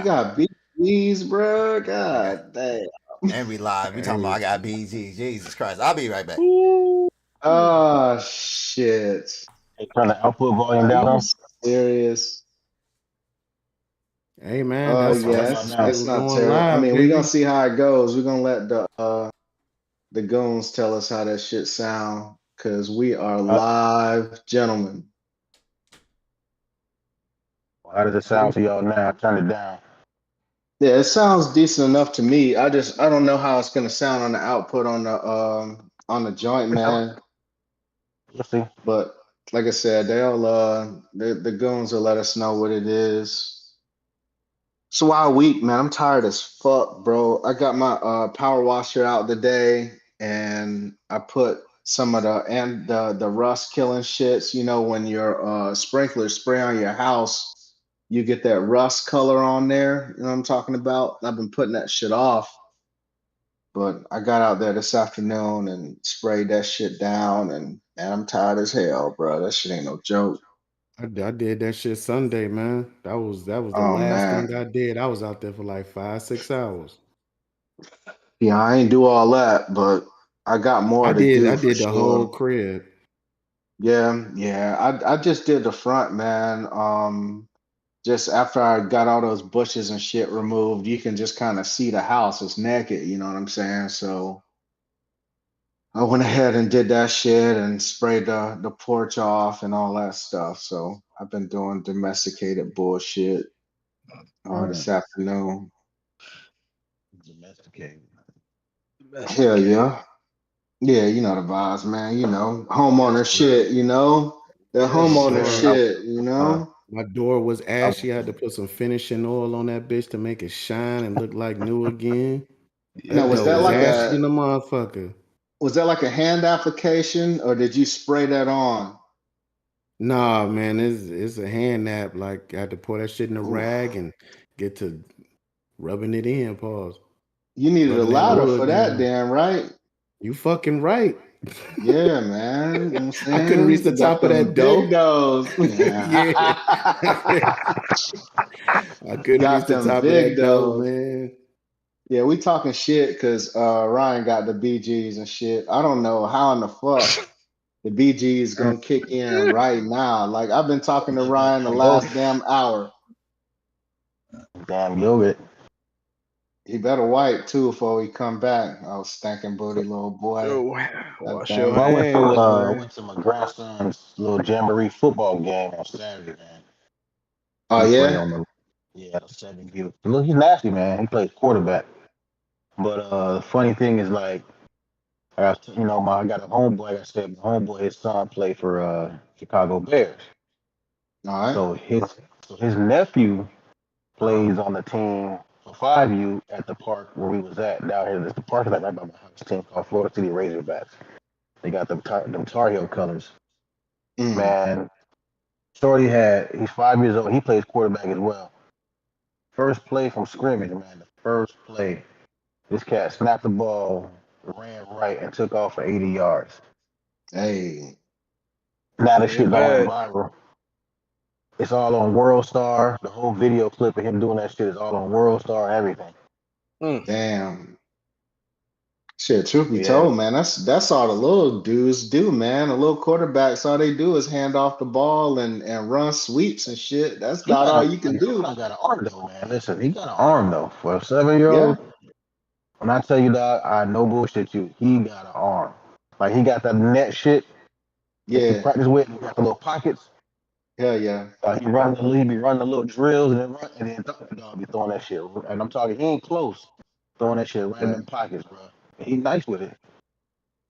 got BGs, bro. I got God damn. and we live. We talking about Hey, I got BG. Jesus Christ. I'll be right back. ooh. Oh shit. Hey, turn the output volume Are down you on. serious? Hey man, Oh that's How yeah, about that's now? shit. it's We're not going terrible. I live, mean, we're gonna baby. see how it goes. We're gonna let the goons tell us how that shit sound. Cause we are Uh, live, gentlemen. how does it sound to y'all now? Turn it down. Yeah, it sounds decent enough to me. I don't know how it's gonna sound on the output on the joint, It's all right. man. We'll see. But like I said, the goons will let us know what it is. It's a wild week, man. I'm tired as fuck, bro. I got my power washer out today, and I put some of the rust killing shits. You know, when your sprinklers spray on your house, you get that rust color on there. You know what I'm talking about? I've been putting that shit off, but I got out there this afternoon and sprayed that shit down, and man, I'm tired as hell, bro. That shit ain't no joke. I did that shit Sunday, man. That was the Oh last thing I man. did. I was out there for like 5, 6 hours. Yeah, I ain't do all that, but I got I more to did. I do for did the whole sure. crib. Yeah, yeah. I just did the front, man. Just after I got all those bushes and shit removed, you can just kind of see the house is naked, you know what I'm saying? So I went ahead and did that shit and sprayed the porch off and all that stuff. So I've been doing domesticated bullshit Mm, this afternoon. domesticated. Hell Domesticated. yeah. Yeah, you know the vibes, man. You know, Yes, homeowner sir. shit, you know, the Yes, My homeowner sir. door, shit, you Uh, know. my door was I ashy. I had to was, put some finishing oil on that bitch to make it shine and look like new again. Now, That yes, was door that was like sir. ashy a in the motherfucker. was that like a hand application or did you spray that on? Nah, man, it's a hand nap. Like I had to pour that shit in a Oof. rag and get to rubbing it in. Pause. You needed a Rubbing that ladder for wood that, down. damn right. You fucking right. Yeah, man. You know what I'm I couldn't reach saying? the You got top of that them dough. big dogs. Yeah. I couldn't reach Got the them top of big that dough, dogs. man. Yeah, we talking shit because Ryan got the BGs and shit. I don't know how in the fuck the BGs Mm, gonna kick in right now. Like I've been talking to Get that Ryan the damn yogurt. last damn hour. Damn yogurt. He better wipe too before he come back. Oh, stinking booty little boy. Oh, God wash damn your Well, it. hands, I man. went to my grandson's little jamboree football game on Saturday, man. Oh He played yeah? on the seven view. Look, he's nasty, man. He plays quarterback. But the funny thing is, like, I got a homeboy. Like I said, my homeboy, his son played for Chicago Bears. All right. So his nephew plays on the team for 5U at the park where we was at down here. There's the park is like right by my house. A team called Florida City Razorbacks. They got them Tar Heel colors. Mm. Man, he's 5 years old. He plays quarterback as well. First play from scrimmage, man. The first play, this cat snapped the ball, ran right, and took off for 80 yards. Hey. Now this Ain't shit going bad. viral. It's all on World Star. The whole video clip of him doing that shit is all on World Star. Everything. Mm. Damn. Shit, truth be Yeah. told, man, that's all the little dudes do, man. The little quarterbacks, all they do is hand off the ball and run sweeps and shit. That's He about got all a you can like do. Jordan got an arm though, man. Listen, he got an arm though for a 7 year Yeah. old. When I tell you that, I no bullshit you. He got an arm. Like he got that net shit that you Yeah. practice with. He got the little pockets. Hell yeah. He be running the little drills and then dog be throwing that shit. And I'm talking, he ain't close, throwing that shit right in Right. them pockets, bro. And he nice with it.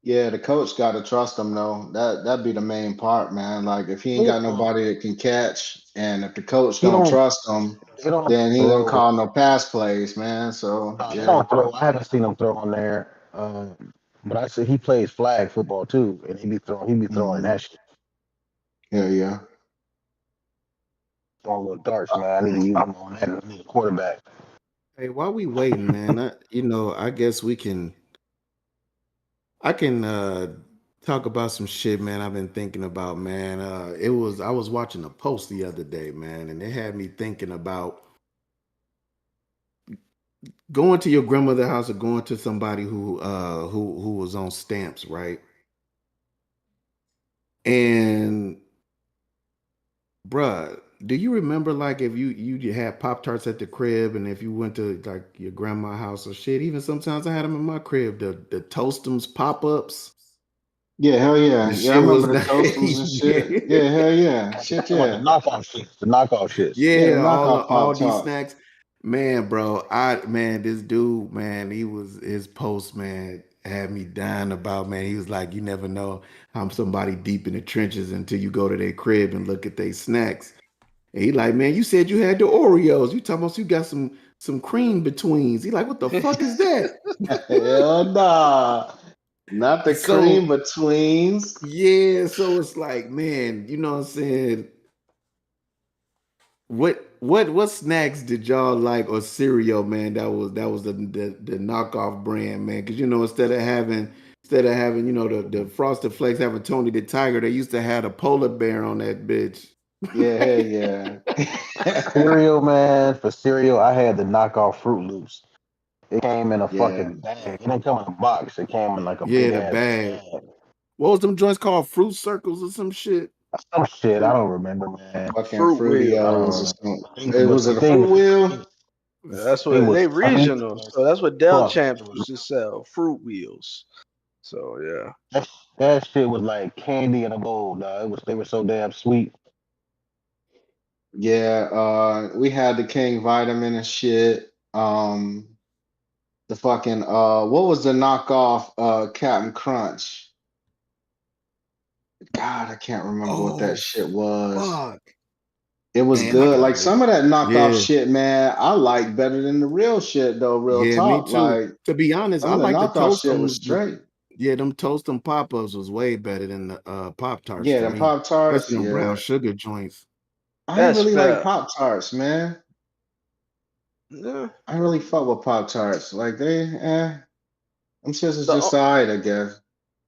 Yeah, the coach got to trust him though. That'd be the main part, man. Like if he ain't got Well, nobody that can catch, and if the coach he don't don't. trust him, They don't then he ain't gonna throw. call no pass plays, man. So They yeah, don't throw. I haven't seen him throw on there. But I see he plays flag football too, and he be throwing. He be throwing mm, that shit. hell yeah. Throwing little darts, man. I need to use him on that. I need a quarterback. Hey, while we waiting, man, I guess I can talk about some shit, man. I've been thinking about, man. I was watching a post the other day, man, and it had me thinking about going to your grandmother's house or going to somebody who was on stamps, right? And bruh, do you remember like if you had Pop Tarts at the crib, and if you went to like your grandma's house or shit, even sometimes I had them in my crib, the Toastums pop ups. Yeah, hell yeah. The Yeah, I shit was remember the toasters and shit. Yeah, hell yeah. Shit, Talking about the yeah. knockoff shits. The knockoff shits. Yeah, the Yeah, knockoff all Pop these Tarts. snacks. Man, bro, this dude, man, his post, man, had me dying about, man. He was like, you never know how somebody deep in the trenches until you go to their crib and look at their snacks. And he like, man, you said you had the Oreos. You talking about you got some cream betweens. He like, what the fuck is that? Hell nah. Not the cream So betweens. yeah, so it's like, man, you know what I'm saying? What snacks did y'all like, or cereal, man? That was the knockoff brand, man. Because instead of having the Frosted Flakes having Tony the Tiger, they used to have a polar bear on that bitch. Yeah, hell yeah. Cereal, man. For cereal, I had the knockoff Fruit Loops. It came in a Yeah. fucking bag. It didn't come in a box. It came in like a Yeah, big the ass bag. bag. What was them joints called? Fruit Circles or some shit? Some shit. I don't remember, man. Fucking Fruit Fruity wheel. I don't O's or remember. something. But Was the it a thing fruit wheel? That's it what was they funny. regional. So that's what Del Fuck. Champs used to sell. Fruit wheels. So yeah. That shit was like candy in a bowl, dog. They were so damn sweet. Yeah, we had the King Vitamin and shit. The fucking what was the knockoff Captain Crunch? God, I can't remember what that Oh shit was. fuck, It was man! I good. gotta Like look. some of that knockoff Yeah, shit, man, I like better than the real shit though, real yeah, me talk. too. Like To be honest, some I of the like the knockoff shit Toastums. was straight. Yeah, them Toastum pop ups was way better than the Pop Tarts Yeah, to them me, Pop Tarts, especially them brown yeah. sugar joints. I ain't That's really like fair. Pop Tarts, man. Yeah. I really fuck with Pop Tarts. Like them shits is The just o- alright, I guess.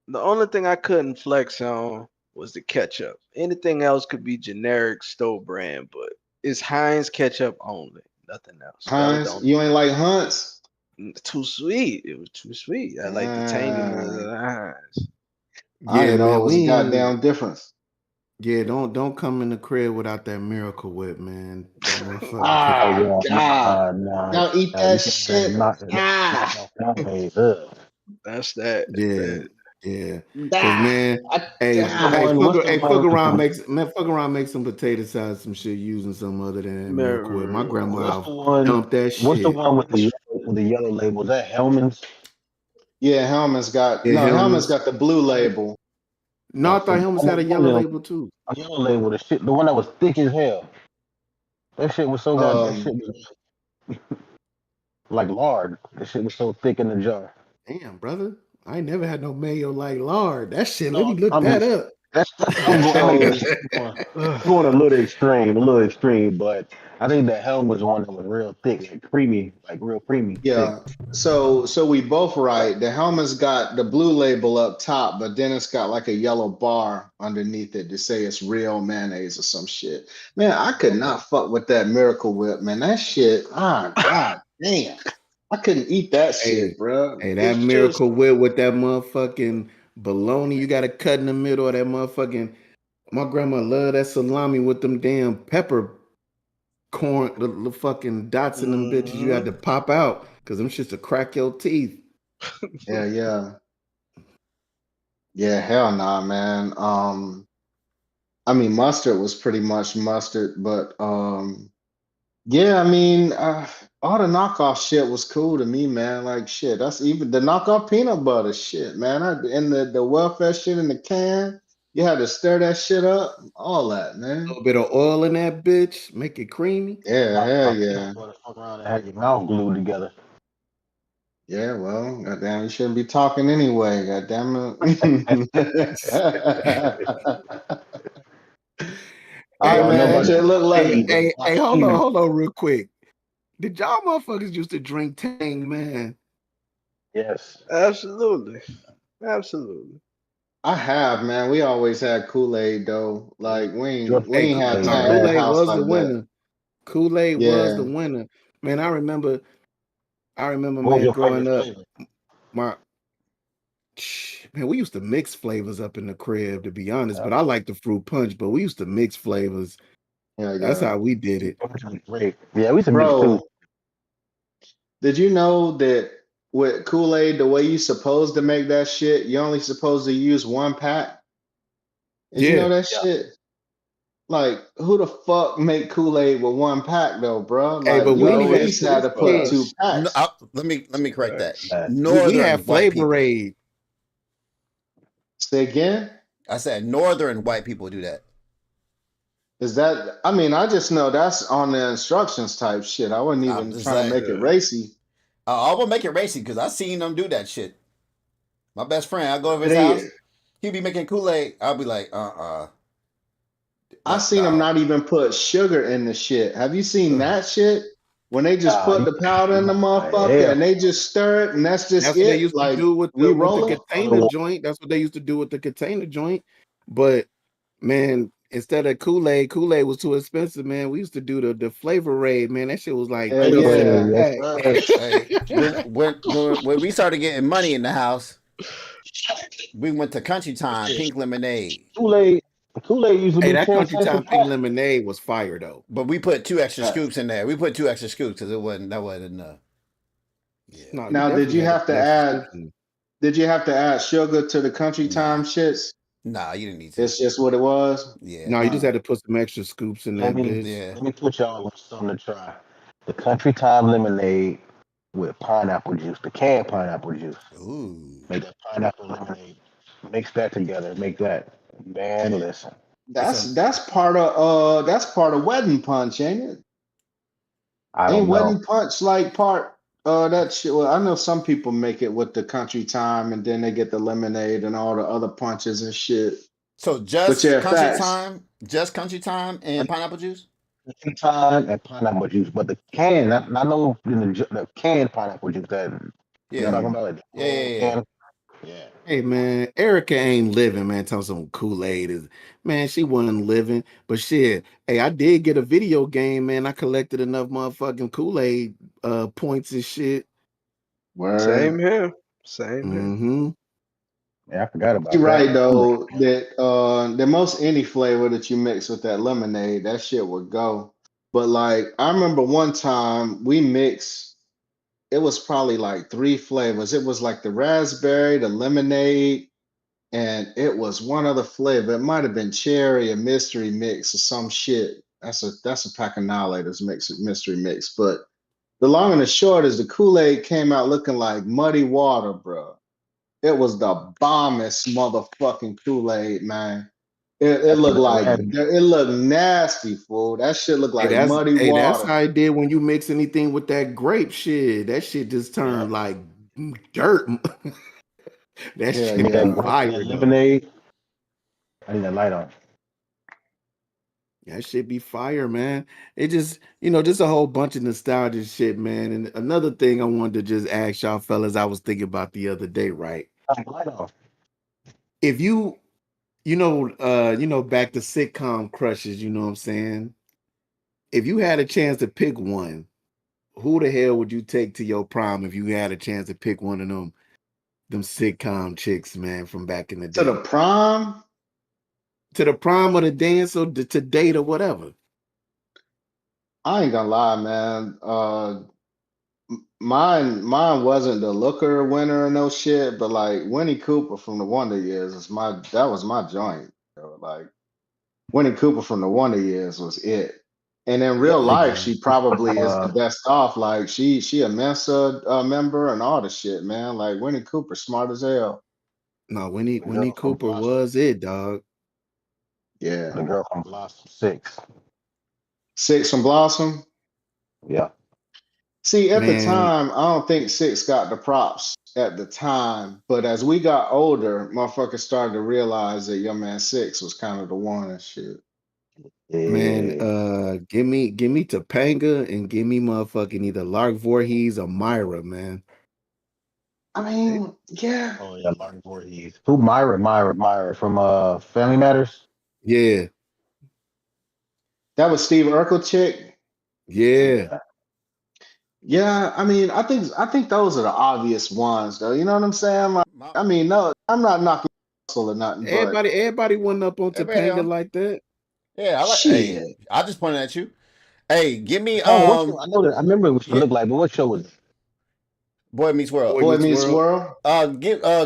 the only thing I couldn't flex on was the ketchup. Anything else could be generic store brand, but it's Heinz ketchup only. Nothing else. That was the Heinz, only you ain't like Hunts? too sweet. It was too sweet. I like the tanginess of Uh, the Heinz. I Yeah, didn't know man, it was we a ain't. goddamn difference. Yeah, don't come in the crib without that Miracle Whip, man. That motherfucker. Oh Ah, yeah, God. nah. Y'all eat You that can't have shit. knock Ah, homemade. Ugh. That's that. Yeah, That yeah. Cause ah, man, What's the one? fuck around make some potato salad, some shit using some other than that Miracle Whip. My What's grandma the one? dumped that What's the shit. one with the yellow label? Is that Hellman's? Yeah, Yeah, Helmet's Helmets. got the blue label. No, I thought Helmets had a One yellow of them, label too. a yellow label. The one that was thick as hell. That shit was so good. That shit Um, was like lard. That shit was so thick in the jar. Damn, brother. I ain't never had no mayo like lard. That shit, let No, me look I mean that up. so going a little extreme, but I think the Helm was one that was real thick, like real creamy, thick. yeah, so we both right. The Helmet's got the blue label up top, but then it's got like a yellow bar underneath it to say it's real mayonnaise or some shit. Man, I could not fuck with that Miracle Whip, man. That shit, god damn. I couldn't eat that Hey, shit, bro. hey, that it's just Miracle Whip with that motherfucking bologna, you gotta cut in the middle of that motherfucking. My grandma loved that salami with them damn pepper corn, the fucking dots in them bitches. You had mhm. to pop out because them shits to crack your teeth. Yeah, yeah. Yeah, hell nah, man. I mean mustard was pretty much mustard, but yeah, I mean, all the knockoff shit was cool to me, man. Like shit, that's even the knockoff peanut butter shit, man. And the welfare shit in the can, you had to stir that shit up, all that, A man. little bit of oil in that bitch, make it creamy. Yeah, hell Knock yeah. peanut butter, fuck around and have your mouth glued together. Yeah, well, goddamn, you shouldn't be talking anyway, goddamn it. I All Hey right, don't know man, that man, about shit that look like hold on, real quick. Did y'all motherfuckers used to drink Tang, man? Yes. Absolutely. Absolutely. I have, man. We always had Kool-Aid though. Like we Your ain't we Hey, ain't had Kool-Aid, no, Tang at the Kool-Aid house was the like that. winner. Kool-Aid was the Yeah. winner. Man, I remember I remember, What was man, your growing favorite up, flavor? my man, we used to mix flavors up in the crib, to be honest. Yeah. But I like the fruit punch, but we used to mix flavors. Yeah, That's yeah. how we did it. Great. Yeah, we used to mix too. Bro, did you know that with Kool-Aid, the way you supposed to make that shit, you only supposed to use one pack? Did you know Yeah. that Yeah. shit? Like, who the fuck make Kool-Aid with one pack though, bro? Hey, Like, but you we at Bro, had least had it's to put shit. two us. No, packs. let me correct that. Facts. Man. We had Northern white Flavor people. Aid. Say again? I said northern white people do that. Is that, I mean, I just know that's on the instructions type shit. I wasn't I'm even just trying to saying. make it Yeah. racy. I will make it racing because I seen them do that shit. My best friend, I go over his They, house. He be making Kool-Aid. I'll be like, I seen them no. not even put sugar in the shit. Have you seen that shit? When they just put the powder in the motherfucker Yeah. and they just stir it and that's just That's what they it? used to Like, do with we the rolling? container joint. That's what they used to do with the container joint. But man, instead of Kool-Aid was too expensive, man. We used to do the Flavor Aid, man. That shit was like Hell 30 cents yeah. a Yes, pack. sir. Hey, when we started getting money in the house, we went to Country Time, Pink Lemonade. Kool-Aid used to Hey, be that 10 Country cents a Time Pink pack. Lemonade was fire though. But we put 2 extra Uh, scoops in there. We put 2 extra scoops because that wasn't enough. Yeah. No, you Now, did definitely you had to have put to extra add, scoops in. did you have to add sugar to the country time Nah. shits? Nah, you didn't need to. It's just what it was? Yeah. No, you just had to put some extra scoops in Let that me bitch. Yeah. let me put y'all on something to try. The Country Time lemonade with pineapple juice, the canned pineapple juice. Ooh. Make that pineapple lemonade. Mix that together. Make that. Man, listen. So That's part of wedding punch, ain't it? I Ain't don't know. wedding punch like part that shit? Well, I know some people make it with the country time and then they get the lemonade and all the other punches and shit. But just yeah, Country facts. Time and pineapple juice? Country Time and pineapple juice, but the can, not no the canned pineapple juice that you're Yeah. talking about, like the whole Yeah. can. Yeah. Hey man, Erica ain't living, man. Telling some Kool-Aid is, man, she wasn't living. But shit, hey, I did get a video game, man. I collected enough motherfucking Kool-Aid points and shit. Same Word. here. Same here. Mm-hmm. Yeah, I forgot about You're right that. though, that the most any flavor that you mix with that lemonade, that shit would go. But like I remember one time we mixed, it was probably like 3 flavors. It was like the raspberry, the lemonade, and it was one other flavor. It might have been cherry, a mystery mix or some shit. That's a pack of Annihilators mix, mystery mix. But the long and the short is the Kool-Aid came out looking like muddy water, bro. It was the bombest motherfucking Kool-Aid, man. It That's looked what the like red. it looked nasty, fool. That shit looked like muddy That's water. how it did when you mix anything with that grape shit. That shit just Yeah. turned like dirt. That Yeah, shit That be yeah. grape, fire that though. lemonade. I need that light on. That shit be fire, man. It just, just a whole bunch of nostalgia shit, man. And another thing I wanted to just ask y'all fellas, I was thinking about the other day, right? Turn the light on. If back to sitcom crushes, you know what I'm saying? If you had a chance to pick one, who the hell would you take to your prom if you had a chance to pick one of them sitcom chicks, man, from back in the To the day? prom, To the prom or the dance or to date or whatever. I ain't gonna lie, man. Mine wasn't the Looker winner or no shit, but like Winnie Cooper from the Wonder Years that was my joint. Like Winnie Cooper from the Wonder Years was it. And in real Hey, life, she probably is the Uh, best off. Like she a Mensa member and all the shit, man. Like Winnie Cooper, smart as hell. no, the Winnie girl from Cooper Blossom. was it, dog. Yeah. The girl from Blossom 6. Six from Blossom. Yeah. See, at the Man, time, I don't think Six got the props at the time, but as we got older, motherfuckers started to realize that your man Six was kind of the one and shit. man, Yeah. give me Topanga and give me motherfucking either Lark Voorhees or Myra, man. I mean, yeah, Oh yeah, Lark Voorhees. Who? Myra from Family Matters. Yeah, that was Steve Urkel chick. yeah. Yeah. Yeah, I mean, I think those are the obvious ones, though. You know what I'm saying? Like, My, I mean, no, I'm not knocking Russell or nothing, but Everybody went up on everybody Topanga on. like that. Yeah, I like. Hey, shit. I just pointed at you. Hey, give me Oh, what show? I know that. I remember what it yeah, looked like, but what show was it? Boy Meets World. Boy Boy Meets Meets World. World.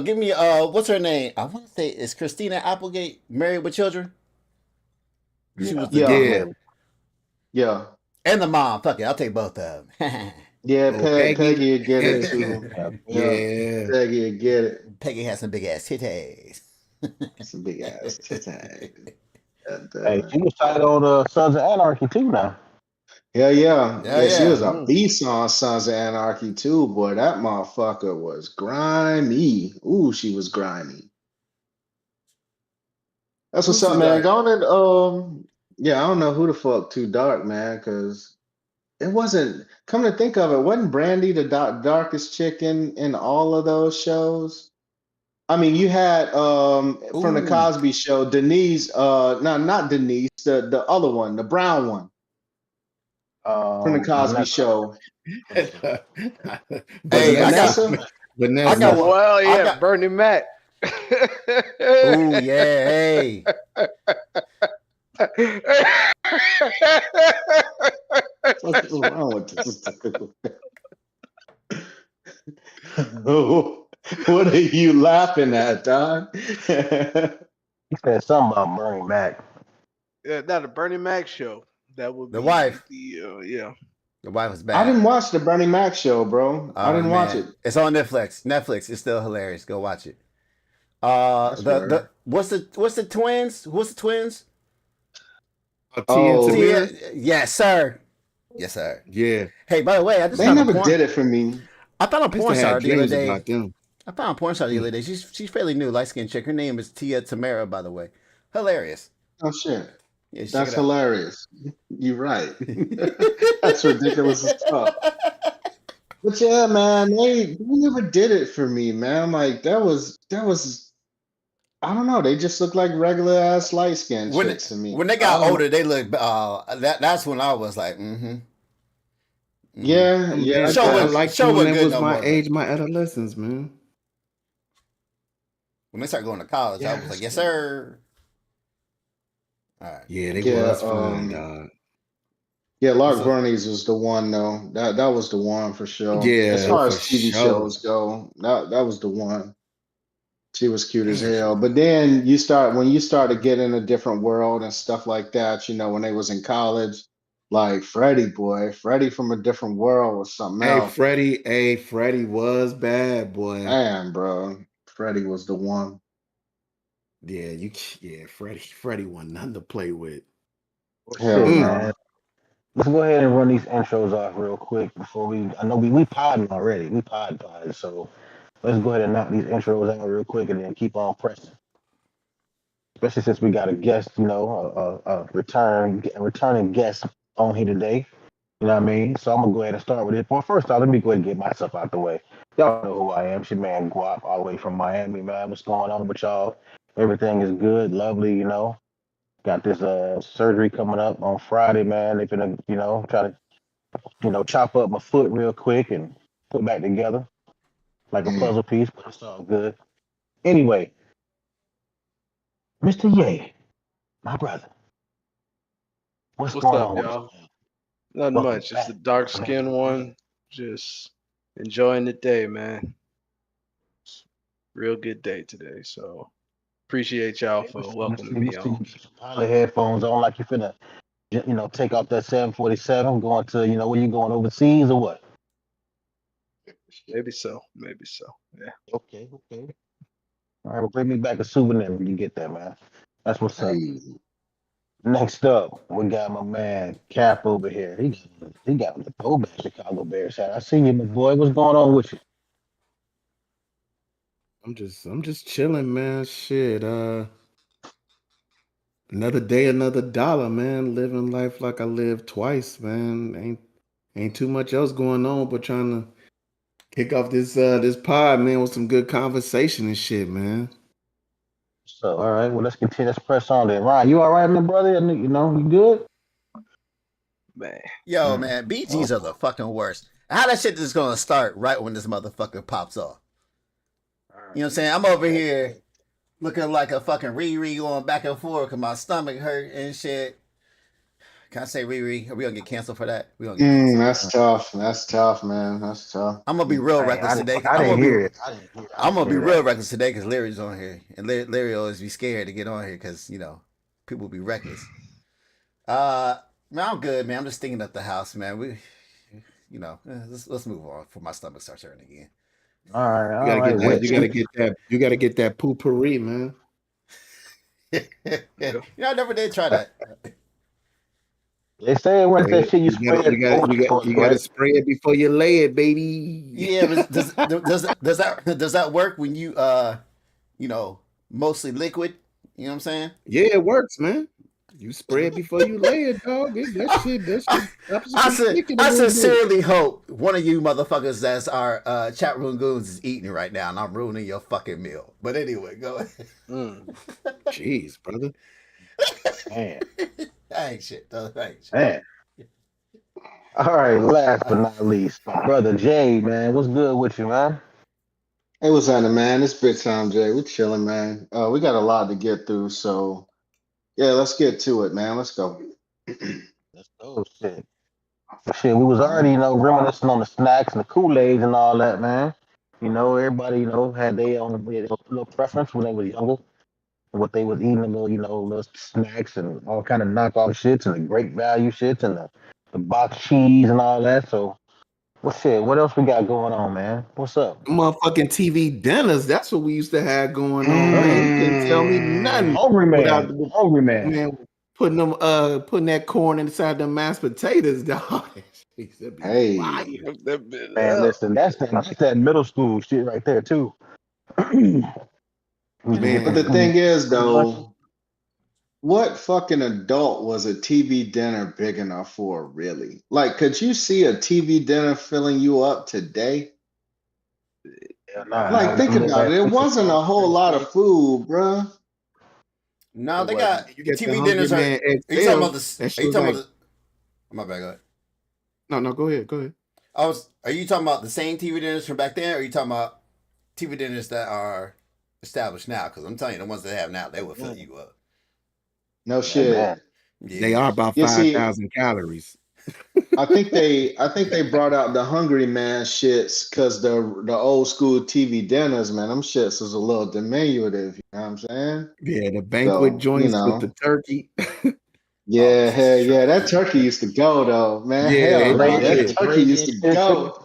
Give me what's her name? I want to say it's Christina Applegate, Married with Children. She Yeah, was the Yeah, Yeah. man. yeah, and the mom. Fuck it, I'll take both of them. yeah. Oh, Peggy. Peggy would get it too. Yeah. Yeah, Yeah. Peggy would get it. Peggy has some big ass titties. Some big ass titties. And, Hey, she was tied on Sons of Anarchy too now. Yeah, yeah. She was yeah. a beast on Sons of Anarchy too, boy. That motherfucker was grimy. Ooh, she was grimy. That's what's Who's up, too man. dark? Go on and yeah, I don't know who the fuck Too Dark, man, because it wasn't. Come to think of it, wasn't Brandy the darkest chick in all of those shows? I mean, you had from the Ooh, Cosby Show, Denise. No, not Denise. The other one, the brown one from the Cosby Vanessa. Show. hey, I got, Vanessa. I got Vanessa. one. Well, I yeah, got. Bernie Mac. Ooh, yeah. Hey, What's wrong with this? What are you laughing at, dog? He said something about Bernie Mac. Yeah, not the Bernie Mac show. That would the be wife. the yeah. The wife was I bad. didn't watch the Bernie Mac show, bro. I Oh didn't watch man, it. it's on Netflix. Netflix is still hilarious. Go watch it. That's The where. what's the twins? What's the twins? T and Oh, Tia, Tamir. yes sir, yes sir. Yeah. Hey, by the way, I just they found a never porn. did it for me. I found a I used to porn have star the other dreams day. about them. I found a porn star the other day. She's fairly new, light skinned chick. Her name is Tia Tamara, by the way. Hilarious. Oh shit, Yeah, check that's it out. hilarious. You're right. That's ridiculous as fuck. But yeah, man, they never did it for me, man. Like that was I don't know. They just look like regular ass light skinned when chicks to me. when they I got don't know. older, they look. That's when I was like, mm-hmm. Yeah, Oh, yeah, I man, Show I what guess. liked show them when what they good was no my more. But age, my adolescence, man. when they started going to college, I Yeah, was like, that's yes good. sir. All right. Yeah, they Yeah, was fun, dog. yeah, What's Lark up? Bernie's was the one though. That was the one for sure. As Yeah, far for as TV sure. shows go, that was the one. She was cute as Damn, she hell. was. But then when you started getting a different world and stuff like that, when they was in college, like Freddie boy, Freddie from a different world was something else. Freddie was bad, boy. Man, bro. Freddie was the one. Yeah, Freddie wasn't nothing to play with. Well, Hell shit, Mm. man. no. Let's go ahead and run these intros off real quick before we. I know we podding already. We pod. So let's go ahead and knock these intros out real quick and then keep on pressing. Especially since we got a guest, a returning guest on here today. You know what I mean? So I'm gonna go ahead and start with it. Well, first off, let me go ahead and get myself out the way. Y'all know who I am. It's your man Guap, all the way from Miami, man. What's going on with y'all? Everything is good, lovely, Got this surgery coming up on Friday, man. They're gonna, try to, chop up my foot real quick and put it back together like a Mm. puzzle piece, but it's all good. Anyway, Mr. Ye, my brother, what's What's going up, on with y'all? you, man? Nothing Welcome much. Just back. a dark Welcome back to skinned the game. one. Just enjoying the day, man. Real good day today. So appreciate y'all Okay, for we see, welcoming we me see you on. got some pilot headphones on like you finna, take off that 747, going to, where you going overseas or what? Maybe so. Maybe so. Yeah. Okay, okay. All right, well, bring me back a souvenir when you get there, man. That's what's up. Hey. Next up, we got my man Cap over here. He got the throwback Chicago Bears hat. I see you, my boy. What's going on with you? I'm just chilling, man. Shit. Another day, another dollar, man. Living life like I lived twice, man. Ain't too much else going on, but trying to kick off this pod, man, with some good conversation and shit, man. So, all right, well, let's continue. Let's press on then. Ryan, you all right, my brother? You good? Man. Yo, Mm. man, Oh, BGs are the fucking worst. How that shit is gonna start right when this motherfucker pops off? You know what I'm saying? I'm over here looking like a fucking Riri going back and forth because my stomach hurt and shit. Can I say Riri? Are we gonna get canceled for that? We gonna get canceled. That's tough. That's tough, man. That's tough. I'm gonna be real reckless today. I didn't hear it. I didn't hear it. I'm gonna be real reckless today because Larry's on here, and Larry always be scared to get on here because people be reckless. Man, I'm good, man. I'm just thinking up the house, man. Let's move on before my stomach starts hurting again. All right, You gotta get that poopery, man. I never did try that. They say when that shit you spray it. You gotta spray it before you lay it, baby. Yeah, but does that work when you mostly liquid? You know what I'm saying? Yeah, it works, man. You spray it before you lay it, dog. I sincerely hope one of you motherfuckers that's our chat room goons is eating right now, and I'm ruining your fucking meal. But anyway, go ahead. Jeez, brother. Man. I ain't shit, though. Man. All right, last but not least, my brother Jay, man. What's good with you, man? Hey, what's happening, man? It's big time, Jay. We're chilling, man. We got a lot to get through, so yeah, let's get to it, man. Let's go. Let's go, shit. Shit, we was already, reminiscing on the snacks and the Kool-Aids and all that, man. Everybody, had their own little preference when they were younger. What they was eating, little snacks and all kind of knockoff shits and the great value shits and the box cheese and all that. So, what else we got going on, man? What's up? Motherfucking TV dinners. That's what we used to have going on, man. You couldn't tell me nothing. Hungry man. Man, putting that corn inside the mashed potatoes, dog. Hey, man, listen, that's that middle school shit right there too. Man, but the thing is, though, what fucking adult was a TV dinner big enough for, really? Like, could you see a TV dinner filling you up today? Like, think about it. It wasn't a whole lot of food, bruh. No, they got TV dinners. Are you talking about the? My bad. Go ahead. No, go ahead. Are you talking about the same TV dinners from back then, or are you talking about TV dinners that are established now? Because I'm telling you, the ones they have now, they will fill you up. No shit. Yeah. They are about 5,000 calories. I think they brought out the Hungry Man shits because the old school TV dinners, man, them shits is a little diminutive. You know what I'm saying? Yeah, the banquet joints with the turkey. Yeah, hell yeah, that turkey used to go though, man. Yeah, that turkey used to go.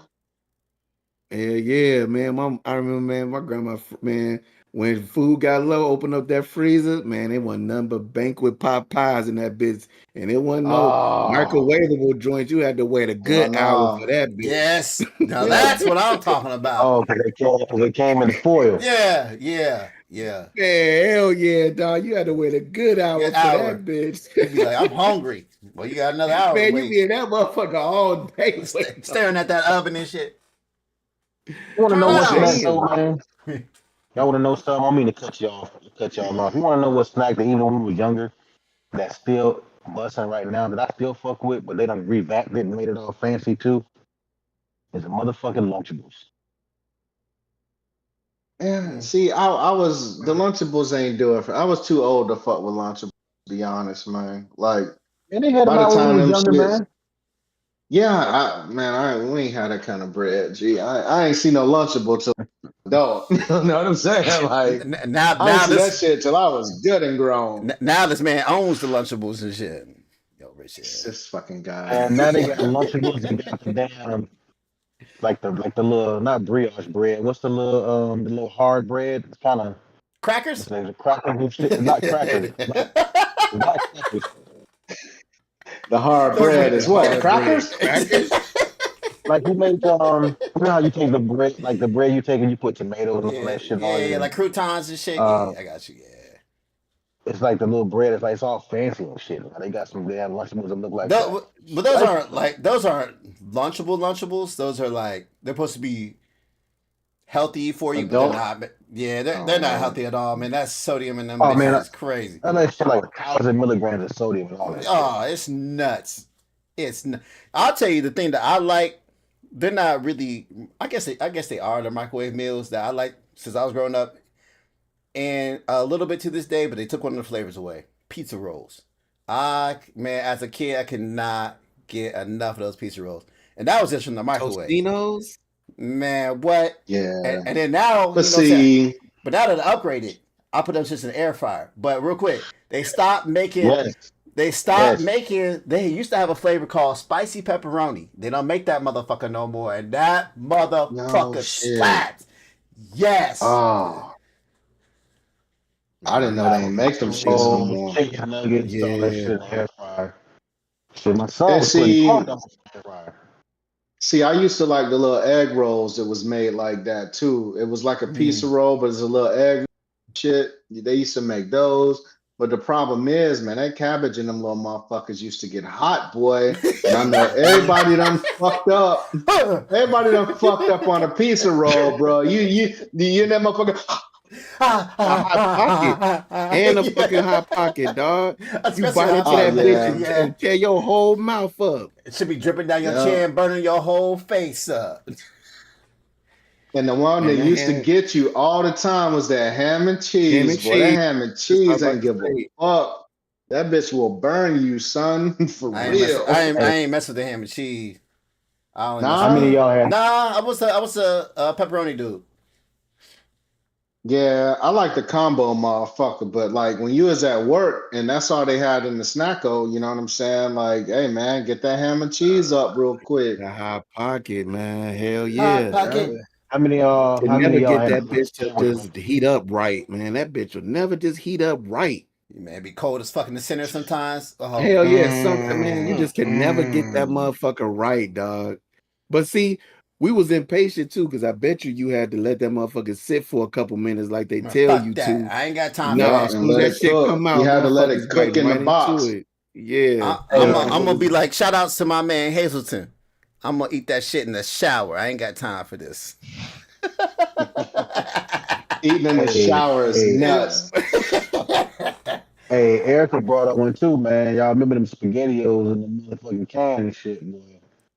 Yeah, man. I remember, man, my grandma, man, when food got low, opened up that freezer, man, it wasn't nothing but banquet pot pies in that bitch. And it wasn't no microwavable joints. You had to wait a good hour for that bitch. Yes. Now that's what I'm talking about. Oh, they came in the foil. Yeah. Yeah, hell yeah, dog. You had to wait a good hour for that bitch. You'd be like, I'm hungry. Well, you got another hour. Man, you be in that motherfucker all day. Staring at that oven and shit. You want to know what snack though, man? Y'all want to know something? I don't mean to cut y'all off. You want to know what snack that even when we were younger that's still busting right now that I still fuck with, but they done revamped it and made it all fancy too? Is a motherfucking Lunchables. Yeah, see, I was the Lunchables ain't do it. I was too old to fuck with Lunchables, to be honest, man. Like, and they had by the time them them younger, shits, man. Yeah, we ain't had that kind of bread. Gee, I ain't seen no Lunchable till adult. You know what I'm saying? Like, now I didn't see that shit till I was good and grown. Now this man owns the Lunchables and shit. Yo, rich ass. This fucking guy. And now they got Lunchables and got the damn like the little, not brioche bread. What's the little hard bread? It's kind of crackers. It's crackers. Shit. Not crackers. not crackers. The hard bread is what? Crackers? Like you make you know how you take the bread, like the bread you take and you put tomatoes and all that shit on it. Yeah, like croutons and shit. I got you. Yeah. It's like the little bread. It's like it's all fancy and shit. They got some damn Lunchables that look like that. But those aren't Lunchables. Those are like they're supposed to be healthy for you, but they're not. Yeah, they're not healthy at all, man. That's sodium in them. Oh man, that's crazy. That shit like 1,000 milligrams of sodium and all that. Oh, it's nuts. I'll tell you the thing that I like they're not really. I guess they are the microwave meals that I like since I was growing up, and a little bit to this day. But they took one of the flavors away. Pizza rolls. Man, as a kid, I could not get enough of those pizza rolls, and that was just from the microwave. Tostinos. Man, what? Yeah. And then now, But you know what I'm saying? see, But now that I upgraded, I put them just in the air fryer. But real quick, they stopped making. Yes. They stopped Yes. making. They used to have a flavor called spicy pepperoni. They don't make that motherfucker no more, and that motherfucker shit. slaps. Yes. Oh, I didn't know they didn't make them shits no more. Chicken nuggets, all that shit in the air fryer. Shit, my son And was putting see- corn dogs in the air fryer. See, I used to like the little egg rolls that was made like that too. It was like a pizza roll, but it's a little egg shit. They used to make those. But the problem is, man, that cabbage and them little motherfuckers used to get hot, boy. And I know everybody done fucked up. Everybody done fucked up on a pizza roll, bro. You that motherfucker. And a fucking hot pocket, dog. You bite into that bitch and tear your whole mouth up. It should be dripping down your chin, burning your whole face up. And the one that used to get you all the time was that ham and cheese. Boy, that ham and cheese ain't give a fuck. That bitch will burn you, son. For real. I ain't mess with the ham and cheese. I don't know. How many of y'all had? Nah, I was a pepperoni dude. Yeah, I like the combo motherfucker, but like when you was at work and that's all they had in the snacko, you know what I'm saying? Like, hey man, get that ham and cheese up real quick. The hot pocket, man. Hell yeah. Hot pocket. How many of You y'all? How never many of y'all get had? that bitch to just heat up right, man. That bitch will never just heat up right. Man, be cold as fuck in the center sometimes. Oh, Hell yeah, something, man. You just can never get that motherfucker right, dog. But see, we was impatient too, because I bet you had to let that motherfucker sit for a couple minutes like they tell fuck you that. to. I ain't got time No, for as that. soon as that shit cook. come out, You had to let it motherfuckers cook bite in the right box. into it. Yeah. I'm gonna be like, shout outs to my man Hazelton. I'm gonna eat that shit in the shower. I ain't got time for this. Eating in the shower is nuts. Hey, Erica brought up one too, man. Y'all remember them SpaghettiOs in the motherfucking can and shit, boy.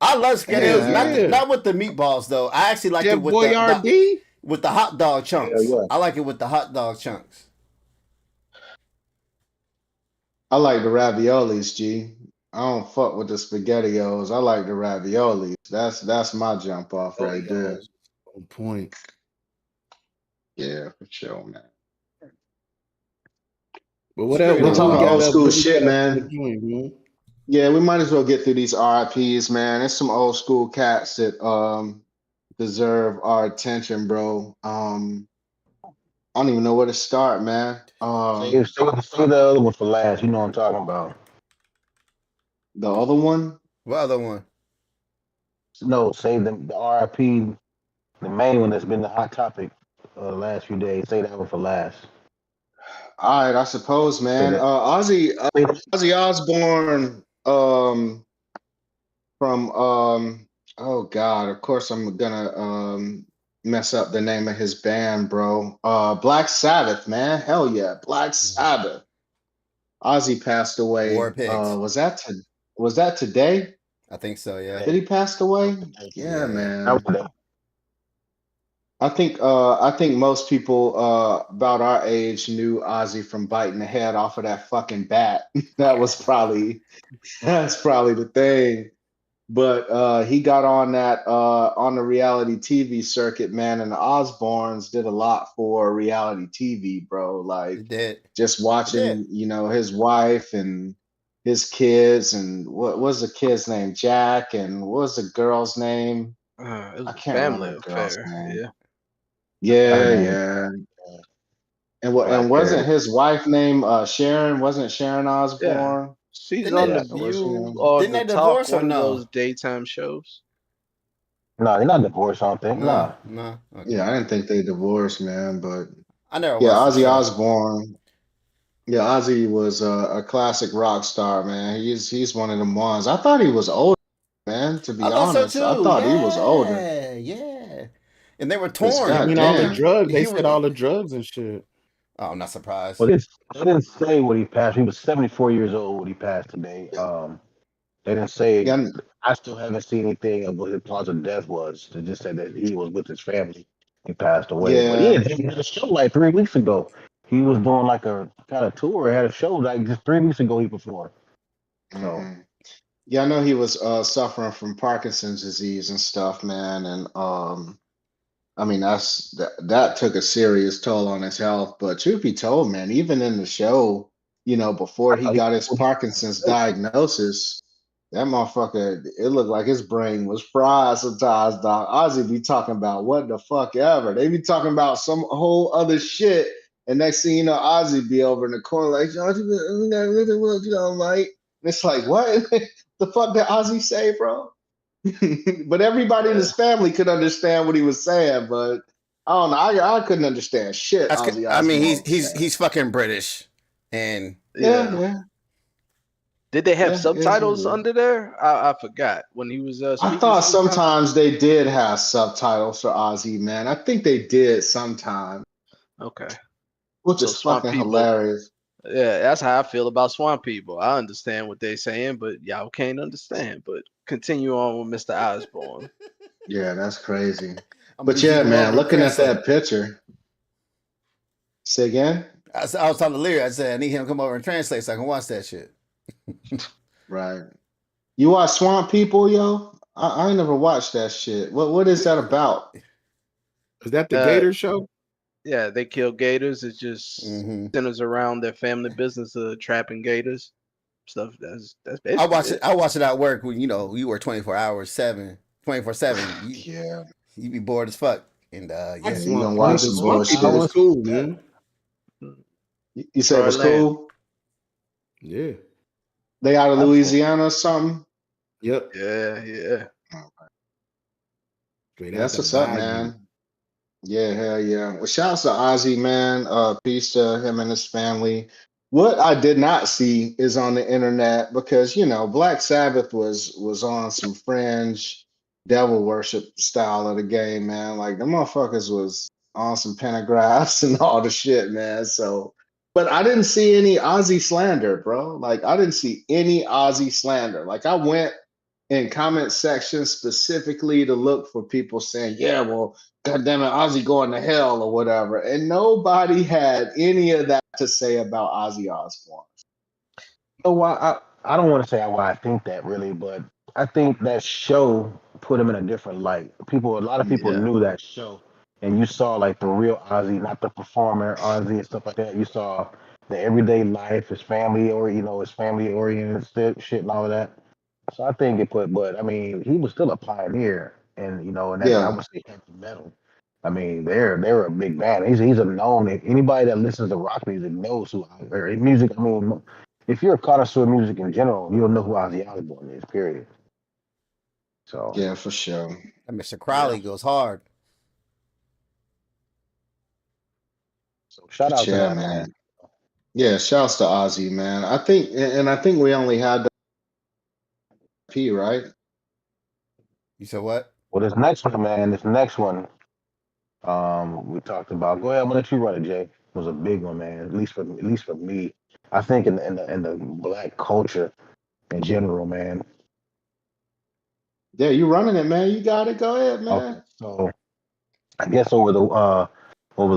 I love SpaghettiOs, Yeah. not with the meatballs though. I actually like Chef it with Boyardee? with the hot dog chunks. Yeah. I like it with the hot dog chunks. I like the raviolis, G. I don't fuck with the SpaghettiOs. I like the raviolis. That's my jump off right there. On point. Yeah, for sure, man. But whatever. We're talking got old up- school what we shit, got up man. in the joint, man? Yeah, we might as well get through these RIPs, man. There's some old school cats that deserve our attention, bro. I don't even know where to start, man. Say the other one for last. You know what I'm talking about. The other one, What other one? No, say the RIP, the main one that's been the hot topic the last few days. Say that one for last. all right, I suppose, man. that. Ozzy Osbourne, from oh God, of course I'm gonna mess up the name of his band, bro. Black Sabbath, man. Hell yeah, Black Sabbath. Ozzy passed away. War Pigs. Was that today? I think so, yeah. Did he pass away? Yeah, man. I think most people about our age knew Ozzy from biting the head off of that fucking bat. That's probably the thing. But he got on that on the reality TV circuit, man, and the Osbournes did a lot for reality TV, bro. Like He did. just watching, you know, his wife and his kids, and what was the kid's name? Jack, and what was the girl's name? It was I a can't family remember the girl's affair. name. Yeah. Yeah. And wasn't his wife named Sharon? Wasn't Sharon Osbourne? She's Didn't on they- the Or was she View on- or Didn't the they Top, divorce or one of no? those daytime shows. No, they're not divorced, I don't think. Nah. No. Okay. Yeah, I didn't think they divorced, man, but I never yeah, watched the Ozzy show. Osbourne. Yeah, Ozzy was a classic rock star, man. He's one of them ones. I thought he was older, man. To be I thought honest, so too. I thought he was older. Yeah. And they were Because torn. I mean, all the Damn. drugs. They He said was- all the drugs and shit. Oh, I'm not surprised. Well, they didn't say what he passed. He was 74 years old when he passed today. They didn't say. Yeah, I still haven't seen anything of what his cause of death was. They just said that he was with his family. He passed away. But yeah. yeah, he had a show like 3 weeks ago. He was doing like a kind of tour. Had a show like just 3 weeks ago. He performed. So hmm Yeah, I know he was suffering from Parkinson's disease and stuff, man. And I mean that took a serious toll on his health. But truth be told, man, even in the show, before I he thought he got his was Parkinson's great. diagnosis, that motherfucker, it looked like his brain was fried sometimes, dog. Ozzy be talking about what the fuck ever. They be talking about some whole other shit. And next thing you know, Ozzy be over in the corner like, like, and it's like, what the fuck did Ozzy say, bro? But everybody in Yeah. his family could understand what he was saying, but I don't know. I couldn't understand shit Ozzy I mean, Osbourne was saying. he's fucking British, and Yeah, Yeah. yeah, Did they have yeah. It is what subtitles it is. under there? I forgot when he was I speaking thought sometimes. sometimes they did have subtitles for Ozzy, man. I think they did sometimes, Okay. which So is swamp fucking people. hilarious. Yeah, that's how I feel about swamp people. I understand what they're saying, but y'all can't understand. But continue on with Mr. Osborne. Yeah, that's crazy. I'm gonna But need you to yeah, come man, over and looking at translate. that picture. Say again? I was telling Leary, I said I need him to come over and translate so I can watch that shit. Right. You watch Swamp People, yo? I ain't never watched that shit. What is that about? Is that the Uh, Gator show? yeah, they kill gators. It just Mm-hmm. centers around their family business of trapping gators. Stuff. That's I basically watch it. it. I watch it at work when you work 24 hours, 24/7. Yeah. You be bored as fuck, and I Yeah, yeah. you Swamp gonna watch some Swamp 24 People bullshit. was hours. cool, Yeah. man. You said it was Charlotte. cool? Yeah. They out of That's cool. Louisiana or something? Yep. Yeah, yeah. Straight Yeah, out that's the what's up, bayou. man. Yeah, hell yeah. Well, shouts to Ozzy, man. Peace to him and his family. What I did not see is on the internet because Black Sabbath was on some fringe devil worship style of the game, man. Like the motherfuckers was on some pentagraphs and all the shit, man. So, but I didn't see any Ozzy slander, bro. Like I didn't see any Ozzy slander. Like I went in comment section specifically to look for people saying, "Yeah, well, God damn it, Ozzy going to hell or whatever." And nobody had any of that to say about Ozzy Osbourne. You know why? I don't want to say why I think that really, but I think that show put him in a different light. A lot of people Yeah. knew that show, and you saw like the real Ozzy, not the performer Ozzy and stuff like that. You saw the everyday life, his family, or his family oriented shit and all of that. So I think it put, but I mean, he was still a pioneer, and and that I Yeah, would say heavy metal. I mean, they're a big band. He's a known. Anybody that listens to rock music knows who or music. I mean, if you're a connoisseur of music in general, you'll know who Ozzy Osbourne is. Period. So, yeah, for sure. And Mr. Yeah. Crowley goes hard. shout But out to yeah, that man. man. Yeah, shouts to Ozzy, man. I think we only had the P, right? You said what? Well, this next one, man. This next one, we talked about. Go ahead. I'm gonna let you run it, Jay. It was a big one, man. At least for me. I think in the black culture in general, man. Yeah, you running it, man. You got it. Go ahead, Okay, man. so I guess was it over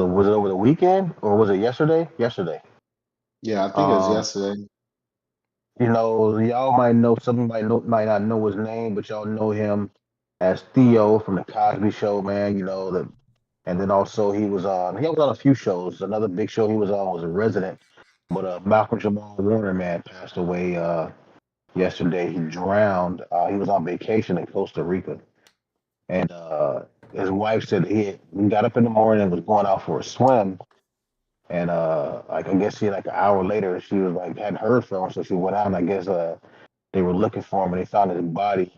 the weekend or was it yesterday? Yesterday. Yeah, I think it was Um, yesterday. y'all might know some might not know his name, but y'all know him as Theo from the Cosby Show, man. And then also he was on a few shows. Another big show he was on was a resident. But Malcolm Jamal Warner, man, passed away yesterday. He drowned. He was on vacation in Costa Rica. And his wife said he got up in the morning and was going out for a swim. And like I guess like an hour later, she was like hadn't heard from him, so she went out. And I guess they were looking for him, and they found his body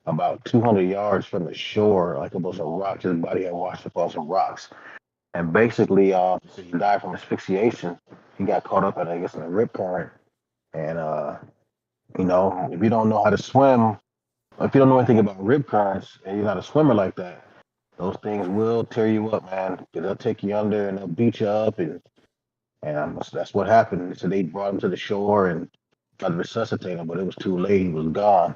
about 200 yards from the shore, like above some rocks. His body had washed up on some rocks, and basically, he died from asphyxiation. He got caught up in, I guess, in a rip current. And if you don't know how to swim, if you don't know anything about rip currents, and you're not a swimmer like that, those things will tear you up, man. They'll take you under and they'll beat you up, and that's what happened. So they brought him to the shore, and tried to resuscitate him, but it was too late. He was gone.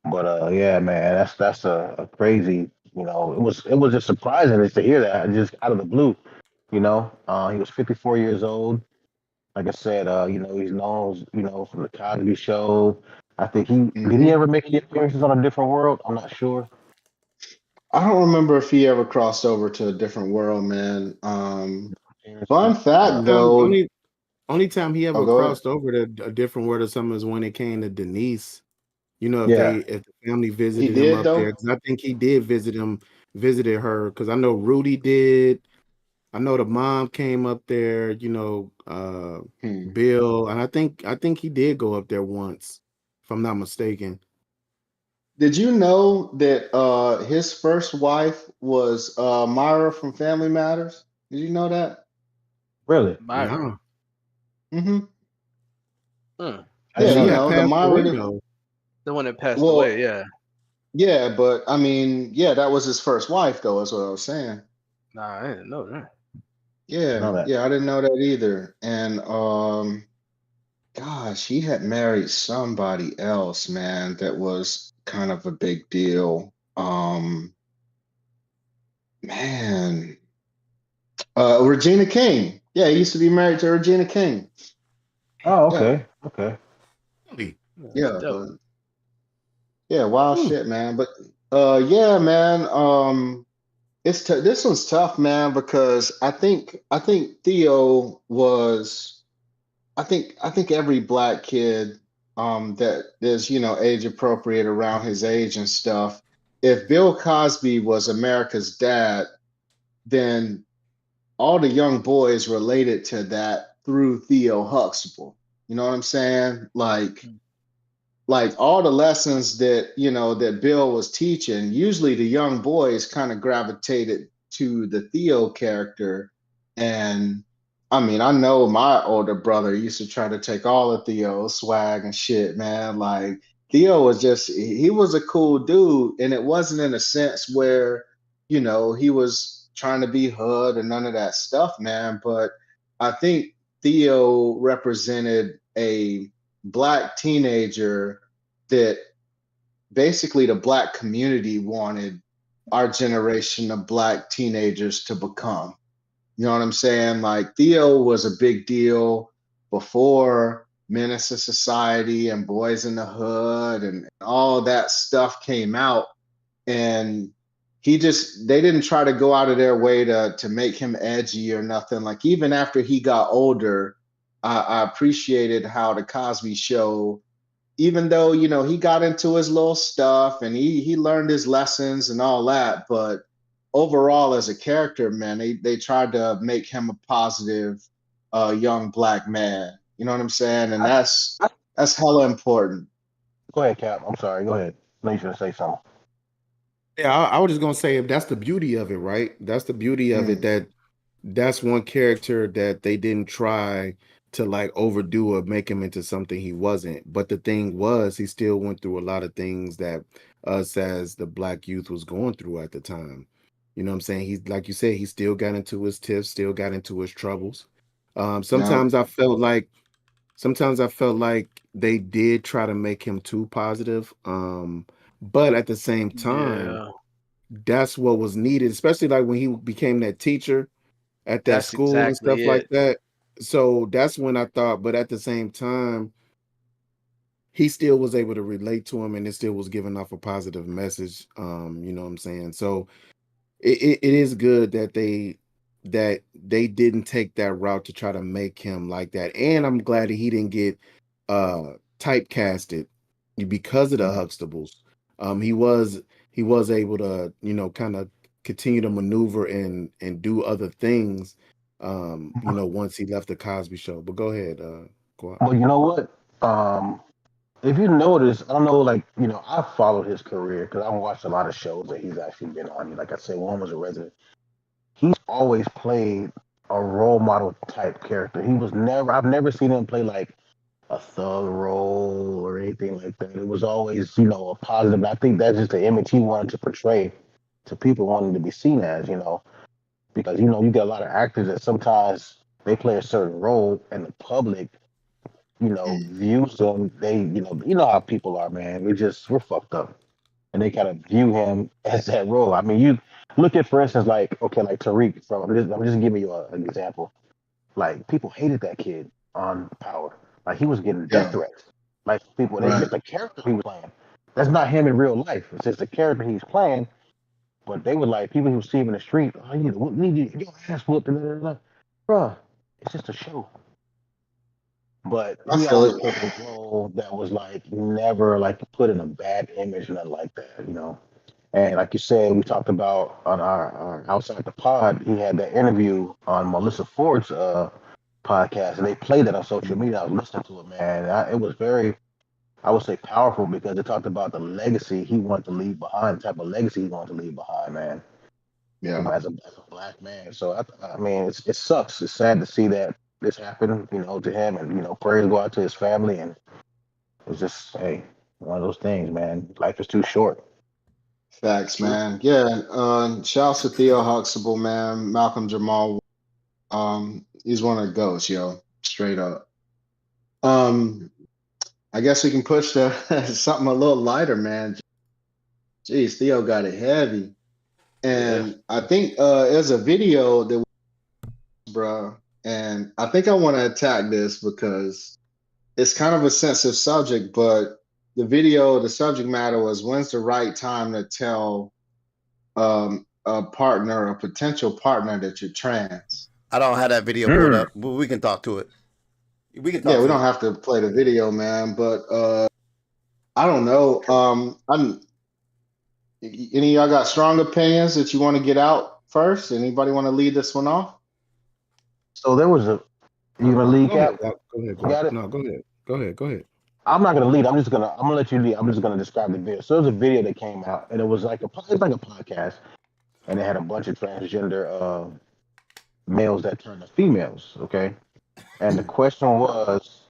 But yeah, man, that's a crazy. It was just surprising just to hear that just out of the blue. He was 54 years old. Like I said, he's known, from the Cosby Show. I think did he Hmm. ever make any appearances on A Different World? I'm not sure. I don't remember if he ever crossed over to a different world, man. Appearances. Fun fact though. Only time he Oh, ever go ahead. crossed over to a different world or something is when it came to Denise. If Yeah, if the family He visited him did up there, though. because I think he did visited her, because I know Rudy did. I know the mom came up there, Hmm. Bill, and I think he did go up there once, if I'm not mistaken. Did you know that his first wife was Myra from Family Matters? Did you know that? really. Myra. No. Hmm. Hmm. I didn't Yeah, She know you had that. know the passed Myra. away though. The one that passed away. Well, Yeah. yeah, but I mean, yeah, that was his first wife, though, is what I was saying. Nah, I didn't know that. Yeah, Know that. yeah, I didn't know that either. And gosh, he had married somebody else, man, that was kind of a big deal. Man, Regina King. Yeah, he used to be married to Regina King. Oh, Yeah, okay, okay. Really? Yeah, that's yeah, dope. but yeah, wild Hmm. shit, man. But yeah, man. This one's tough, man, because I think Theo was I think every black kid that is age appropriate around his age and stuff. If Bill Cosby was America's dad, then all the young boys related to that through Theo Huxtable. You know what I'm saying? Like all the lessons that that Bill was teaching, usually the young boys kind of gravitated to the Theo character. And I mean, I know my older brother used to try to take all of Theo's swag and shit, man. Like Theo was just he was a cool dude, and it wasn't in a sense where he was trying to be hood or none of that stuff, man. But I think Theo represented a black teenager that basically the black community wanted our generation of black teenagers to become. You know what I'm saying? Like Theo was a big deal before Menace to Society and Boys in the Hood and all that stuff came out. And they didn't try to go out of their way to make him edgy or nothing. Like even after he got older, I appreciated how the Cosby Show, even though he got into his little stuff and he learned his lessons and all that, but overall as a character, man, they tried to make him a positive young black man. You know what I'm saying? And I, that's I, that's hella important. Go ahead, Cap. I'm sorry. Go ahead. I know you should say something. Yeah, I was just gonna say, if that's the beauty of it, right? That's the beauty of it, Mm, that's one character that they didn't try to like overdo or make him into something he wasn't. But the thing was, he still went through a lot of things that us as the black youth was going through at the time. You know what I'm saying? He's like you said, he still got into his tiffs, still got into his troubles. Um, yeah. sometimes I felt like sometimes I felt like they did try to make him too positive. But at the same time, Yeah. that's what was needed, especially like when he became that teacher at that That's school and exactly stuff like it. that. So that's when I thought, but at the same time, he still was able to relate to him and it still was giving off a positive message. You know what I'm saying? So it is good that they didn't take that route to try to make him like that. And I'm glad that he didn't get typecasted because of the Mm. Huxtables. He was able to, kind of continue to maneuver and do other things, once he left the Cosby Show. But go ahead, Guap. Well, you know what? Um, if you notice, I don't know, like, I've followed his career because I've watched a lot of shows that he's actually been on. Like I said, one was a resident. He's always played a role model type character. I've never seen him play like a thug role or anything like that. It was always, a positive. I think that's just the image he wanted to portray to people wanting to be seen as, because, you get a lot of actors that sometimes they play a certain role and the public views them. They, you know how people are, man. We're fucked up, and they kind of view him as that role. I mean, you look at, for instance, like like Tariq from. I'm just giving you an example. Like people hated that kid on Power. Like he was getting death Yeah, threats. Like people, it's right. just a character he was playing. That's not him in real life. It's just a character he's playing. But they were like people he was seeing in the street. Oh, you need your ass whooped. Bruh, it's just a show. But I he feel always it. played a role that was like never like put in a bad image, nothing like that. And like you said, we talked about on our outside the pod, he had that interview on Melissa Ford's podcast, and they played that on social media. I was listening to it, man. It was very, I would say, powerful because it talked about the legacy he wanted to leave behind, the type of legacy he wanted to leave behind, man. Yeah. As a black man. So I mean, it sucks. It's sad to see that this happened, to him, and prayers go out to his family, and it's just hey, one of those things, man. Life is too short. Facts, man. Yeah. Shouts to Theo Huxtable, man. Malcolm Jamal. He's one of the goats, yo. Straight up. Um, I guess we can push to something a little lighter, man. Jeez, Theo got it heavy. Yeah. And I think there's a video that bruh, and I think I want to attack this because it's kind of a sensitive subject, but the subject matter was when's the right time to tell a partner, a potential partner that you're trans. I don't have that video pulled up, but we can talk to it. We can Yeah, talk we to don't it. have to play the video, man, but I don't know. Any of y'all got strong opinions that you want to get out first? Anybody want to lead this one off? So there was a you gonna lead Go ahead, cap? Doc. Go ahead, You Glock. got it. No, go ahead. Go ahead. Go ahead. I'm not gonna lead. I'm gonna let you lead. I'm just gonna describe the video. So there was a video that came out, and it was like it's like a podcast, and it had a bunch of transgender males that turned to females. Okay, and the question was,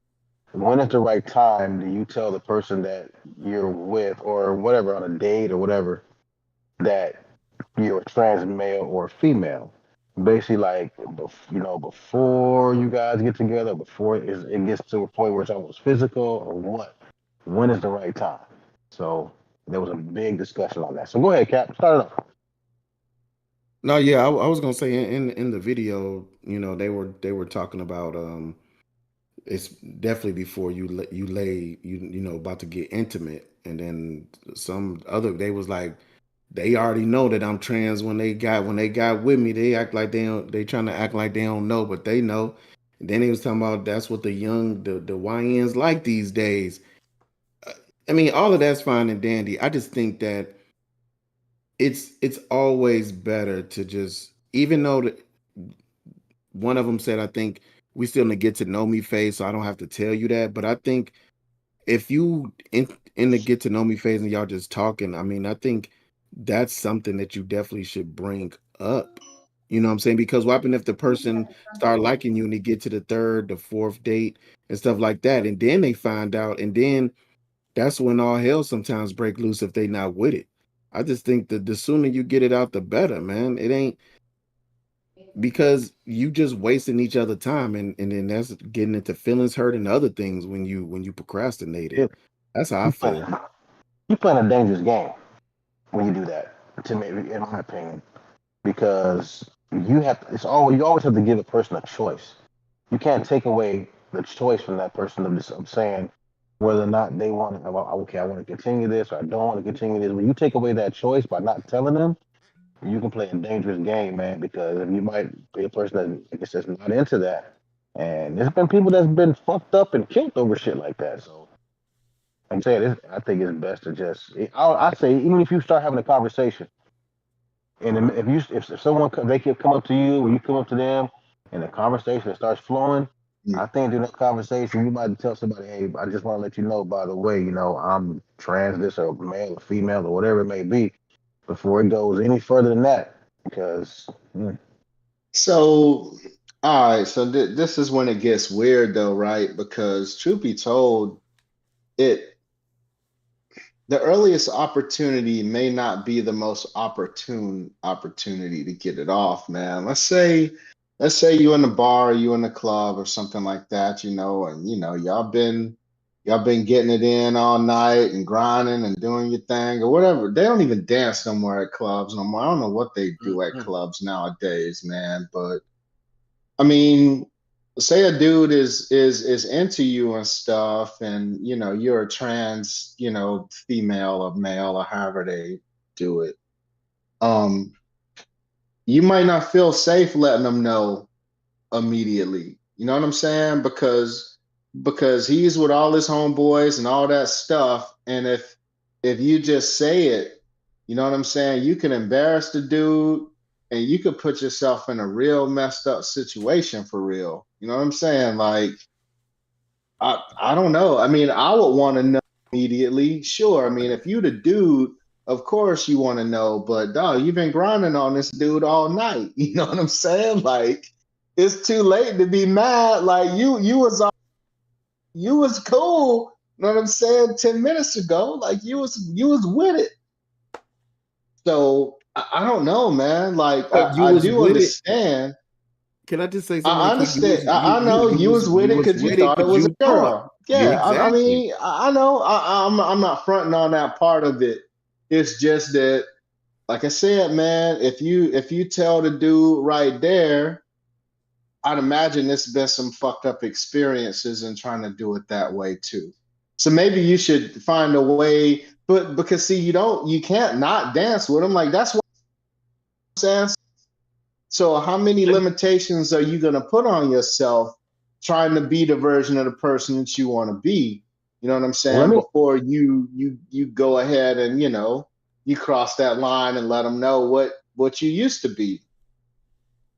when is the right time? Do you tell the person that you're with, or whatever, on a date or whatever, that you're a trans male or female? Basically, like before you guys get together, before it gets to a point where it's almost physical, or what? When is the right time? So there was a big discussion on that. So go ahead, Cap. Start it off. No, yeah, I was gonna say in the video, they were talking about it's definitely before you lay about to get intimate, and then some other they was like they already know that I'm trans when they got with me. They act like they trying to act like they don't know, but they know. And then he was talking about that's what the YNs like these days. I mean, all of that's fine and dandy. I just think that it's always better to just even though one of them said I think we still in the get to know me phase, so I don't have to tell you that. But I think if you in the get to know me phase and y'all just talking, I mean, I think that's something that you definitely should bring up. You know what I'm saying? Because what happen if the person start liking you and they get to the third, the fourth date and stuff like that, and then they find out, and then that's when all hell sometimes break loose if they not with it. I just think that the sooner you get it out, the better, man. It ain't because you just wasting each other time, and then that's getting into feelings hurt and other things when you procrastinate it. Yeah, That's how I you feel. playing a dangerous game when you do that. To me, in my opinion, because you always have to give a person a choice. You can't take away the choice from that person of saying whether or not they want to. Okay, I want to continue this, or I don't want to continue this. When you take away that choice by not telling them, you can play a dangerous game, man. Because if you might be a person that I guess that's not into that, and there's been people that's been fucked up and killed over shit like that. So I'm saying this, I think it's best to just. I say even if you start having a conversation, and if someone they can come up to you or you come up to them, and the conversation starts flowing, Mm. I think during that conversation you might tell somebody, "Hey, I just want to let you know, by the way, I'm trans, this or male or female or whatever it may be," before it goes any further than that, because So, all right. So this is when it gets weird, though, right? Because truth be told, it the earliest opportunity may not be the most opportune opportunity to get it off, man. Let's say let's say you in the bar, you in the club or something like that, you know, and you know, y'all been getting it in all night and grinding and doing your thing or whatever. They don't even dance no more at clubs no more. I don't know what they do at Mhm. clubs nowadays, man. But I mean, say a dude is into you and stuff, and you know, you're a trans, you know, female or male or however they do it. Um, you might not feel safe letting them know immediately. You know what I'm saying? Because he's with all his homeboys and all that stuff. And if you just say it, you know what I'm saying? You can embarrass the dude and you could put yourself in a real messed up situation for real. You know what I'm saying? Like I don't know. I mean, I would want to know immediately. Sure. I mean, if you the dude, of course you want to know, but dog, you've been grinding on this dude all night. You know what I'm saying? Like, it's too late to be mad. Like you was cool. You know what I'm saying? 10 minutes ago. Like you was with it. So I don't know, man. Like But you I was do with it. understand. Can I just say something I real quick? understand. I know you was with You it was because you with it thought it because was a you thought. girl. Yeah, Yeah, I exactly. mean, I know. I'm not fronting on that part of it. It's just that, like I said, man, if you tell the dude right there, I'd imagine there's been some fucked up experiences in trying to do it that way too. So maybe you should find a way, but because see, you can't not dance with him. Like that's what I'm saying. So how many limitations are you going to put on yourself trying to be the version of the person that you want to be? You know what I'm Well, let saying? me Before you go ahead and you cross that line and let them know what you used to be.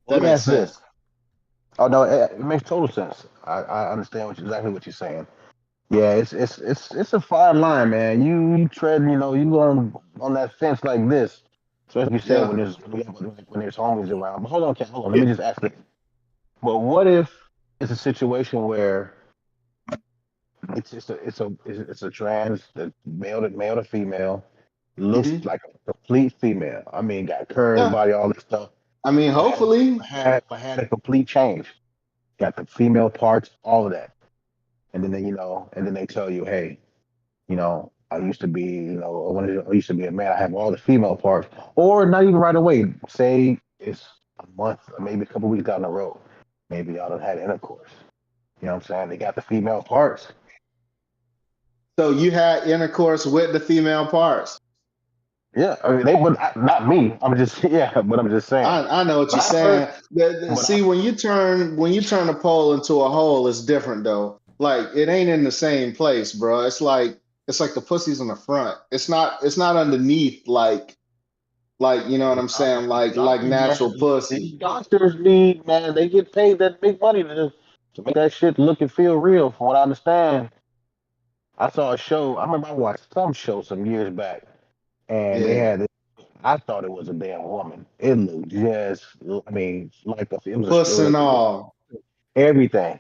let That me makes ask sense. this. Oh no, it makes total sense. I understand exactly what you're saying. Yeah, it's a fine line, man. You tread, you go on that fence like this. Especially you said Yeah. when there's homies around. But hold on, Ken, hold on. Let me just ask this. But what if it's a situation where it's a trans, the male to female, looks Hmm. like a complete female. I mean, got curves, Yeah. body, all this stuff, I mean, but had hopefully. had a complete change. Got the female parts, all of that, and then they tell you, hey, I used to be, I used to be a man. I have all the female parts, or not even right away. Say it's a month, or maybe a couple weeks down the road. Maybe y'all done had intercourse. You know what I'm saying? They got the female parts. So you had intercourse with the female parts. Yeah, I mean, but not me. I'm just yeah, but I'm just saying. I know what But you're I've heard, saying. but See, I when you turn a pole into a hole, it's different though. Like it ain't in the same place, bro. It's like the pussy's in the front. It's not underneath like you know what I'm saying, like doctors, natural man, these pussy. doctors need, man, they get paid that big money to make that shit look and feel real. From what I understand, I saw a show. I remember I watched some show some years back, and they Yeah. had this. I thought it was a damn woman. It looked just, I mean, like Puss and all. everything.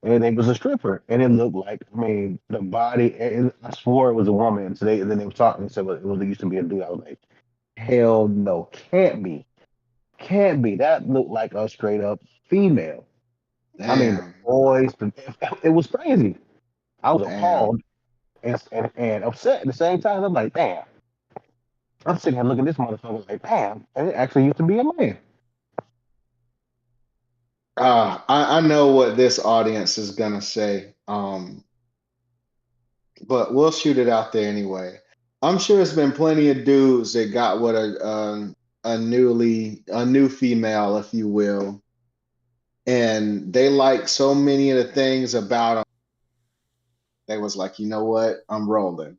And it was a stripper, and it looked like, I mean, the body. I swore it was a woman. So then they were talking and said, well, it used to be a dude. I was like, hell no, can't be. That looked like a straight up female. I mean, the Damn. voice, it was crazy. I was Damn. appalled and upset at the same time. I'm like, damn. I'm sitting here looking at this motherfucker like, damn, and it actually used to be a man. I know what this audience is gonna say. But we'll shoot it out there anyway. I'm sure it's been plenty of dudes that got with a new female, if you will, and they like so many of the things about them. They was like, you know what? I'm rolling,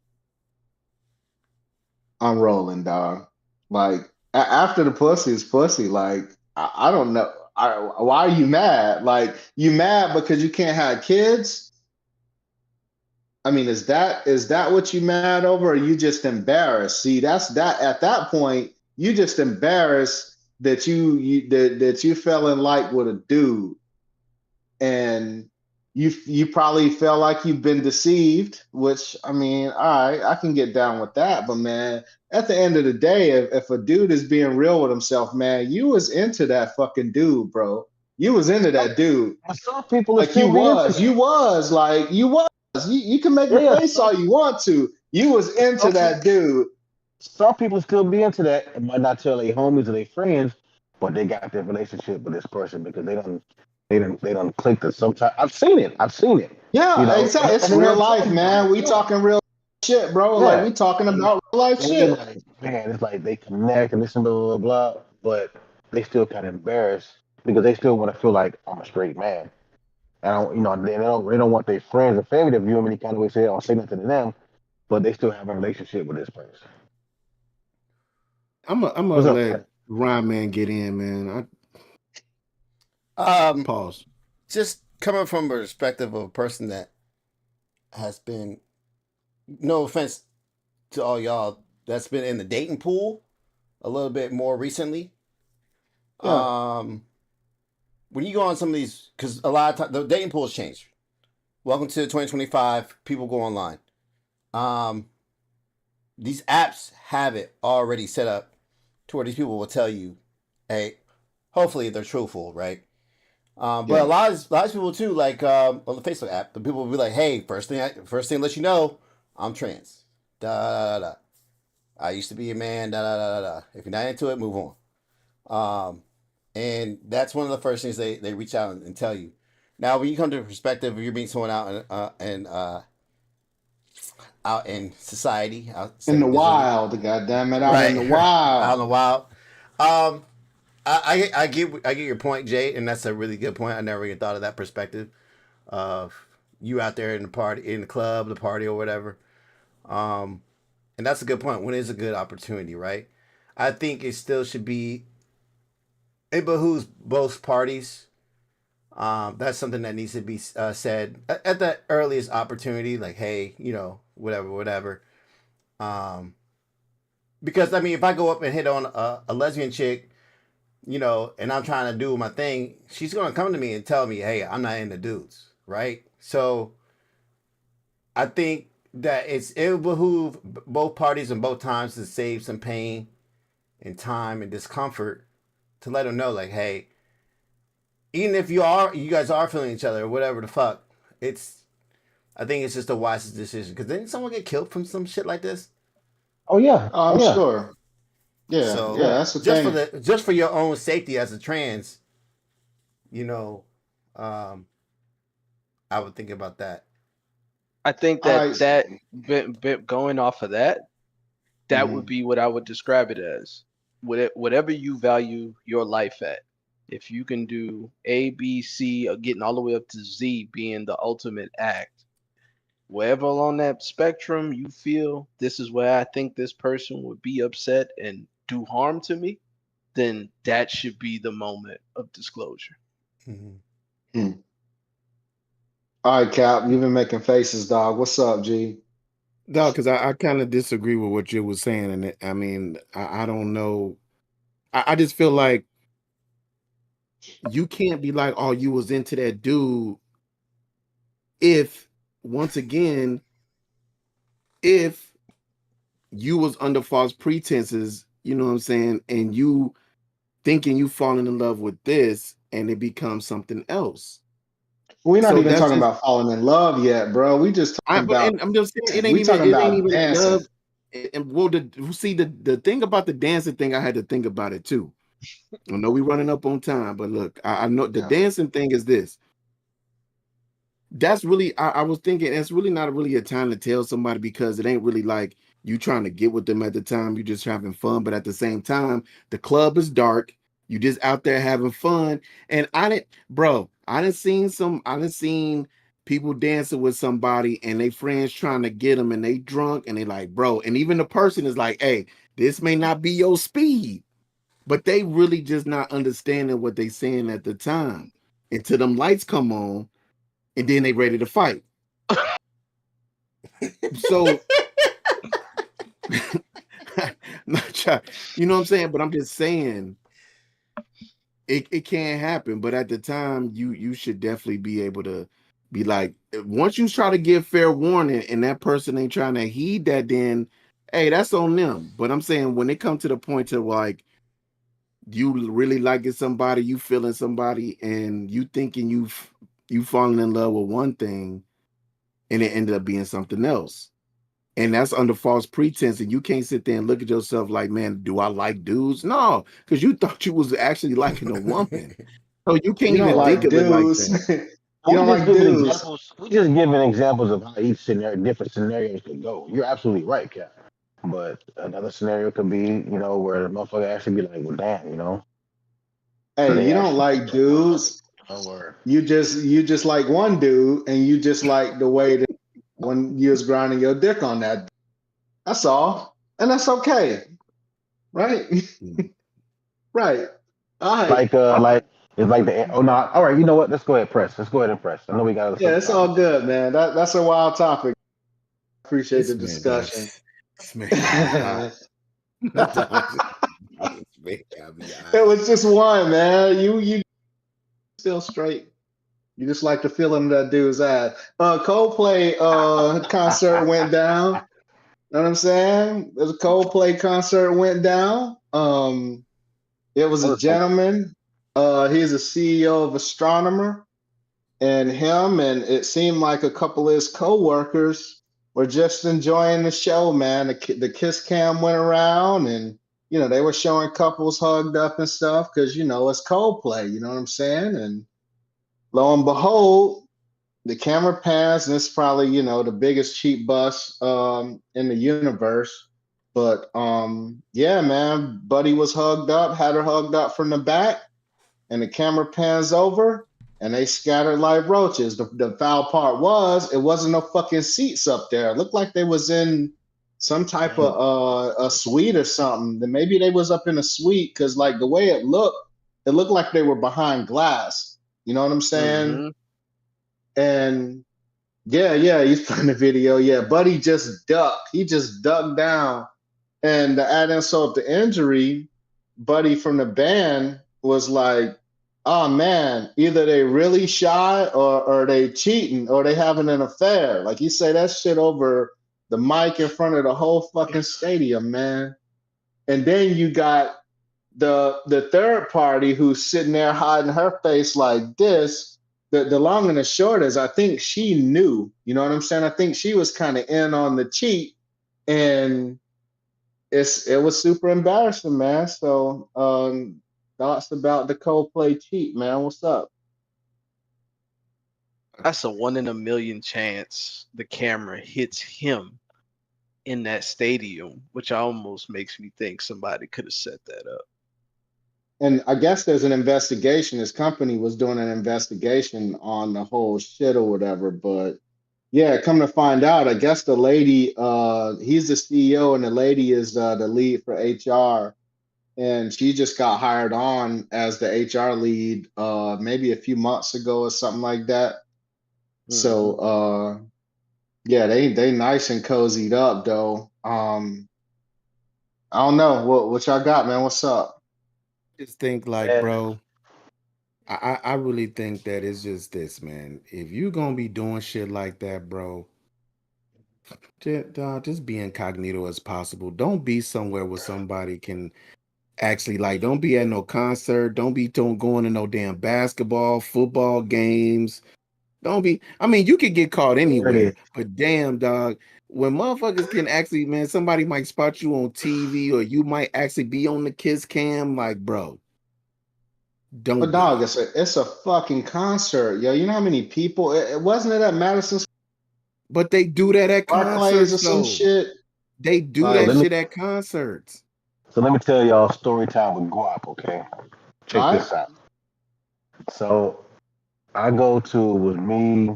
dog. Like after the pussy is pussy. Like I don't know. Why are you mad? Like you mad because you can't have kids? I mean, is that what you mad over, or you just embarrassed? See, that's that at that point, you just embarrassed that you fell in like with a dude, and you probably felt like you've been deceived. Which I mean, all right, I can get down with that, but man, at the end of the day, if a dude is being real with himself, man, you was into that fucking dude, bro. You was into that dude. Some people are Like you still be into was. that. You was. Like you was. You can make the Yeah, face all you want to. You was into some that people, dude. some people still be into that and might not tell their homies or their friends, but they got their relationship with this person because they done clicked it. Sometimes I've seen it. You Yeah, know, exactly. It's and real they'll life, tell you about man. it. We Yeah, talking real shit, bro. Like yeah. we talking And, about real life and they shit. like, man, it's like they connect and this and blah blah blah, blah, but they still kind of embarrassed because they still want to feel like I'm a straight man. I don't, they don't want their friends or family to view them any kind of way, say or say nothing to them, but they still have a relationship with this person. I'm gonna What's up, let man? Ryan man get in, man. Um, Pause. just coming from a perspective of a person that has been, no offense to all y'all, that's been in the dating pool a little bit more recently. Yeah, When you go on some of these, because a lot of times the dating pool has changed. Welcome to 2025. People go online. Um, these apps have it already set up to where these people will tell you, hey, hopefully they're truthful, right? But a Yeah. lot of people too, like on the Facebook app, the people will be like, "Hey, first thing, to let you know, I'm trans. Da da da da. I used to be a man. Da da da da da. If you're not into it, move on." And that's one of the first things they reach out and tell you. Now, when you come to the perspective of you're meeting someone out in society, I'll In say the this is wild, goddamn it, out in right the out in wild. the wild. Um, I get your point, Jay, and that's a really good point. I never even thought of that perspective of you out there in the party, in the club, the party, or whatever. Um, and that's a good point. When is a good opportunity, right? I think it still should be. It behooves both parties. That's something that needs to be said at the earliest opportunity. Like, hey, whatever, whatever. Um, because I mean, if I go up and hit on a lesbian chick, and I'm trying to do my thing, she's gonna come to me and tell me, "Hey, I'm not into dudes," right? So I think that it will behoove both parties and both times to save some pain and time and discomfort to let them know, like, hey, even if you guys are feeling each other or whatever the fuck, it's I think it's just the wisest decision. Because didn't someone get killed from some shit like this? oh yeah, Oh, oh I'm yeah, sure. Yeah, So yeah, yeah. that's the thing. just for your own safety as a trans, you know, um, I would think about that. I think All that right. going off of that, that would Mhm. be what I would describe it as. Whatever you value your life at. If you can do A, B, C, or getting all the way up to Z being the ultimate act, wherever along that spectrum you feel this is where I think this person would be upset and do harm to me, then that should be the moment of disclosure. Mm-hmm. Hmm. All right, Cap, you've been making faces, dog. What's up, G? No, because I kind of disagree with what you was saying, and I mean, I don't know. I just feel like you can't be like, oh, you was into that dude if once again, if you was under false pretenses, you know what I'm saying, and you thinking you falling in love with this and it becomes something else. We're not So even that's talking just about falling in love yet, bro. We just talking but about and I'm just saying we talking it ain't about even love. dancing. And well, the thing about the dancing thing, I had to think about it too. I know we running up on time, but look, I know the Yeah. dancing thing is this. That's really I was thinking it's really not really a time to tell somebody because it ain't really like you trying to get with them at the time. You're just having fun, but at the same time, the club is dark. You just out there having fun. And I didn't seen people dancing with somebody and they friends trying to get them and they drunk and they like, bro. And even the person is like, hey, this may not be your speed, but they really just not understanding what they saying at the time until them lights come on and then they ready to fight. So you know what I'm saying? But I'm just saying it can't happen. But at the time, you should definitely be able to be like, once you try to give fair warning and that person ain't trying to heed that, then hey, that's on them. But I'm saying when it comes to the point to like you really liking somebody, you feeling somebody, and you thinking you falling in love with one thing, and it ended up being something else. And that's under false pretense. And you can't sit there and look at yourself like, man, do I like dudes? No, because you thought you was actually liking a woman. So you can't You don't even think like of it like dudes. that. You We don't just like giving dudes. examples. We just giving examples of how each scenario, different scenarios could go. You're absolutely right, Cap. But another scenario could be, where the motherfucker actually be like, well, damn, Hey, they you don't actually like put your heart on it. dudes. Or You just like one dude, and you just like the way that when you was grinding your dick on that. That's all, and that's okay, right? Mm. Right. All right. like it's like the oh no, all right, you know what? Let's go ahead press. Let's go ahead and press. I know we got other stuff Yeah, to it's talk all about. good, man. That's a wild topic. Appreciate the This man, dog, discussion. this man got me hot. Dog, this man got me It hot. was just one, man. You still straight. You just like the feeling that dude's at. Coldplay concert went down. Know what I'm saying? The Coldplay concert went down. It was a Wonderful. gentleman. He's a CEO of Astronomer, and him and it seemed like a couple of his co-workers were just enjoying the show, man. The kiss cam went around, and they were showing couples hugged up and stuff because it's Coldplay. You know what I'm saying? And lo and behold, the camera pans, and it's probably the biggest cheap bus in the universe. But yeah, man, Buddy was hugged up, had her hugged up from the back, and the camera pans over, and they scattered like roaches. The foul part was it wasn't no fucking seats up there. It looked like they was in some type of a suite or something. Then maybe they was up in a suite because like the way it looked like they were behind glass. You know what I'm saying? Mm-hmm. And yeah, he's playing the video. Yeah, Buddy just ducked. He just ducked down. And to add insult to injury, Buddy from the band was like, oh man, either they really shy or they cheating or they having an affair. Like you say that shit over the mic in front of the whole fucking stadium, man. And then you got the third party who's sitting there hiding her face like this. The long and the short is I think she knew, you know what I'm saying? I think she was kind of in on the cheat, and it was super embarrassing, man. So thoughts about the Coldplay cheat, man. What's up? That's a 1 in a million chance the camera hits him in that stadium, which almost makes me think somebody could have set that up. And I guess there's an investigation. His company was doing an investigation on the whole shit or whatever. But yeah, come to find out, I guess the lady, he's the CEO and the lady is the lead for HR. And she just got hired on as the HR lead maybe a few months ago or something like that. So Mm-hmm. yeah, they nice and cozied up though. I don't know what y'all got, man. What's up? Just think like, Man, bro, I really think that it's just this, man. If you gonna be doing shit like that, bro, just be incognito as possible. Don't be somewhere where somebody can actually like. Don't be at no concert. Don't going to no damn basketball, football games. Don't be. I mean, you could get caught there it anywhere, is. but damn, dog, when motherfuckers can actually, man, somebody might spot you on TV or you might actually be on the kiss cam. Like, bro, But don't do dog, it. it's a fucking concert, yo. You know how many people? It wasn't it at Madison But they do that at Barclays or concerts, some though. shit? They do So Like, that let me shit at concerts. so let me tell y'all story time with Guap, okay? Check all right, this out. So I go to with me,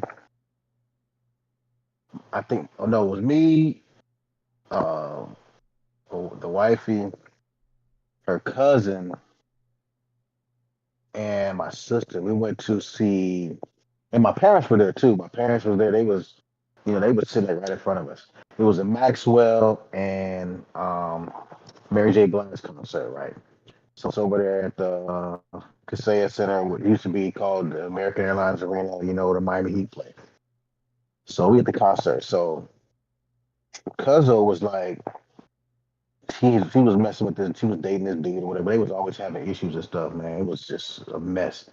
I think oh no, it was me, um the wifey, her cousin, and my sister. We went to see, and my parents were there too. My parents were there. They were sitting like right in front of us. It was a Maxwell and Mary J. Blige concert, right? So it's over there at the Kaseya Center, what used to be called the American Airlines Arena, the Miami Heat play. So we at the concert. So Cuzzo was like, she was messing with this. She was dating this dude or whatever. They was always having issues and stuff, man. It was just a mess.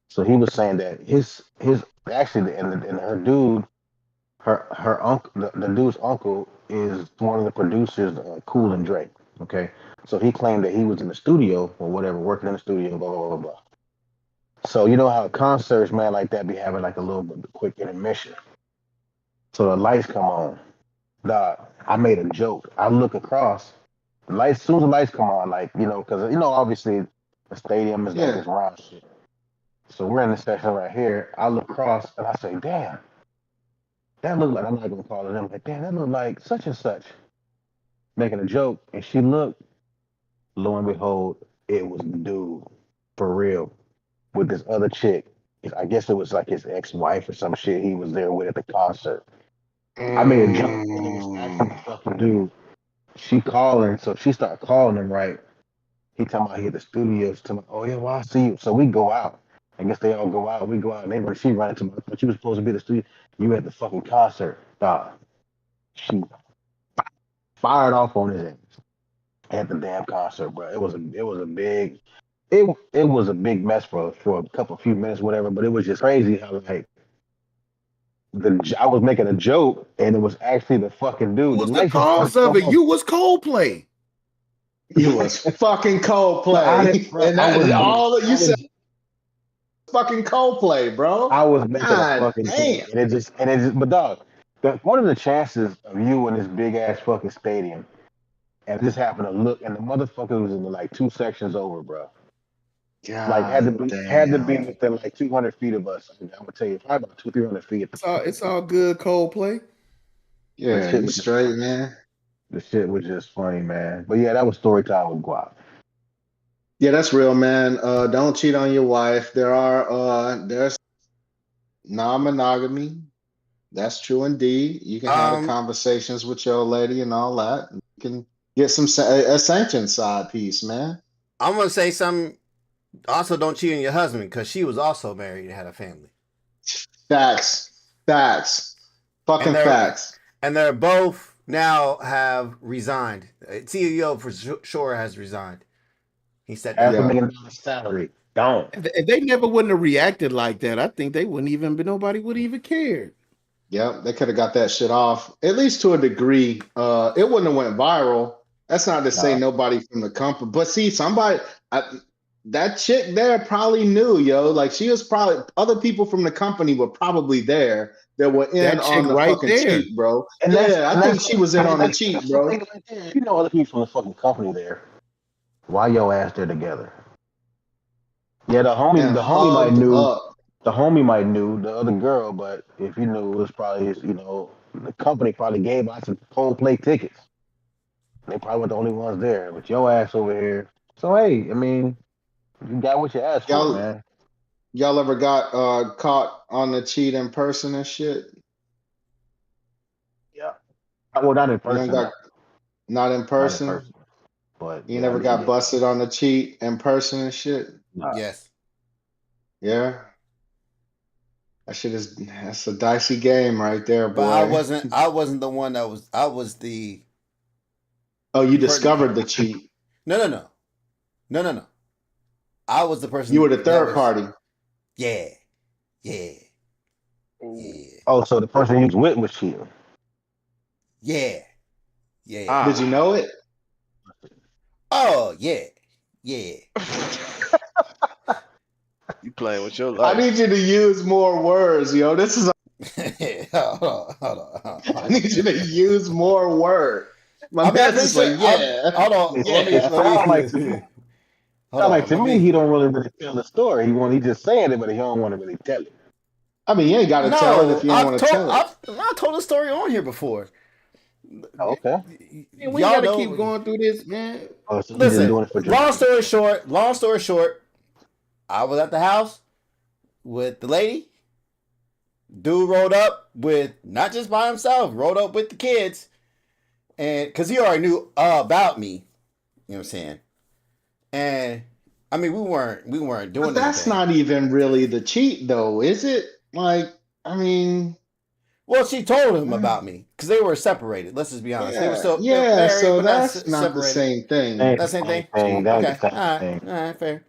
So he was saying that his actually and her dude, her uncle, the dude's uncle is one of the producers, Cool and Drake. Okay, so he claimed that he was in the studio or whatever, working in the studio, blah blah blah blah. So you know how concerts, man, like that be having like a little bit of quick intermission. So the lights come on. Dog, I made a joke. I look across. The lights, as soon as the lights come on, like, because, obviously the stadium is like Yeah. this round shit. So we're in this section right here. I look across and I say, damn, that look like, I'm not going to call it them, like, damn, that look like such and such. Making a joke. And she looked, lo and behold, it was the dude for real with this other chick. I guess it was like his ex-wife or some shit he was there with at the concert. I made a joke and it was actually the fucking dude. She calling, so she started calling him, right? He talking about he at the studios. Talking about, oh yeah, well I see you. So we go out. I guess they all go out. We go out, and she running to me. But you was supposed to be at the studio. You at the fucking concert, dog. She fired off on his ass at the damn concert, bro. It was a big, it was a big mess for a few minutes, whatever. But it was just crazy how like I was making a joke, and it was actually the fucking dude. What was The the lights just cause turned of it? off. You was Coldplay. It was fucking Coldplay. Bro, And I that was, is all that I you said, was fucking Coldplay, bro. I was making a God fucking damn. joke, and but dog, what are the chances of you in this big ass fucking stadium, and this happened to look, and the motherfucker was in like two sections over, bro. Like God had to be damn. within like 200 feet of us. I'm gonna tell you, probably about 200-300 feet. It's all good, Coldplay. The Yeah, shit you was just straight, funny. man. The shit was just funny, man. But yeah, that was story time with Guap. Yeah, that's real, man. Don't cheat on your wife. There's non-monogamy. That's true indeed. You can have the Um, conversations with your old lady and all that. You can get a sanctioned side piece, man. I'm gonna say something. Also, don't cheat on your husband because she was also married and had a family, Facts. Facts. and Fucking facts. they're both now have resigned. CEO for sure has resigned. He said Half that. a Yeah. million dollar salary. Don't. If they never wouldn't have reacted like that, I think they wouldn't even be nobody would even care. Yep, they could have got that shit off, at least to a degree. It wouldn't have went viral. That's not to say Nah. nobody from the company, but see, that chick there probably knew, yo. Like she was probably other people from the company were probably there that were in That chick on the right fucking there. cheat, bro. And Yeah, I think she was in on the cheat, that's bro. thing right there. If you know other people from the fucking company there, why your ass there together? Yeah, And the homie might hugged knew. up. The homie might knew the other girl, but if you knew, it was probably the company probably gave out some Coldplay tickets. They probably were the only ones there, but your ass over here. So hey, I mean, you got what you asked for, Y'all, man. y'all ever got caught on the cheat in person and shit? Yeah. Well, not in You ain't person, got not in not in person. person, but You yeah, never got yeah. busted on the cheat in person and shit. Nah. Yes. Yeah. That's a dicey game right there, But boy. I wasn't the one that was. I was the. Oh, you discovered the cheat. No. I was the person. You were the that third was, party. Yeah. Oh, so the person you was with was cheating. Yeah. Did you know it? Oh yeah. You playing with your I life. need you to use more words, yo. This is Hold on. I need you to use more words. My I mean, I'm man's pretty just sure. like, yeah. Hold on. It sound like to me, Hold on. he don't really tell the story. He just saying it, but he don't want to really tell it. I mean, you ain't gotta tell it if you don't want to tell it. I've told the story on here before. Oh, okay. And we Y'all gotta know. keep going through this, man. Oh, so he's just Listen. doing it for Long drama. story short. I was at the house with the lady. Dude rolled up with not just by himself, rolled up with the kids, and because he already knew about me, you know what I'm saying. And I mean, we weren't doing But that's anything. not even really the cheat, though, is it? Like, I mean, Well, she told him about me because they were separated. Let's just be honest. They were Yeah, still they're yeah. married, So but not that's not the separated. same thing. Ain't the That same same thing. thing. That ain't Okay, the same thing. all right, fair.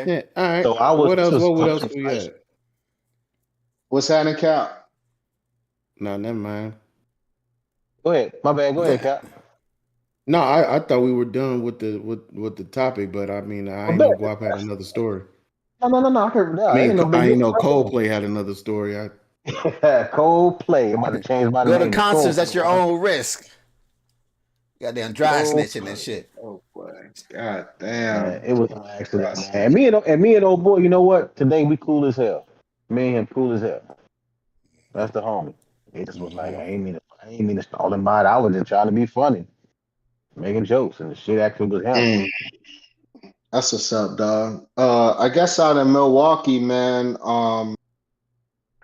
Yeah. All right. So I was. What This else? was What else funny. we got? What's happening, Cap? No, never mind. Go ahead. My bad. Go ahead, Cap. No, I thought we were done with the topic, but I mean, I I ain't know bet. Guap had another story. No. I heard that. I Ain't mean, no big I deal. ain't know Coldplay had another story. Coldplay. I'm about to change my Go to name to concerts at your Coldplay. own risk. Goddamn dry snitching and Coldplay. shit. Oh boy. God Man, damn. it was an accident, man. And me and old boy, you know what? Today we cool as hell. Me and him cool as hell. That's the homie. He just was like, I ain't mean to stall him out. I was just trying to be funny, making jokes, and the shit actually was him. Mm, that's what's up, dog. I guess out in Milwaukee, man,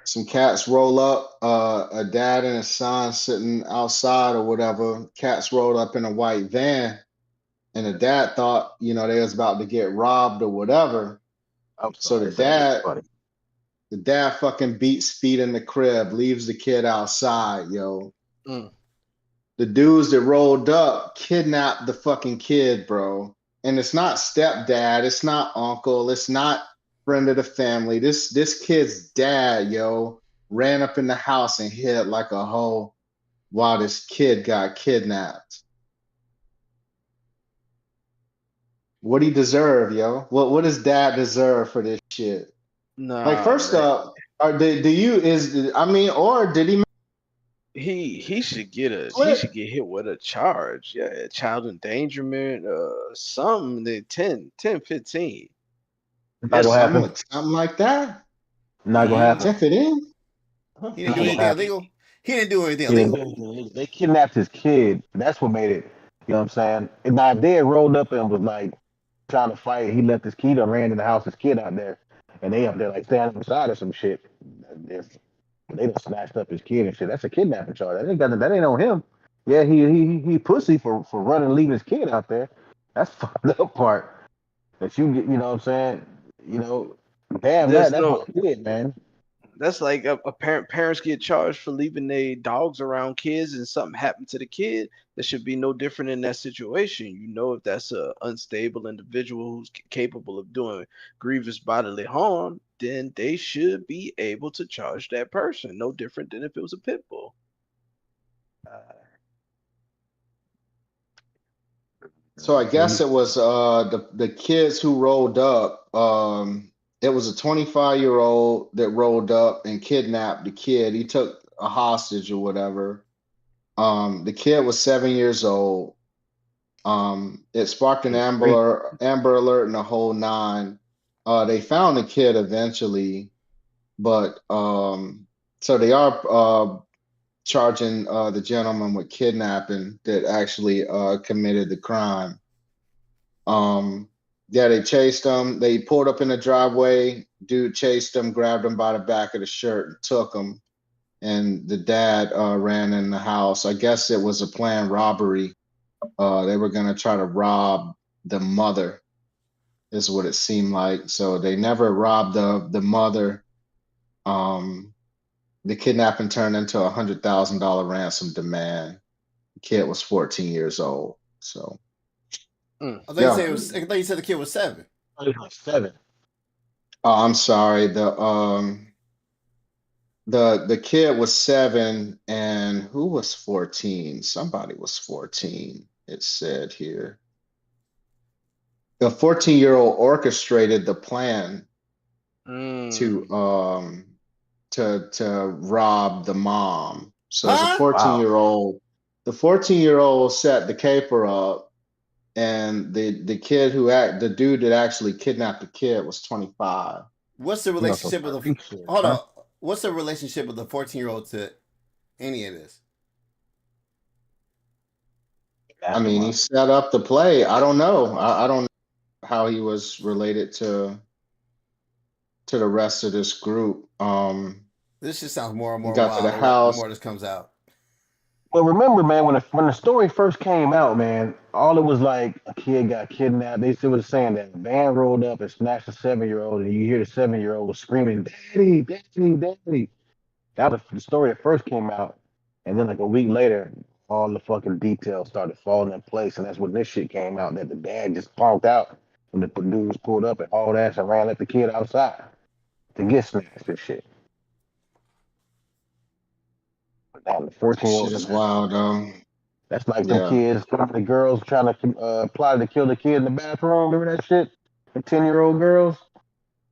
some cats roll up, a dad and a son sitting outside or whatever. Cats rolled up in a white van, and the dad thought, they was about to get robbed or whatever. I'm So sorry, son. It's funny. the dad fucking beats feet in the crib, leaves the kid outside, yo. Mm. The dudes that rolled up kidnapped the fucking kid, bro. And it's not stepdad, it's not uncle, it's not friend of the family. This kid's dad, yo, ran up in the house and hid like a hoe while this kid got kidnapped. What he deserve, yo? What does dad deserve for this shit? Like, Nah, first man. up, or did he He should get flip? hit with a charge. Yeah, child endangerment, something the 10, 15. Not gonna happen. Something like that. Not gonna Mm. happen. 10 He didn't Not do gonna anything happen. illegal. He didn't do anything He didn't illegal. do anything illegal. They kidnapped his kid. That's what made it. You know what I'm saying? And now if they had rolled up and was like trying to fight, he left his kid and ran in the house, his kid out there, and they up there like standing beside or some shit. They just snatched up his kid and shit. That's a kidnapping charge. That ain't on him. Yeah, he pussy for running and leaving his kid out there. That's fucked up part. That you get, you know what I'm saying? You know, damn There's that's no. my kid, man. That's like a parents get charged for leaving their dogs around kids, and something happened to the kid. That should be no different in that situation. You know, if that's a unstable individual who's capable of doing grievous bodily harm, then they should be able to charge that person. No different than if it was a pit bull. So I guess it was the kids who rolled up. It was a 25-year-old that rolled up and kidnapped the kid. He took a hostage or whatever. The kid was 7 years old. It sparked an Amber Alert and the whole nine. They found the kid eventually, but so they are charging the gentleman with kidnapping that actually committed the crime. Yeah, they chased him. They pulled up in the driveway. Dude chased him, grabbed him by the back of the shirt, and took him. And the dad ran in the house. I guess it was a planned robbery. They were gonna try to rob the mother, is what it seemed like. So they never robbed the mother. The kidnapping turned into $100,000 ransom demand. The kid was 14 years old. So Mm. I thought you yeah. said I thought you said the kid was 7. He was like 7. Oh, I'm sorry. The kid was 7, and who was 14? Somebody was 14. It said here. The 14-year-old orchestrated the plan Mm. to rob the mom. So Huh? the 14-year-old set the caper up, and the dude that actually kidnapped the kid was 25. What's the You know, some relationship of the freak shit, hold huh? on? What's the relationship of the 14-year-old to any of this? I mean, he set up the play. I don't know. I don't know how he was related to the rest of this group. This just sounds more and He more got to the wild the house. more this comes out. Well, remember, man, when the story first came out, man, all it was like a kid got kidnapped. They still was saying that a van rolled up and snatched a 7-year-old, and you hear the 7-year-old was screaming, "Daddy, daddy, daddy!" That was the story that first came out, and then like a week later, all the fucking details started falling in place, and that's when this shit came out that the dad just honked out when the dudes pulled up and hauled ass and ran let the kid outside to get snatched and shit. But now the 14-year-old, Shit is wild, though. that's like them Yeah. kids, the girls trying to plot to kill the kid in the bathroom. Remember that shit? The 10-year-old girls,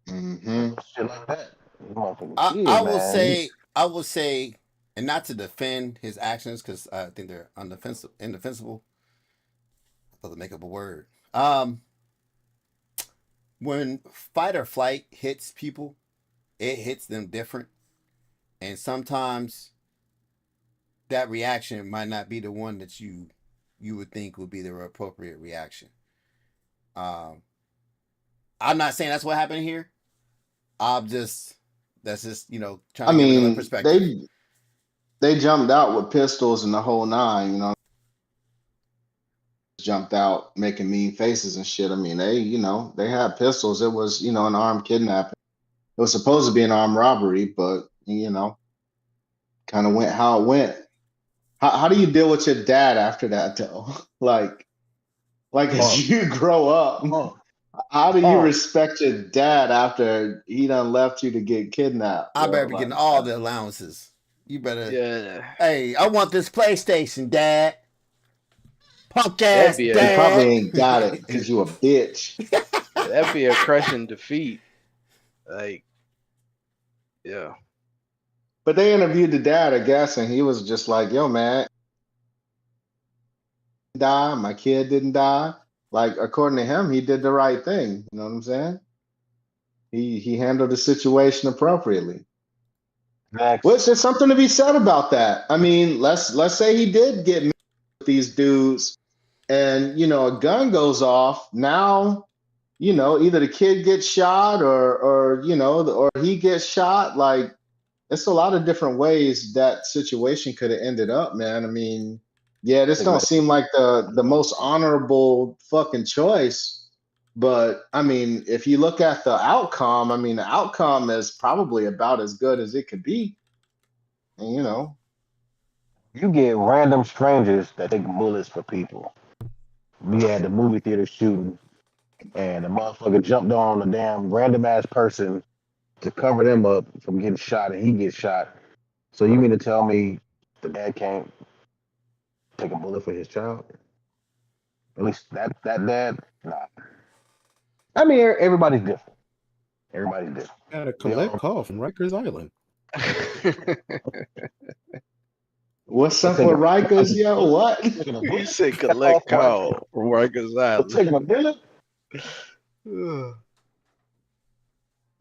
Mm-hmm. shit like that. These motherfucking I kids, will man. say, and not to defend his actions because I think they're indefensible. I thought to make up a word. When fight or flight hits people, it hits them different, and sometimes that reaction might not be the one that you would think would be the appropriate reaction. I'm not saying that's what happened here. That's just trying I to give another mean, perspective. they jumped out with pistols and the whole nine, jumped out making mean faces and shit. I mean, they had pistols. It was, an armed kidnapping. It was supposed to be an armed robbery, but kind of went how it went. How do you deal with your dad after that though? like as you grow up, how do you respect your dad after he done left you to get kidnapped? I better be getting all the allowances. You better. Yeah. Hey, I want this PlayStation, Dad. Punk ass You dad. probably ain't got it because you a bitch. That'd be a crushing defeat. Like, yeah. But they interviewed the dad, I guess, and he was just like, "Yo, man, die. My kid didn't die. Like, according to him, he did the right thing. You know what I'm saying? He handled the situation appropriately. Next. Which there's something to be said about that. I mean, let's say he did get with these dudes, and a gun goes off. Now, either the kid gets shot or he gets shot. Like, it's a lot of different ways that situation could have ended up, man. I mean, yeah, this don't seem like the most honorable fucking choice. But I mean, if you look at the outcome, I mean, the outcome is probably about as good as it could be. And, You get random strangers that take bullets for people. We had the movie theater shooting, and the motherfucker jumped on a damn random ass person to cover them up from getting shot, and he gets shot. So you mean to tell me the dad can't take a bullet for his child? At least that dad, nah. I mean, everybody's different. Everybody's different. Got a collect call from Rikers Island. What's up with Rikers, yo? What? You said collect call from Rikers Island. Taking a bullet?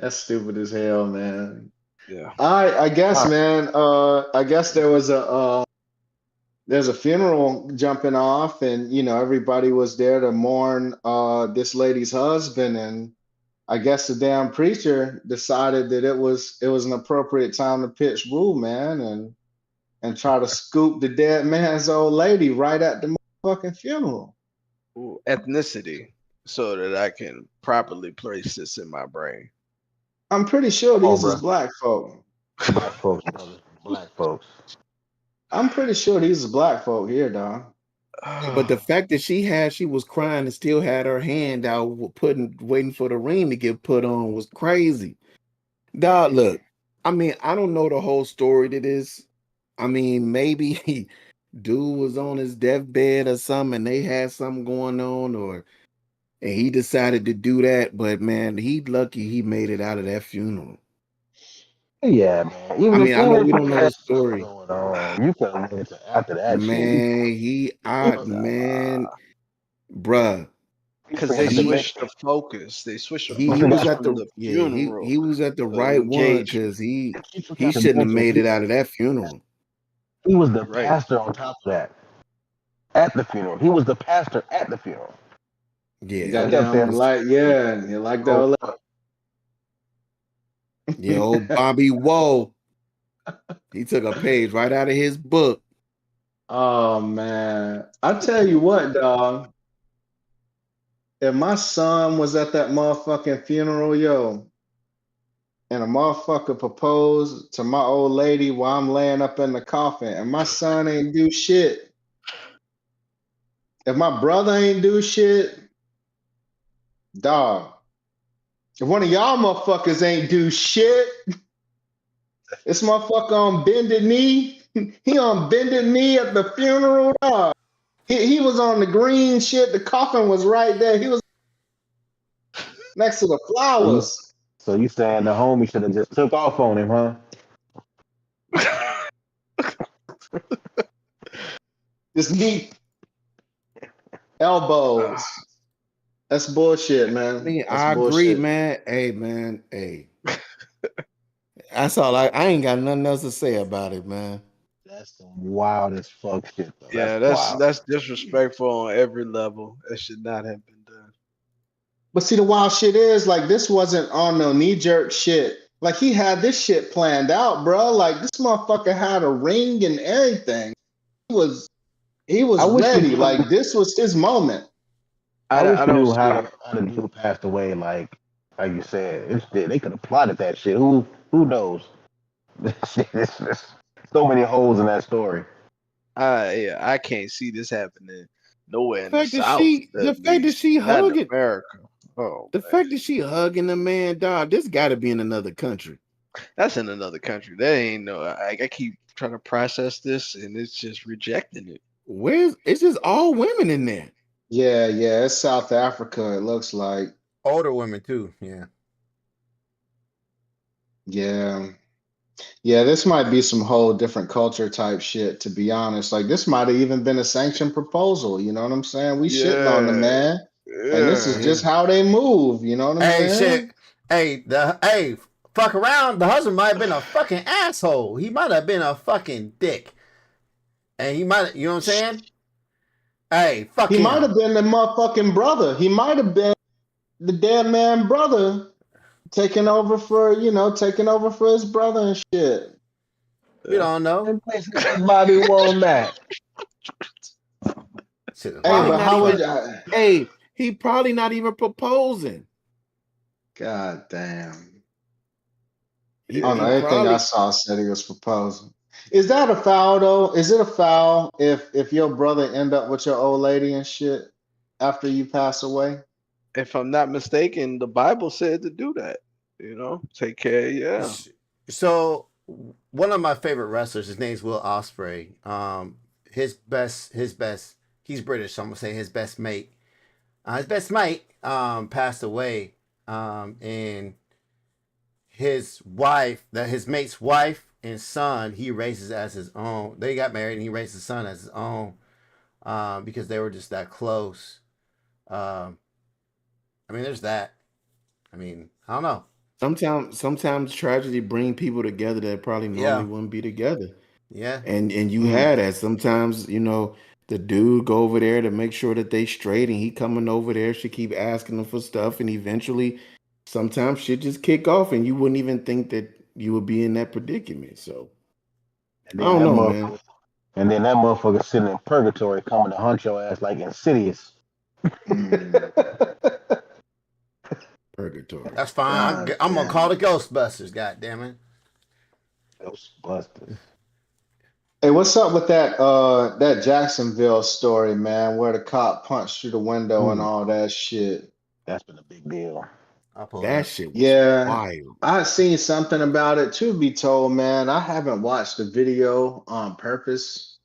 That's stupid as hell, man. Yeah. I guess, man. I guess there's a funeral jumping off, and everybody was there to mourn this lady's husband, and I guess the damn preacher decided that it was an appropriate time to pitch Woo, man, and try to scoop the dead man's old lady right at the motherfucking funeral. Ooh, ethnicity, so that I can properly place this in my brain. I'm pretty sure these is black folk. Black folks, brother. Black folks. I'm pretty sure these is black folk here, dog. But the fact that she was crying and still had her hand out, waiting for the ring to get put on was crazy. Dog, look, I mean, I don't know the whole story to this. I mean, maybe dude was on his deathbed or something, and they had something going on, and he decided to do that. But man, he's lucky he made it out of that funeral. Yeah, man. I know we don't know the story. You could have went after that man, shit. Bruh. Because they switched the focus. They switched the focus He was at the funeral. he was at the right one because he shouldn't have made it out of that funeral. He was the pastor on top of that. At the funeral. He was the pastor at the funeral. Yeah. Goddamn, you like that. Yeah, old Bobby Woe. He took a page right out of his book. Oh man. I tell you what, dog. If my son was at that motherfucking funeral, yo, and a motherfucker proposed to my old lady while I'm laying up in the coffin, and my son ain't do shit. If my brother ain't do shit, dog. If one of y'all motherfuckers ain't do shit, this motherfucker on bended knee. He on bended knee at the funeral, dog. He was on the green shit. The coffin was right there. He was next to the flowers. So you saying the homie should have just took off on him, huh? Just knee, elbows. That's bullshit, man. I mean, That's I agree, bullshit. man. Hey, man. Hey. That's all I ain't got nothing else to say about it, man. That's some wild as fuck shit, though. Yeah, That's wild. that's disrespectful on every level. That should not have been done. But see, the wild shit is like this wasn't on no knee jerk shit. Like he had this shit planned out, bro. Like this motherfucker had a ring and everything. He was I wish we ready. knew. Like this was his moment. I wish we don't knew see how it. the dude passed away. Like you said, they could have plotted that shit. Who knows? It's just so many holes in that story. Yeah, I can't see this happening nowhere in the fact that South. she- at the fact that least. she Not in hugging- America. Oh, The man. fact that she hugging the man, dog, this got to be in another country. That's in another country. That ain't no. I keep trying to process this, and it's just rejecting it. It's just all women in there. Yeah, it's South Africa, it looks like. Older women too. Yeah. Yeah. Yeah, this might be some whole different culture type shit, to be honest. Like this might have even been a sanctioned proposal. You know what I'm saying? We shitting on the man. And this is just how they move. You know what I'm Hey, saying? shit. Fuck around. The husband might have been a fucking asshole. He might have been a fucking dick. And he might, you know what I'm saying? Hey, fuck He him. might have been the motherfucking brother. He might have been the dead man brother taking over for his brother and shit. We don't know. Bobby Womack. Shit, Hey, Probably but not how even- would I? Hey, he probably not even proposing. God damn. He, I don't know. he Everything I probably- saw said he was proposing. Is that a foul though? Is it a foul if your brother end up with your old lady and shit after you pass away? If I'm not mistaken, the Bible said to do that. You know, take care. Yeah. So one of my favorite wrestlers, his name's Will Ospreay. His best, he's British, so I'm gonna say his best mate. Passed away. And his mate's wife and son, he raises as his own. They got married and he raised his son as his own. Because they were just that close. I mean, there's that. I mean, I don't know. Sometimes tragedy bring people together that probably normally wouldn't be together. Yeah. And you had that. Sometimes, the dude go over there to make sure that they straight, and he coming over there, she keep asking him for stuff, and eventually sometimes shit just kick off and you wouldn't even think that you would be in that predicament. So I don't know, man. And then that motherfucker sitting in purgatory coming to hunt your ass like Insidious. Purgatory. That's fine. I'm gonna call the Ghostbusters, god damn it. Ghostbusters. Hey, what's up with that Jacksonville story, man, where the cop punched through the window and all that shit? That's been a big deal. That shit was wild. I seen something about it. To be told, man, I haven't watched the video on purpose.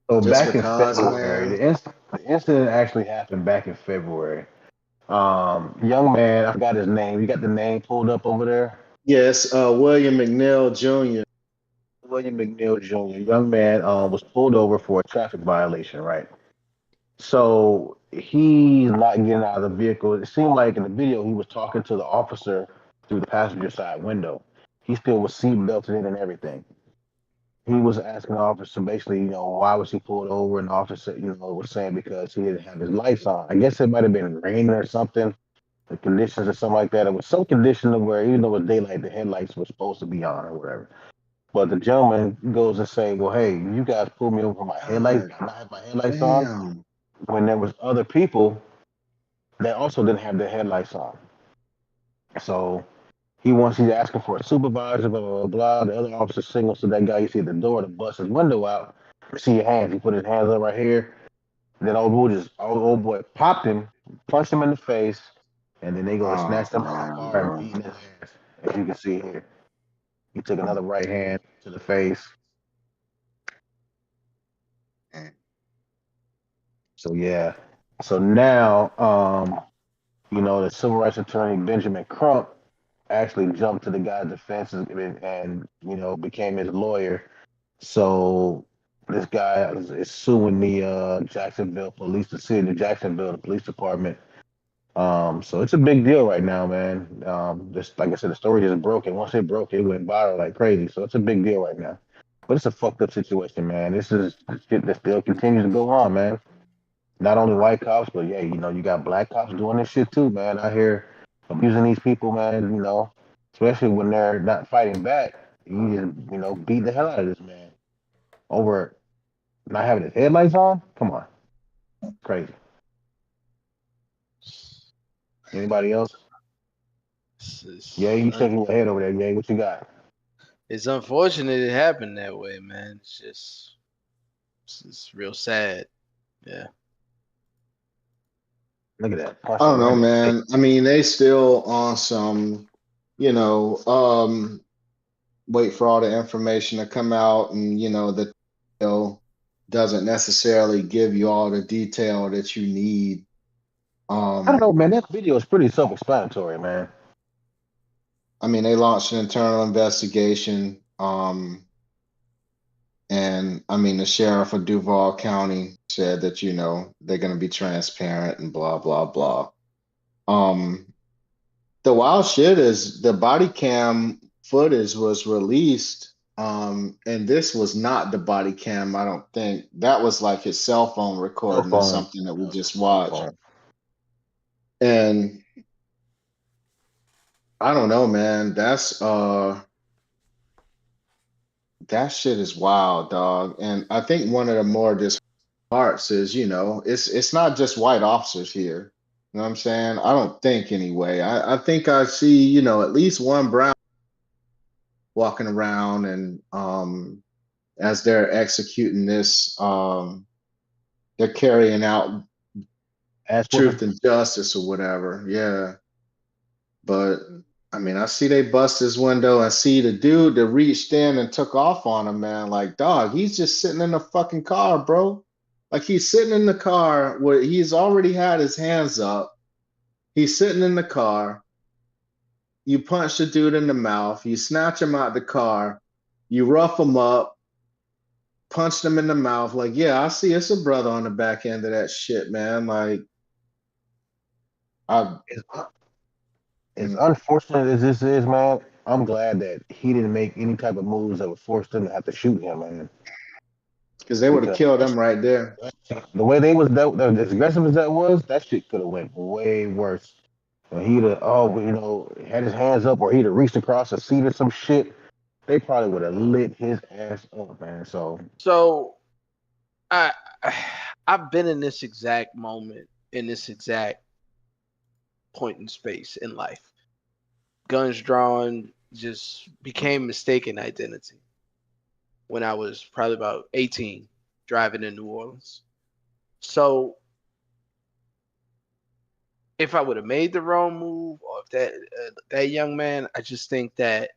So just back because, in February, the incident actually happened back in February. Young man, I forgot his name. You got the name pulled up over there? Yes, William McNeil Jr. William McNeil Jr., young man, was pulled over for a traffic violation, right? So he's not getting out of the vehicle. It seemed like in the video he was talking to the officer through the passenger side window. He still was seat belted in and everything. He was asking the officer basically, why was he pulled over? And the officer, was saying because he didn't have his lights on. I guess it might have been raining or something, the conditions or something like that. It was some condition of where even though it was daylight, the headlights were supposed to be on or whatever. But the gentleman goes and say, well, hey, you guys pulled me over for my headlights. I have my headlights on. When there was other people that also didn't have their headlights on. So He's asking for a supervisor, blah, blah, blah, blah. The other officer signals to that guy you see at the door to bust his window out. You see your hands. He put his hands up right here. Then old boy popped him, punched him in the face, and then they go to Oh snatch him out of the man, car and bro. beating his ass. As you can see here. He took another right hand to the face. So yeah. So now, the civil rights attorney Benjamin Crump actually jumped to the guy's defense and became his lawyer. So this guy is suing the Jacksonville police, the city of Jacksonville, the police department. So it's a big deal right now, man. Just like I said, the story just broke, and once it broke, it went viral like crazy. So it's a big deal right now. But it's a fucked up situation, man. This shit that still continues to go on, man. Not only white cops, but yeah, you got black cops doing this shit too, man. Out here abusing these people, man. Especially when they're not fighting back. You just beat the hell out of this man over not having his headlights on. Come on, crazy. Anybody else? Yeah, you shaking your head over there. Yeah, what you got? It's unfortunate it happened that way, man. It's real sad. Yeah. Look at that. I don't know, man. I mean, they still on some, you know, wait for all the information to come out, and the doesn't necessarily give you all the detail that you need. I don't know, man. That video is pretty self-explanatory, man. I mean, they launched an internal investigation. And I mean, the sheriff of Duval County said that, they're going to be transparent and blah, blah, blah. The wild shit is the body cam footage was released. And this was not the body cam, I don't think. That was like his cell phone recording or something that we just watched. And I don't know, man. That shit is wild, dog. And I think one of the more parts is, it's not just white officers here. You know what I'm saying? I don't think anyway. I think I see, at least one brown walking around, and as they're executing this, they're carrying out truth and justice or whatever. Yeah. But I mean, I see they bust his window and see the dude that reached in and took off on him, man. Like, dog, he's just sitting in the fucking car, bro. Like, he's sitting in the car where he's already had his hands up. He's sitting in the car. You punch the dude in the mouth. You snatch him out the car. You rough him up. Punched him in the mouth. Like, yeah, I see it's a brother on the back end of that shit, man. Like, as unfortunate as this is, man, I'm glad that he didn't make any type of moves that would force them to have to shoot him, man. Because they would have killed him right there. The way they was as aggressive as that was, that shit could have went way worse. And he'd have, had his hands up, or he'd have reached across a seat or some shit. They probably would have lit his ass up, man. So I've been in this exact moment, in this exact point in space in life. Guns drawn, just became mistaken identity when I was probably about 18, driving in New Orleans. So if I would have made the wrong move, or if that young man, I just think that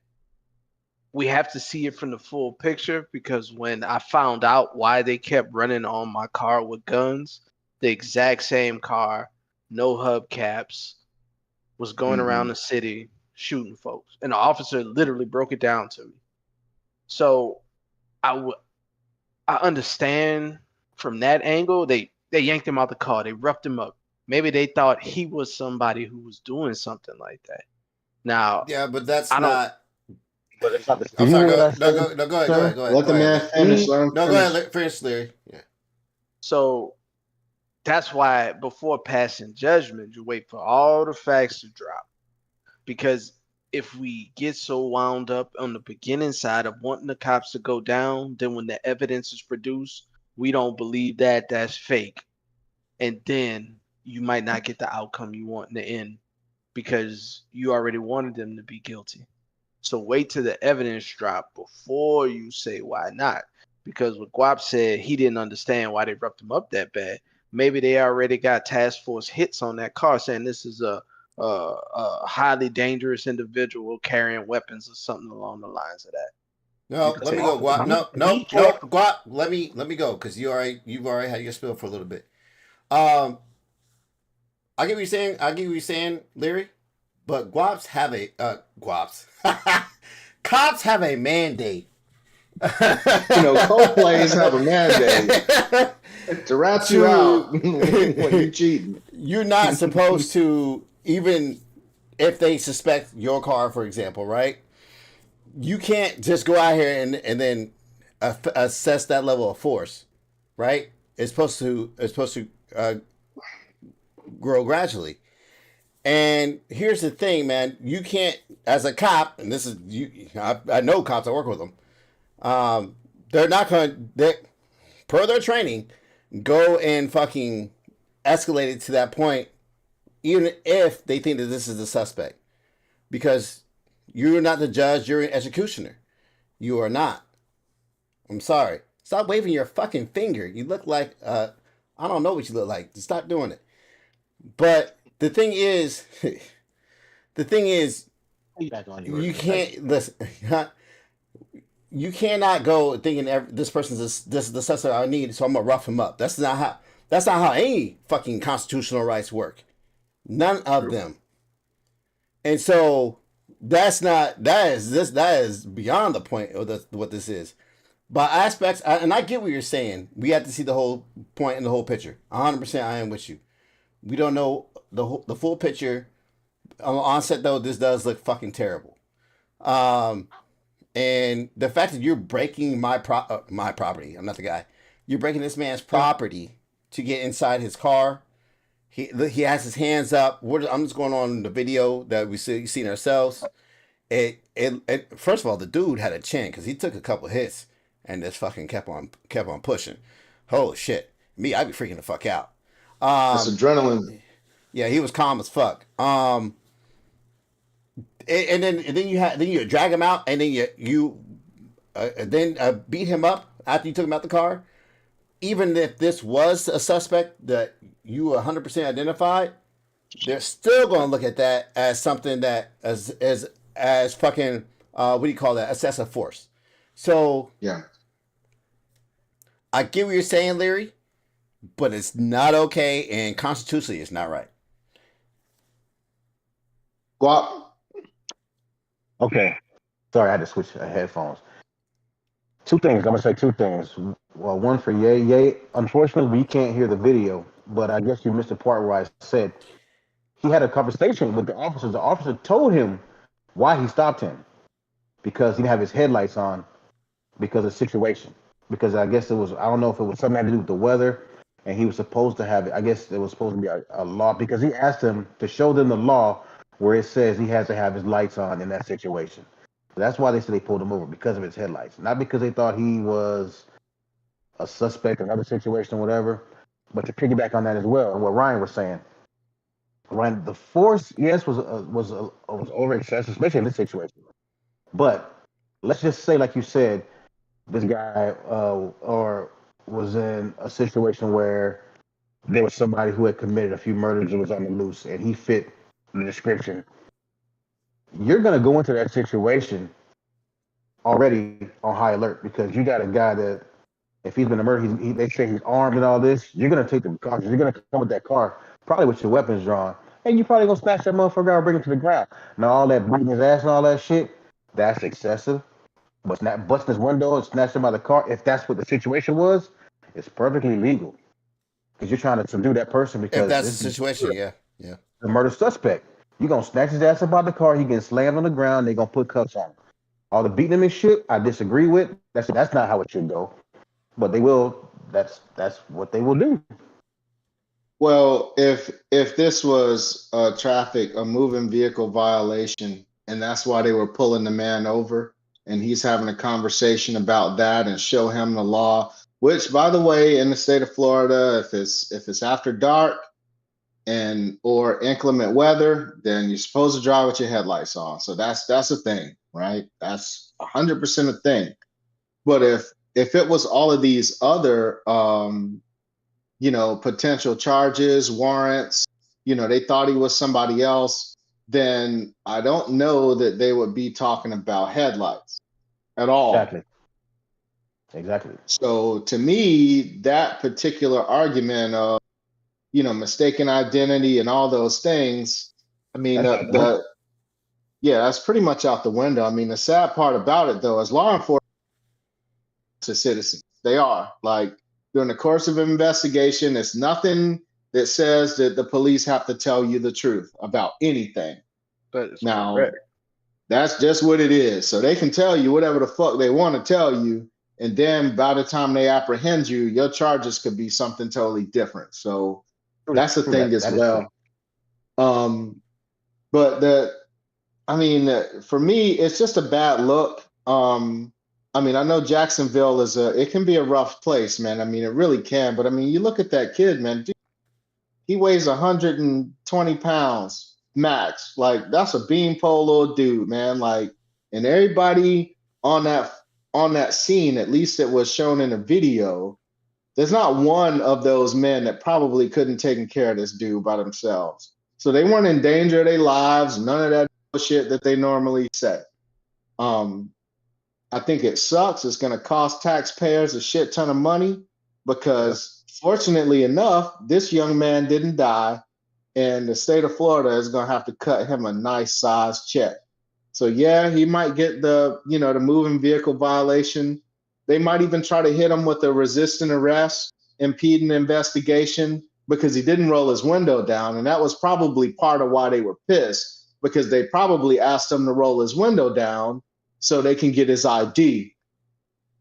we have to see it from the full picture, because when I found out why they kept running on my car with guns, the exact same car, no hubcaps, was going around the city shooting folks. And the officer literally broke it down to me. So I understand from that angle, they yanked him out the car. They roughed him up. Maybe they thought he was somebody who was doing something like that. Now, yeah, but that's not. But it's not the. I'm sorry. Go ahead. Let the man finish. No, go ahead. Finish, Larry. Yeah. So that's why before passing judgment, you wait for all the facts to drop. Because if we get so wound up on the beginning side of wanting the cops to go down, then when the evidence is produced, we don't believe that that's fake. And then you might not get the outcome you want in the end. because you already wanted them to be guilty. So wait till the evidence drop before you say why not. Because what Guap said, he didn't understand why they roughed him up that bad. Maybe they already got task force hits on that car saying this is a highly dangerous individual carrying weapons or something along the lines of that. No, could let me take go, it. Guap. No, Guap. Let me go because you've already had your spill for a little bit. I get what you're saying. I get what you're saying, Larry. But Guaps have a Guaps. Cops have a mandate. co-plays have a mandate to rat you out when you cheating. You're not supposed to, even if they suspect your car, for example, right? You can't just go out here and then assess that level of force, right? It's supposed to grow gradually. And here's the thing, man. You can't, as a cop, and this is you. I know cops. I work with them. They're not going to, per their training, go and fucking escalate it to that point, even if they think that this is the suspect, because you're not the judge. You're an executioner. You are not. I'm sorry. Stop waving your fucking finger. You look like I don't know what you look like. Stop doing it. But the thing is, you can't listen. You cannot go thinking this person's this is the suspect I need, so I'm gonna rough him up. That's not how any fucking constitutional rights work. None of them. And so that is beyond the point of what this is. By aspects, and I get what you're saying. We have to see the whole point and the whole picture. 100%, I am with you. We don't know the full picture. On the onset, though, this does look fucking terrible. And the fact that you're breaking my property, I'm not the guy. You're breaking this man's property to get inside his car. He has his hands up. I'm just going on the video that we seen ourselves. It first of all, the dude had a chin because he took a couple hits and just fucking kept on pushing. Holy shit, me, I'd be freaking the fuck out. It's adrenaline. Yeah, he was calm as fuck. And then you drag him out, and then you beat him up after you took him out the car. Even if this was a suspect that you 100% identified, they're still going to look at that as something that as fucking what do you call that? Excessive force. So yeah, I get what you're saying, Larry, but it's not okay, and constitutionally, it's not right. Guap. Okay. Sorry, I had to switch headphones. Two things. I'm gonna say two things. Well, one for Ye. Ye, unfortunately, we can't hear the video, but I guess you missed the part where I said he had a conversation with the officer. The officer told him why he stopped him, because he didn't have his headlights on because of the situation. Because I guess I don't know if it was something to do with the weather, and he was supposed to have it. I guess it was supposed to be a law, because he asked him to show them the law where it says he has to have his lights on in that situation. That's why they said they pulled him over, because of his headlights, not because they thought he was a suspect in another situation or whatever. But to piggyback on that as well, and what Ryan was saying, Ryan, the force, yes, was over excessive, especially in this situation. But let's just say, like you said, this guy or was in a situation where there was somebody who had committed a few murders and was on the loose, and he fit the description. You're going to go into that situation already on high alert, because you got a guy that, if he's been a murder, they say he's armed and all this. You're going to take the precautions. You're going to come with that car, probably with your weapons drawn, and you're probably going to smash that motherfucker out and bring him to the ground. Now, all that beating his ass and all that shit, that's excessive. But not busting his window and snatching him out of the car, if that's what the situation was, it's perfectly legal. Because you're trying to subdue that person, because if that's the situation, yeah. The murder suspect. You're going to snatch his ass up out the car. He gets slammed on the ground. They're going to put cuffs on him. All the beating him and shit, I disagree with. That's not how it should go. But they will. That's what they will do. Well, if this was a moving vehicle violation, and that's why they were pulling the man over, and he's having a conversation about that and show him the law, which, by the way, in the state of Florida, if it's after dark, and or inclement weather, then you're supposed to drive with your headlights on. So that's a thing, right? That's 100% a thing. But if it was all of these other potential charges, warrants, they thought he was somebody else, then I don't know that they would be talking about headlights at all. Exactly. So to me, that particular argument of mistaken identity and all those things, I mean, that's pretty much out the window. I mean, the sad part about it though is law enforcement to citizens. They are like during the course of an investigation, it's nothing that says that the police have to tell you the truth about anything. But it's Now, correct. that's just what it is. So they can tell you whatever the fuck they want to tell you. And then by the time they apprehend you, your charges could be something totally different. So that's the thing as well. But for me, it's just a bad look. I know Jacksonville it can be a rough place, man. I mean, it really can. But I mean, you look at that kid, man. Dude, he weighs 120 pounds max. Like that's a beanpole little dude, man. Like, and everybody on that scene, at least it was shown in a video, there's not one of those men that probably couldn't take care of this dude by themselves. So they weren't in danger of their lives, none of that shit that they normally say. I think it sucks. It's going to cost taxpayers a shit ton of money because fortunately enough, this young man didn't die, and the state of Florida is going to have to cut him a nice size check. So yeah, he might get the moving vehicle violation. They might even try to hit him with a resisting arrest, impeding investigation, because he didn't roll his window down. And that was probably part of why they were pissed, because they probably asked him to roll his window down so they can get his ID.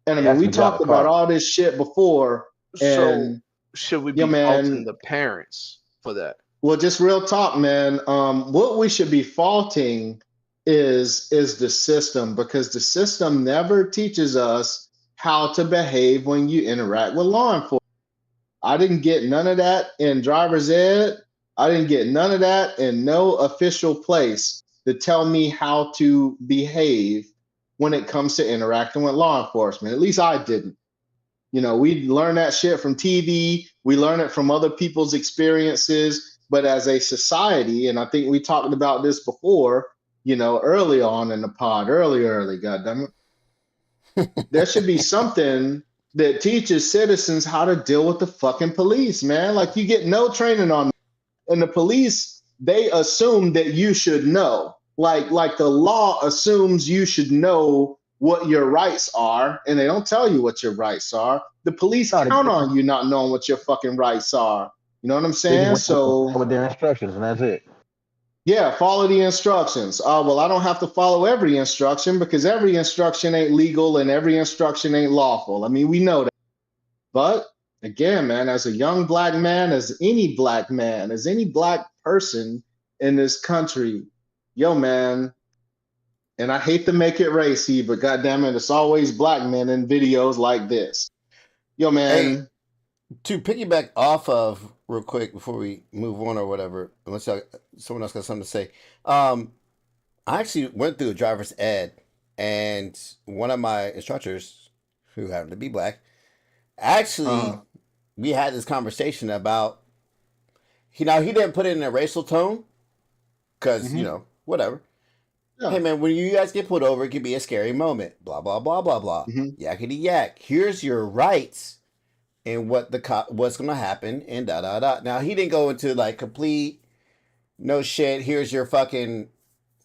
And I mean, we talked about all this shit before. And so should we be faulting the parents for that? Well, just real talk, man. What we should be faulting is the system, because the system never teaches us how to behave when you interact with law enforcement. I didn't get none of that in driver's ed. I didn't get none of that in no official place to tell me how to behave when it comes to interacting with law enforcement. At least I didn't. We learn that shit from TV. We learn it from other people's experiences. But as a society, and I think we talked about this before, early on in the pod, early, goddammit. There should be something that teaches citizens how to deal with the fucking police, man. Like, you get no training on, and the police, they assume that you should know. Like the law assumes you should know what your rights are, and they don't tell you what your rights are. The police count on you not knowing what your fucking rights are. You know what I'm saying? So with their instructions, and that's it. Yeah, follow the instructions. Well, I don't have to follow every instruction because every instruction ain't legal and every instruction ain't lawful. I mean, we know that. But again, man, as a young black man, as any black person in this country, yo, man, and I hate to make it racy, but goddamn it, it's always black men in videos like this. Yo, man. Hey, to piggyback off of real quick before we move on or whatever, unless someone else got something to say. I actually went through a driver's ed, and one of my instructors, who happened to be black, actually we had this conversation about, he didn't put it in a racial tone, because whatever. Yeah. Hey man, when you guys get pulled over, it can be a scary moment. Blah blah blah blah blah. Yakety yak. Here's your rights. And what's going to happen, and da da da. Now, he didn't go into like complete no shit. Here's your fucking,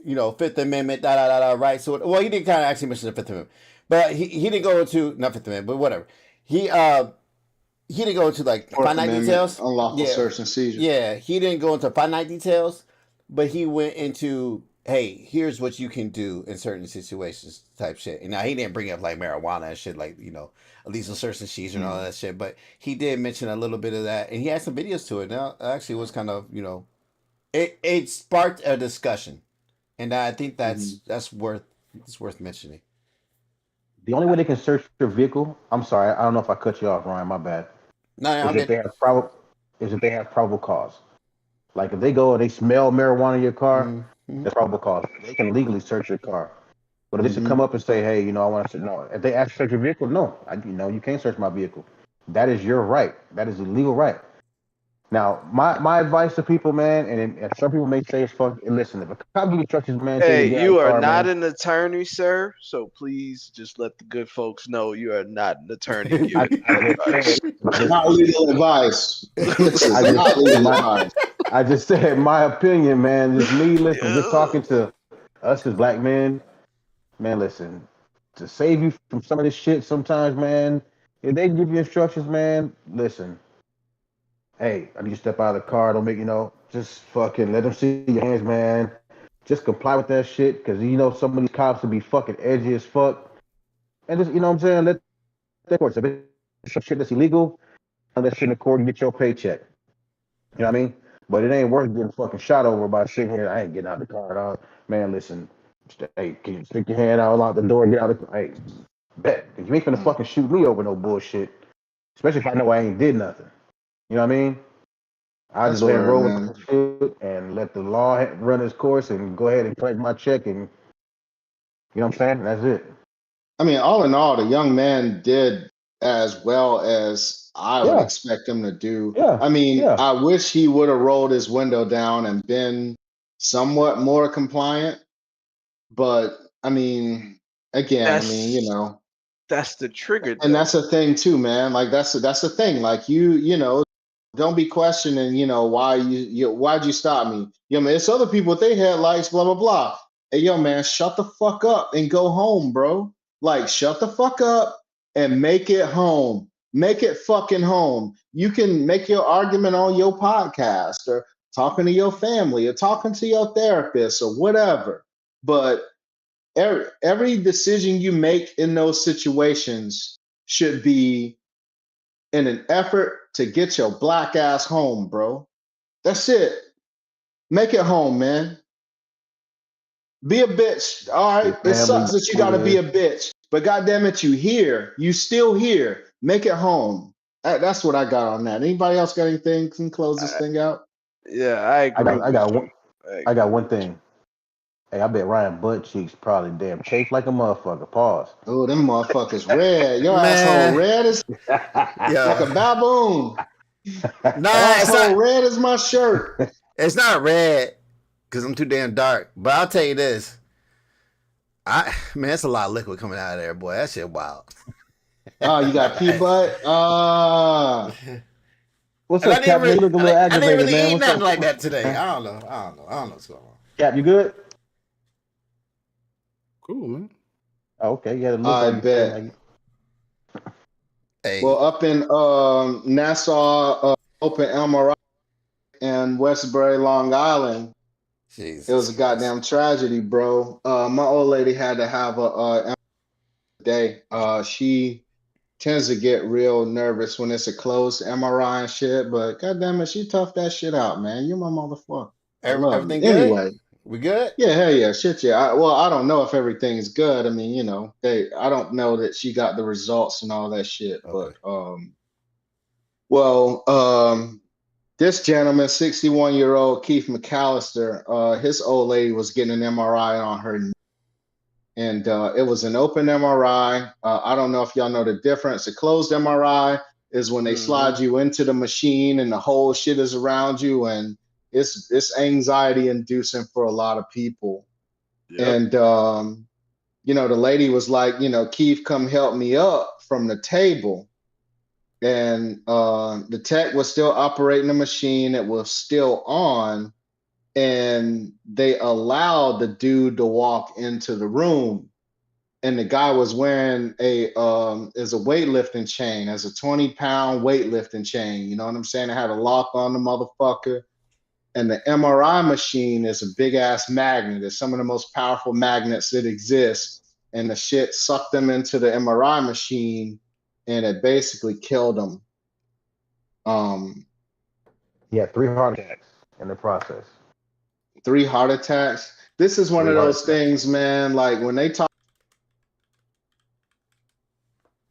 Fifth Amendment, da da da da. Right. So, well, he didn't kind of actually mention the Fifth Amendment, but he didn't go into not Fifth Amendment, but whatever. He didn't go into like finite details. Unlawful search and seizure. Yeah, he didn't go into finite details, but he went into, hey, here's what you can do in certain situations type shit. And now he didn't bring up like marijuana and shit, like, lethal search and seizure and all that shit. But he did mention a little bit of that. And he had some videos to it. Now, actually was kind of, it sparked a discussion. And I think that's worth mentioning. The only way they can search your vehicle, I'm sorry, I don't know if I cut you off, Ryan, my bad. No, is if they have probable cause. Like if they go and they smell marijuana in your car, Mhm. that's probable cause. They can legally search your car. But if they should Mhm. come up and say, hey, I want to, no. If they ask to search your vehicle, no, you can't search my vehicle. That is your right. That is a legal right. Now, my advice to people, man, and some people may say it's fuck. And listen, if a cop give you instructions, man, tell you Hey, to get out of you the are car, not man. an attorney, sir. So please just let the good folks know you are not an attorney I, giving I legal just said, advice. Not legal advice. This I is just not said legal my, advice. I just said my opinion, man. Just me, listen, just Yeah. talking to us as black men, man. Listen, to save you from some of this shit, sometimes, man. If they give you instructions, man, listen. Hey, I need you to step out of the car. Don't make just fucking let them see your hands, man. Just comply with that shit, because some of these cops will be fucking edgy as fuck. And just what I'm saying, let that course. If it's some shit that's illegal, let that shit in the court and get your paycheck. You know what I mean? But it ain't worth getting fucking shot over by sitting here. I ain't getting out of the car at all. Man, listen. Hey, can you stick your hand out the door and get out of the car? Hey, bet. You ain't gonna fucking shoot me over no bullshit. Especially if I know I ain't did nothing. You know what I mean? I just That's go ahead and where, roll with man. the shit and let the law run its course and go ahead and collect my check, and you know what I'm saying? That's it. I mean, all in all, the young man did as well as I would Yeah, expect him to do. yeah, I mean, yeah. I wish he would have rolled his window down and been somewhat more compliant. But I mean, again, I mean, That's that's the trigger and though. that's a thing too, man. Like that's the thing. Like don't be questioning, why why'd you stop me? Man, it's other people with their headlights, blah blah blah. Hey, yo, man, shut the fuck up and go home, bro. Like, shut the fuck up and make it home. Make it fucking home. You can make your argument on your podcast or talking to your family or talking to your therapist or whatever. But every decision you make in those situations should be in an effort to get your black ass home, bro. That's it. Make it home, man. Be a bitch. All right. Your It family sucks that you gotta be nigga. a bitch, but goddamn it, you here. You still here. Make it home. That's what I got on that. Anybody else got anything? Can close this I, thing out? yeah, I I agree got I with got one you. I I got agree one with thing. Hey, I bet Ryan butt cheeks probably damn chafed like a motherfucker. Pause. Oh, them motherfuckers red. Your asshole Man, red as like yo, a baboon. nah, Asshole red as my shirt. it's not red because I'm too damn dark. But I'll tell you this, man, it's a lot of liquid coming out of there, boy. That shit wild. Oh, you got pea butt? What's And up, Cap? Man, you look a little I didn't aggravated, really man. eat What's nothing up, like that today. I don't know what's going on. Cap? You good? Cool, man. Oh, okay. You had a look I on your face bet. like Hey, Well, up in Nassau, open MRI in Westbury, Long Island, it Jesus was a Christ. goddamn tragedy, bro. My old lady had to have a day. She tends to get real nervous when it's a closed MRI and shit, but goddamn it, she toughed that shit out, man. You're my motherfucker. I love you. Everything good? Anyway, We good? yeah, hell yeah, shit yeah. I don't know if everything's good. I mean, I don't know that she got the results and all that shit, Okay. but well, this gentleman, 61-year-old Keith McAllister, his old lady was getting an MRI on her knee, and it was an open MRI. I don't know if y'all know the difference. A closed MRI is when they you. slide you into the machine and the whole shit is around you, and it's anxiety inducing for a lot of people. Yep. And the lady was like, Keith, come help me up from the table. And the tech was still operating the machine. It was still on, and they allowed the dude to walk into the room. And the guy was wearing a weightlifting chain, as a 20-pound weightlifting chain. You know what I'm saying? It had a lock on the motherfucker. And the MRI machine is a big ass magnet. It's some of the most powerful magnets that exist. And the shit sucked them into the MRI machine, and it basically killed them. Um, he had 3 heart attacks in the process. 3 heart attacks. This is one Three of heart those attacks. things, man. Like when they talk,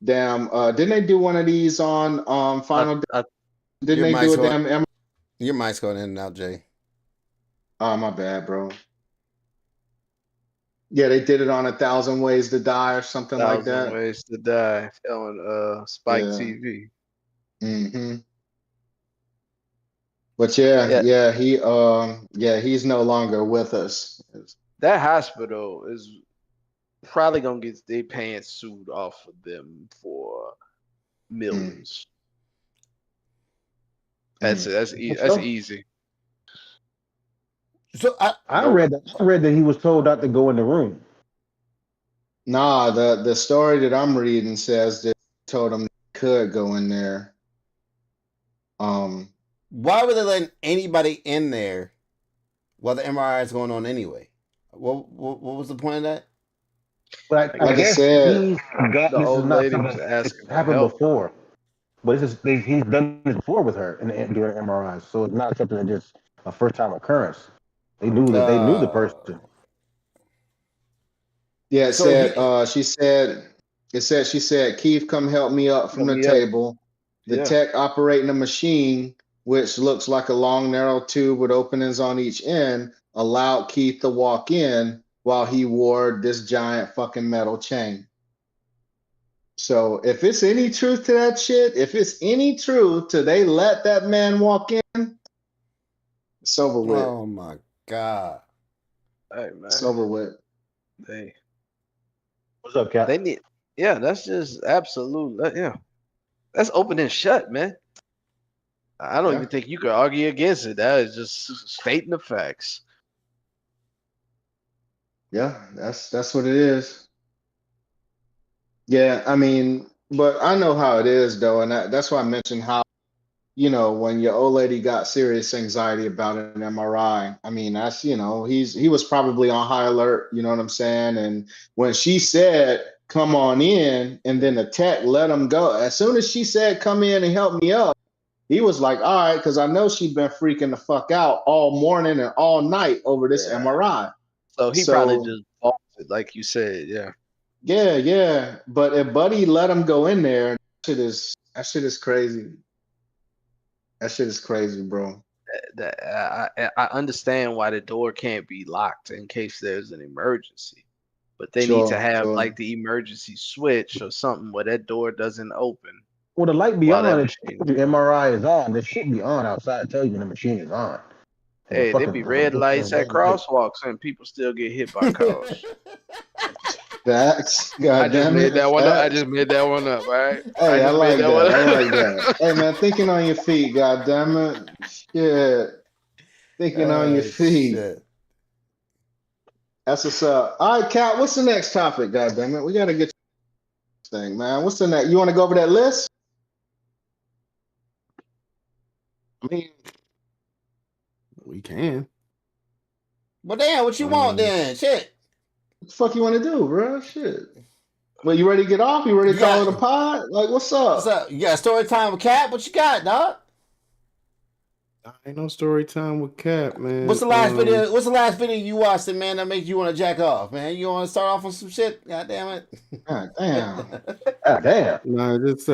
damn, didn't they do one of these on I, Final? I Didn't Your they do mic's a going damn? your mic's going in and out, Jay. Oh, my bad, bro. Yeah, they did it on 1,000 Ways to Die or something like 1,000 that. Ways to Die on Spike Yeah. TV. Mm-hmm. But yeah, Yeah, he's no longer with us. that hospital is probably gonna get their pants sued off of them for millions. That's So, easy. So I read that he was told not to go in the room. Nah, the story that I'm reading says that they told him they could go in there. why were they letting anybody in there while the MRI is going on anyway? What was the point of that? But I Like I guess said, The this is old not lady was something asking that's for happened help. before. But he's done this before with her during MRIs, so it's not something that just a first time occurrence. They knew the person. yeah, it So said she said, Keith, come help me up from Help the me up. table. The Yeah. tech operating a machine, which looks like a long, narrow tube with openings on each end, allowed Keith to walk in while he wore this giant fucking metal chain. So if it's any truth to that shit, if it's any truth to they let that man walk in, it's over with. oh my god. Hey man, It's over with. they What's up, Cap? they need. Yeah, that's just absolute. Yeah, that's open and shut, man. I don't Yeah. even think you could argue against it. That is just stating the facts. Yeah, that's what it is. Yeah, I mean, but I know how it is though, and that's why I mentioned how, when your old lady got serious anxiety about an MRI. I mean, that's, he was probably on high alert, you know what I'm saying? And when she said, come on in, and then the tech let him go, as soon as she said, come in and help me up, he was like, all right, because I know she'd been freaking the fuck out all morning and all night over this Yeah. MRI. So he probably So, just bought it, like you said. Yeah. yeah. But if Buddy let him go in there, that shit is crazy. That shit is crazy, bro. I understand why the door can't be locked in case there's an emergency, but they need to Sure, have sure. like the emergency switch or something where that door doesn't open Well, the light be while that on. It machine. tells you MRI is on. There should be on outside. It tells you the machine is on. So Hey, there be red lights at crosswalks and people still get hit by cars. Facts. I God just damn made it. that one up. I Facts. just made that one up. All right. Hey, I just like made that. one I like up. that. Hey man, thinking on your feet, god damn it. Shit. Thinking on your feet. Shit. That's what's up. All right, Cat, what's the next topic? God damn it. We gotta get to this thing, man. What's the next? You want to go over that list? I mean, we can. Well, damn, what you want then? Shit. What the fuck you want to do, bro? Shit. Well, you ready to get off? You ready to call it a pod? Like, what's up? What's up? You got a story time with Cap? What you got, dog? Ain't no story time with Cap, man. What's the last video? What's the last video you watched, man, that makes you want to jack off, man? You want to start off on some shit? God damn it! God damn. God damn. Nah, just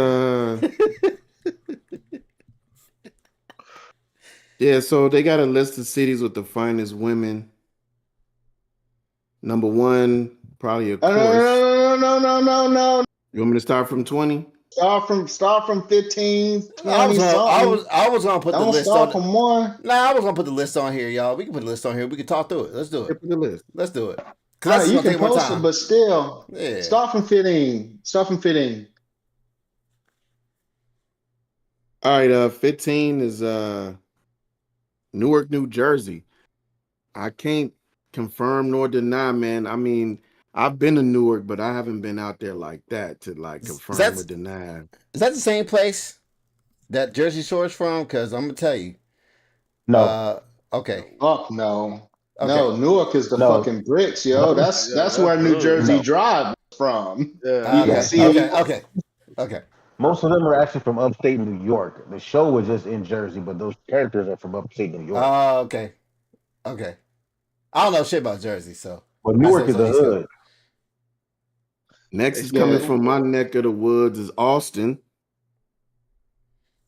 yeah. So they got a list of cities with the finest women. Number one, probably of course. No. You want me to start from 20? Start from 15, 20 I was gonna put the Don't list start on. from one. Nah, I was gonna put the list on here, y'all. We can put the list on here. We can talk through it. Let's do it. Put the list. Let's do it. All Cause right, that's you gonna can take more post time. it, but still, Yeah. start from 15. Start from 15. All right, 15 is Newark, New Jersey. I can't confirm nor deny, man. I mean, I've been to Newark, but I haven't been out there like that to like confirm or deny. Is that the same place that Jersey Shore's from? Because I'm gonna tell you. No. Okay. Fuck no. Okay. No, Newark is the No. fucking bricks, yo. That's that's where New good. Jersey No. Drive is from. Yeah. You can Okay. see Okay. Most of them are actually from upstate New York. The show was just in Jersey, but those characters are from upstate New York. Okay. Okay. I don't know shit about Jersey, so. But Newark is I say the it's on East hood. Next is Yeah. coming from my neck of the woods is Austin.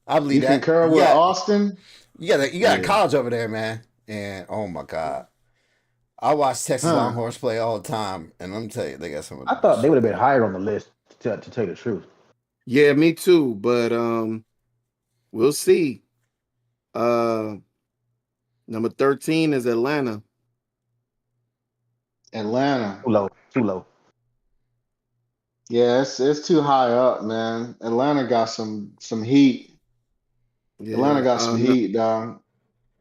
I believe you that. concur with Austin. You got a college over there, man. and oh my god, I watch Texas Huh. Longhorns play all the time, and let me tell you, they got some. I thought they would have been higher on the list to tell you the truth. Yeah, me too. But we'll see. Number 13 is Atlanta. Atlanta. Too low. Yeah, it's too high up, man. Atlanta got some heat. Yeah. Atlanta got some heat, dog.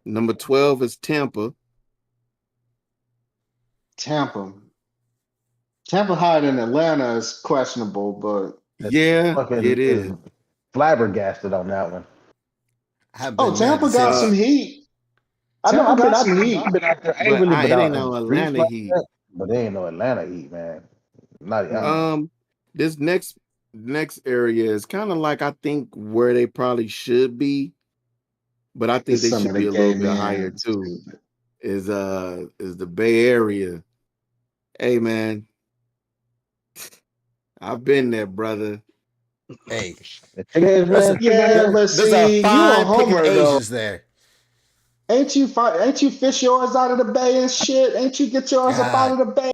Number 12 is Tampa. Tampa higher than Atlanta is questionable, but Yeah, Fucking it is. flabbergasted on that one. I've been Tampa mad got since- some heat. I know. Tampa I've been got out some there. heat. I've been out there. I ain't But really been it out ain't in no the streets Atlanta like heat. that, but they ain't no Atlanta heat, man. Not This next area is kind of like I think where they probably should be, but I think It's they some should of be the a little gay bit higher men. too. Is the Bay Area. Hey man, I've been there, brother. Hey, Chicken heads, man. Yeah, but there's a see, you a fine picking homer though. Asians there. Ain't you fish yours out of the bay and shit? Ain't you get yours up out of the bay?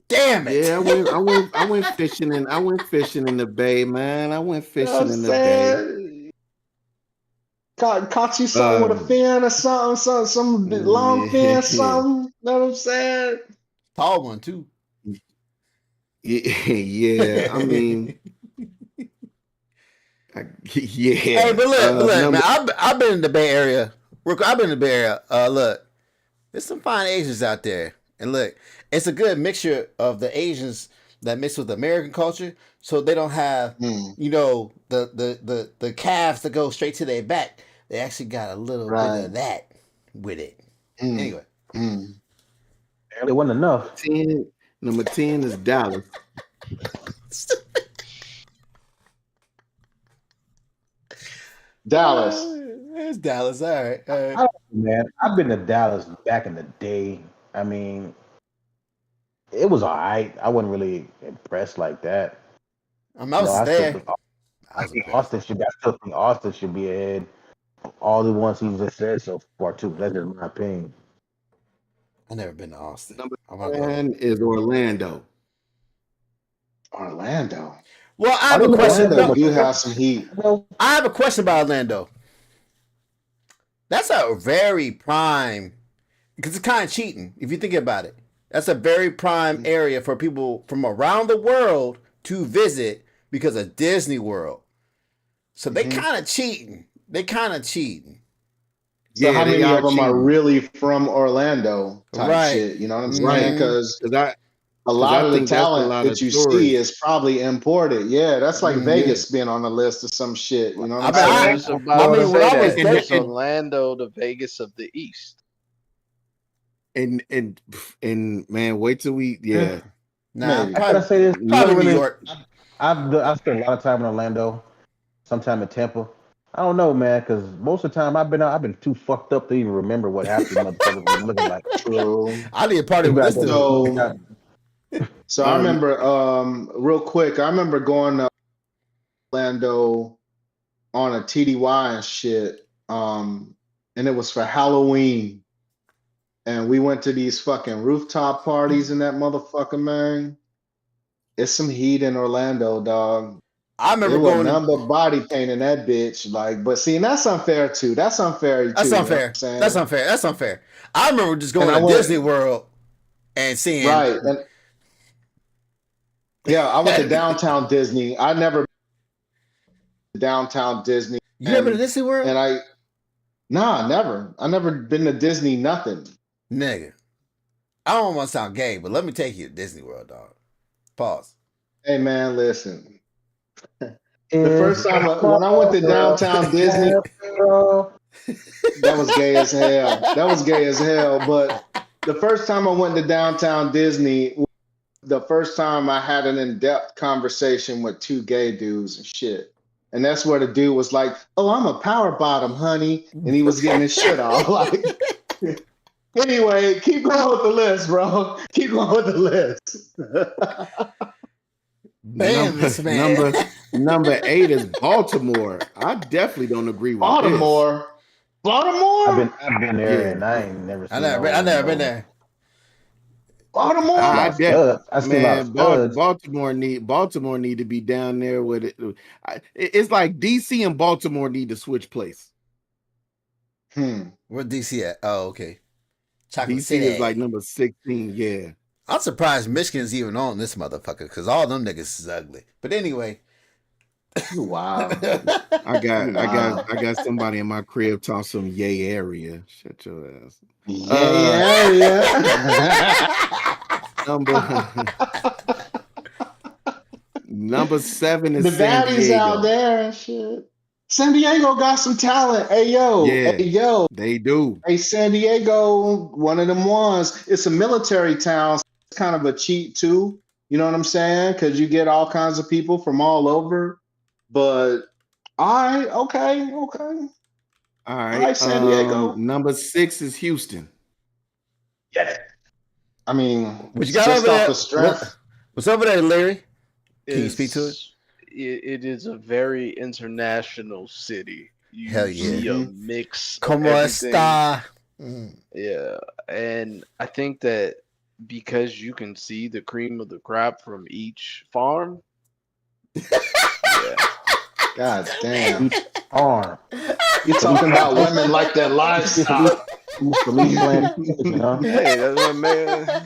Damn it! Yeah, I went fishing in the Bay, man. I went You know what fishing I'm in the Bay. saying? Caught you something with a fin or something, some long fin, something. Know what I'm saying? Tall one too. Yeah, I mean, yeah. Hey, but look, man, I've been in the Bay Area. I've been in the Bay Area. Look, there's some fine Asians out there, and look, it's a good mixture of the Asians that mix with American culture, so they don't have, you know, the calves that go straight to their back. They actually got a little bit of that with it. Anyway, It wasn't enough. Number 10 is Dallas. Dallas. It's Dallas. All right. Man, I've been to Dallas back in the day. I mean, it was all right. I wasn't really impressed like that. I was there. I think Austin should be ahead. All the ones he just said so far too. That's just my opinion. I've never been to Austin. Number 10 is Orlando. Orlando. Well, I have a question. Orlando do have some heat. I have a question about Orlando. That's a very prime, because it's kind of cheating if you think about it. That's a very prime area for people from around the world to visit because of Disney World. So they kind of cheating. So how many of them are really from Orlando type shit? You know what I'm saying? Because a lot of the talent that you see is probably imported. Yeah, that's like Vegas being on the list of some shit. You know what I'm saying? It's Orlando, the Vegas of the East. And man, wait till we Nah, I gotta say this. Probably New York. I've spent a lot of time in Orlando, sometime in Tampa. I don't know, man, because most of the time I've been too fucked up to even remember what half the motherfuckers was looking like. I need a party with this dude. So I remember, real quick, I remember going to Orlando on a TDY and shit, and it was for Halloween. And we went to these fucking rooftop parties in that motherfucker, man. It's some heat in Orlando, dog. I remember going nothing but body paint in that bitch. Like, but see, that's unfair too. That's unfair. That's unfair. You know That's unfair. I remember just going to Disney World and seeing. Right. And yeah, I went to downtown Disney. I never been to downtown Disney. You never been to Disney World? And never. I never been to Disney, nothing. Nigga. I don't want to sound gay, but let me take you to Disney World, dog. Pause. Hey man, listen. The first time when I went to downtown Disney, that was gay as hell. But the first time I went to downtown Disney, the first time I had an in-depth conversation with two gay dudes and shit. And that's where the dude was like, "Oh, I'm a power bottom, honey." And he was getting his shit off. Like, anyway, keep going with the list, bro. Keep going with the list. Number 8 is Baltimore. I definitely don't agree with Baltimore. Baltimore? I've been there Yeah. and I ain't never I seen never been no. there. Baltimore? I seen a lot I of did, studs. I seen a lot of man. studs. Baltimore need to be down there with it. It's like DC and Baltimore need to switch place. Where DC at? Oh, okay. Chocolate DC is like City. number 16. Yeah. I'm surprised Michigan's even on this motherfucker because all them niggas is ugly. But anyway. Wow. I got Wow. somebody in my crib talk some yay area. Shut your ass. Number 7 is The San baddies out Diego. there and shit. San Diego got some talent. Hey Yeah, yo. they do. Hey, San Diego, one of them ones. It's a military town. So it's kind of a cheat too. You know what I'm saying? Because you get all kinds of people from all over. But okay. All All right. right, San Diego. Number 6 is Houston. Yeah. I mean, What you got just over off there? the strength. What's over there, Larry? Can you speak to it? It is a very international city. You Hell yeah. see a mix of Como everything. está? Yeah, and I think that because you can see the cream of the crop from each farm. Yeah. God damn. Arm. You talking about women like that livestock. Police plantation, huh? Hey, that's what man.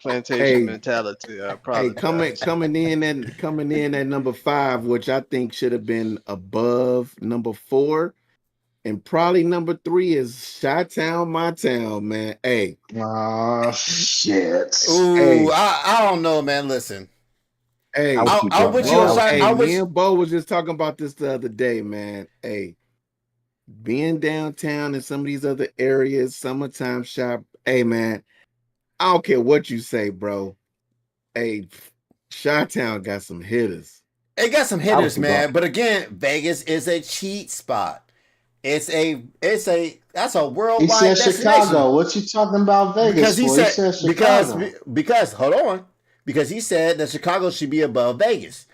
Plantation Hey, mentality. I Hey, apologize. coming in at number 5, which I think should have been above number 4, and probably number 3 is Chi-Town, my town, man. Hey, Oh shit. Ooh, Hey. I don't know, man. Listen. hey, I'll put you on side. I'll me and Bo was just talking about this the other day, man. Hey, being downtown in some of these other areas, summertime shop. Hey, man, I don't care what you say, bro. Hey, Chi-Town got some hitters. It got some hitters, keep man. going. But again, Vegas is a cheat spot. That's a He worldwide said destination. Chicago. What you talking about Vegas Because he for? said Chicago. because hold on. Because he said that Chicago should be above Vegas.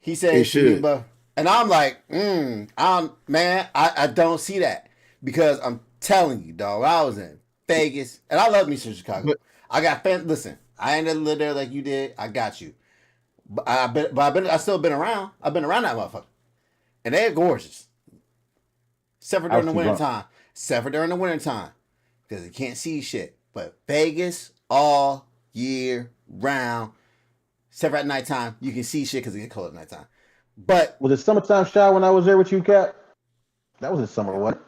He said It it should be should. above. And I'm like, I don't see that. Because I'm telling you, dog, I was in Vegas, and I love me some Chicago. But- I got fans. Listen, I ain't never lived there like you did. I got you. But I still been around. I've been around that motherfucker. And they're gorgeous. Except for during the winter time. Because you can't see shit. But Vegas all year round. Except for at nighttime, you can see shit because it get cold at nighttime. But Was it summertime shower when I was there with you, Cap? That was in summer, what?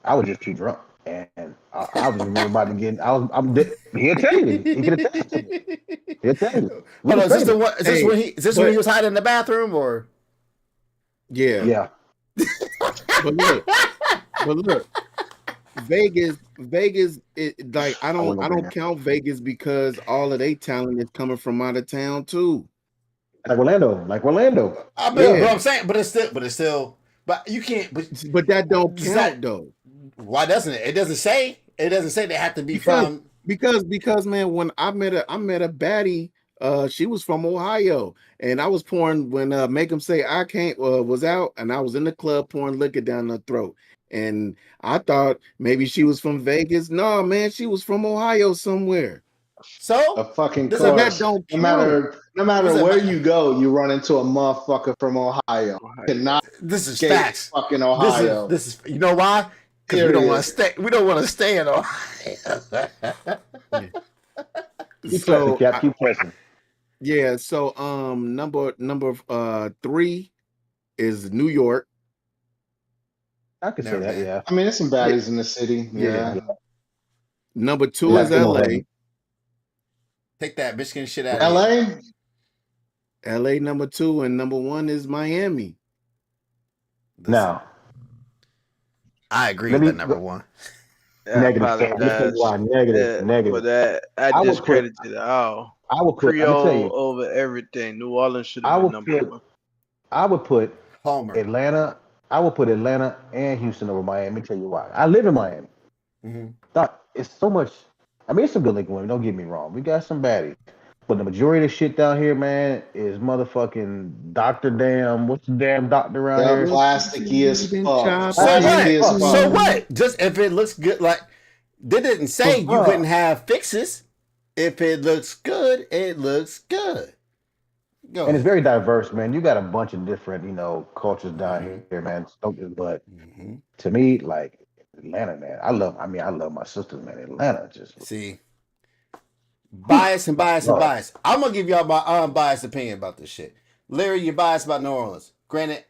I was just too drunk, and I was about to get. He'll tell you. He can attest to it. He'll tell you. hold on, is this the one? Hey, when he was hiding in the bathroom or? Yeah. Yeah. But look, Vegas, like I don't count Vegas because all of their talent is coming from out of town too. Like Orlando. But I'm saying, but it's still, but you can't. But that don't count though. Why doesn't it? It doesn't say they have to be from. Because man, when I met a baddie, she was from Ohio, and I was pouring when Make 'Em Say I Can't was out, and I was in the club pouring liquor down her throat, and I thought maybe she was from Vegas. No, man, she was from Ohio somewhere. So A fucking This- course. that don't No matter Does it where matter? you go, you run into a motherfucker from Ohio. Cannot this is escape facts. fucking Ohio. This is you know why? Because we don't Period. want to stay. We don't want to stay in Ohio. So Keep pressing. yeah, so number 3 is New York. I could say Never that. been. Yeah. I mean, there's some baddies in the city. Yeah. Number 2 Yeah, is I know LA. that. Take that Michigan shit out of here. LA? LA number 2, and number 1 is Miami. Listen, Now, I agree let with me- that number one. I negative. Let me tell apologize. you why. Negative. For that, I I would discredited it all. I would put. Let me tell Creole you. over everything. New Orleans should I have been would number put- one. I would put Homer. Atlanta. I would put Atlanta and Houston over Miami. Let me tell you why. I live in Miami. Mm-hmm. Thought it's so much. I mean, it's some good looking women. Don't get me wrong. We got some baddies, But the majority of the shit down here, man, is motherfucking Dr. Damn. What's the damn doctor around Yeah, here? plasticky as fuck. So Plasticky Plasticky as as what? fuck. So fuck. what? Just if it looks good, like they didn't say you Bruh. couldn't have fixes. If it looks good, it looks good. Go And it's ahead. very diverse, man. You got a bunch of different, cultures down Mhm. here, man. But Mhm. to me, like Atlanta, man, I love my sisters, man. Atlanta just, See, whew, bias and my bias and God. bias. I'm gonna give y'all my unbiased opinion about this shit. Larry, you're biased about New Orleans. Granted,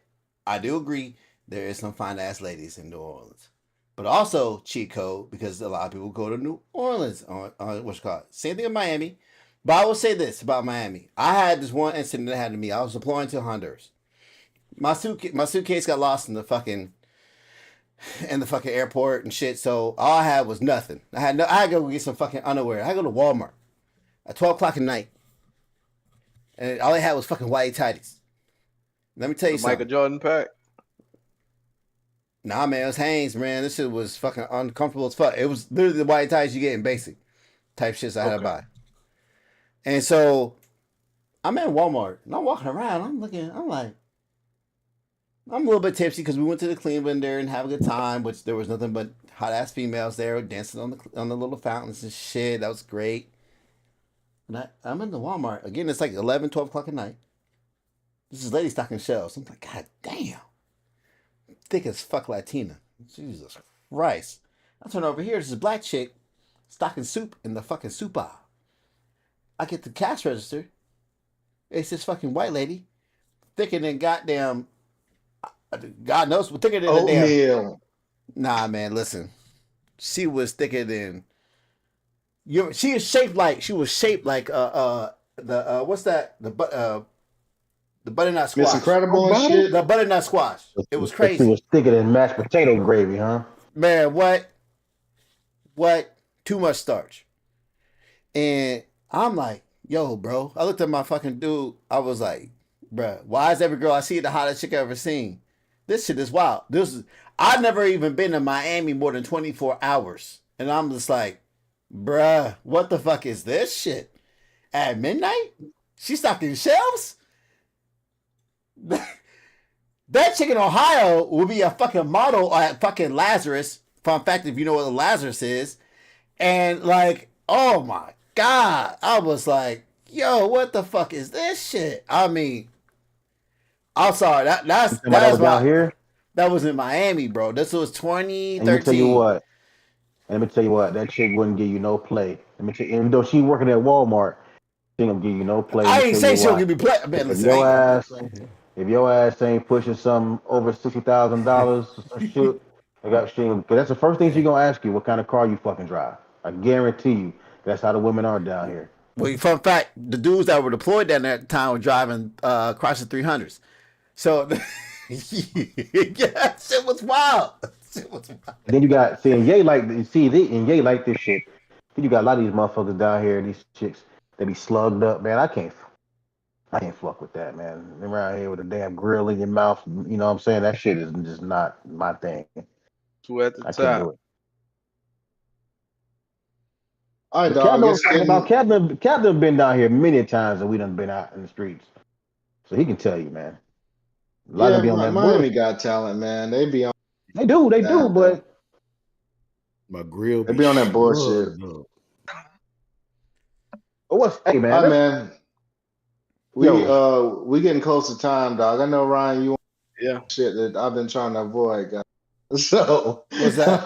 I do agree there is some fine ass ladies in New Orleans, but also cheat code because a lot of people go to New Orleans on what's called. Same thing in Miami. But I will say this about Miami. I had this one incident that happened to me. I was deploying to Honduras. My suitcase got lost in the fucking airport and shit. So all I had was nothing. I had to go get some fucking underwear. I had to go to Walmart at 12 o'clock at night, and all I had was fucking white tighties. Let me tell you The Michael something. Jordan pack. Nah, man, it was Hanes, man. This shit was fucking uncomfortable as fuck. It was literally the white ties you get in basic type shits I had to Okay. buy. And so I'm at Walmart and I'm walking around. I'm looking. I'm like, I'm a little bit tipsy because we went to the clean vendor and have a good time, which there was nothing but hot ass females there dancing on the little fountains and shit. That was great. And I'm in the Walmart again. It's like 11, 12 o'clock at night. This is lady stocking shelves. I'm like, God damn, thick as fuck Latina. Jesus Christ. I turn over here. There's a black chick stocking soup in the fucking soup aisle. I get the cash register. It's this fucking white lady, thicker than goddamn. God knows, thicker than a damn. Oatmeal. Nah, man, listen. She was thicker than you. She was shaped like the what's that the butternut Miss squash. Incredible and shit. The butternut squash. It was It crazy, was thicker than mashed potato gravy, huh? man. What? Too much starch. And I'm like, yo, bro. I looked at my fucking dude. I was like, bruh, why is every girl I see the hottest chick I ever seen? This shit is wild. I've never even been to Miami more than 24 hours. And I'm just like, bruh, what the fuck is this shit? At midnight? She stocking shelves? That chick in Ohio will be a fucking model at fucking Lazarus. Fun fact, if you know what a Lazarus is. And like, oh my God. I was like, yo, what the fuck is this shit? I mean, I'm sorry. That was down here. That was in Miami, bro. This was And let me tell you 2013. what. That chick wouldn't give you no play. Let me tell you, even though she working at Walmart, she ain't gonna give you no play. I Let me ain't tell say you she'll why. give me play. Man, If listen, your ass, if your ass ain't pushing some over $60,000 or some shit, cause that's the first thing she gonna ask you, what kind of car you fucking drive. I guarantee you, that's how the women are down here. well, fun fact, the dudes that were deployed down there at the time were driving Chrysler 300s. So, yeah, shit was wild. Shit was wild. And then you got and Ye like this shit. Then you got a lot of these motherfuckers down here, these chicks, they be slugged up, man. I can't fuck with that, man. Around here with a damn grill in your mouth, you know what I'm saying? That shit is just not my thing. Who at the I can't do top? it. All right, But dog. It's Captain been down here many times and we done been out in the streets. So he can tell you, man. A lot of them be on that Miami bullshit. got talent, man. They be on They do, that, but My grill they be on that bullshit. hey man, All right, let's- man. We getting close to time, dog. I know Ryan, you want Yeah. shit that I've been trying to avoid, guys. So What's that?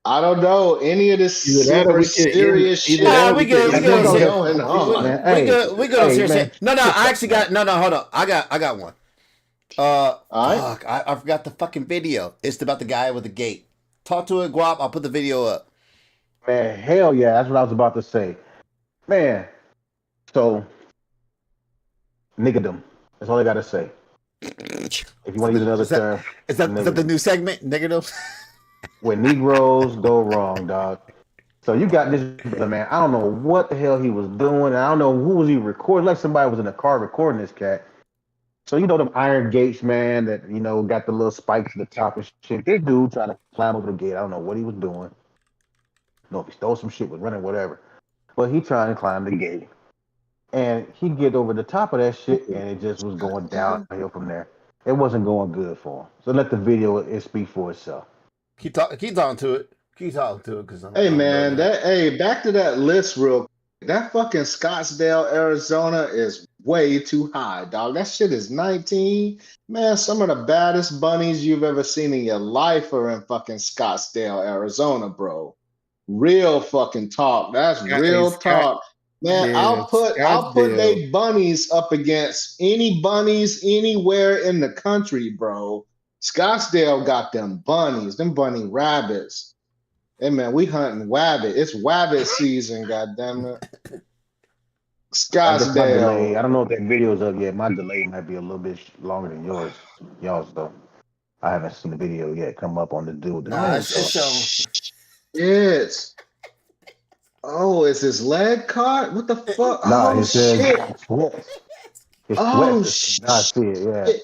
I don't know any of this Either that or super we can end- serious either shit that Nah, we good. that's We good. been Shit. going on. Man, We hey, good. We good on hey, serious man. shit. No, I actually got no. Hold on. I got one. All right. Fuck, I forgot the fucking video. It's about the guy with the gate. Talk to it, Guap. I'll put the video up. Man, hell yeah, that's what I was about to say. Man, so niggadom. That's all I gotta say. If you want to use another term, Is that the niggadom. new segment? Negative. Where Negroes go wrong, dog. So you got this man. I don't know what the hell he was doing. I don't know who was he recording. Like somebody was in a car recording this cat. So you know them iron gates, man, that got the little spikes at the top and shit. This dude trying to climb over the gate. I don't know what he was doing. No, if he stole some shit, was running, whatever. But he trying to climb the gate. And he get over the top of that shit, and it just was going downhill from there. It wasn't going good for him. So let the video it speak for itself. Keep talking to it. Keep talking to it, because Hey I'm man, learning. hey, back to that list real quick. That fucking Scottsdale, Arizona is way too high, dog. That shit is 19. Man, some of the baddest bunnies you've ever seen in your life are in fucking Scottsdale, Arizona, bro. Real fucking talk. That's Hey, real talk. Man, yeah, I'll put Scottsdale. they bunnies up against any bunnies anywhere in the country, bro. Scottsdale got them bunnies, them bunny rabbits. Hey man, we hunting wabbit. It's wabbit season, goddamn it. I guess my delay. I Scottsdale. don't know if that video's up yet. My delay might be a little bit longer than y'all's though. I haven't seen the video yet come up on the dude that Nah, Oh made it's it. shit. Oh, is his leg caught? What the fuck? Nah, Oh he says shit. sweats. His Oh sweats. I see it. Yeah, shit.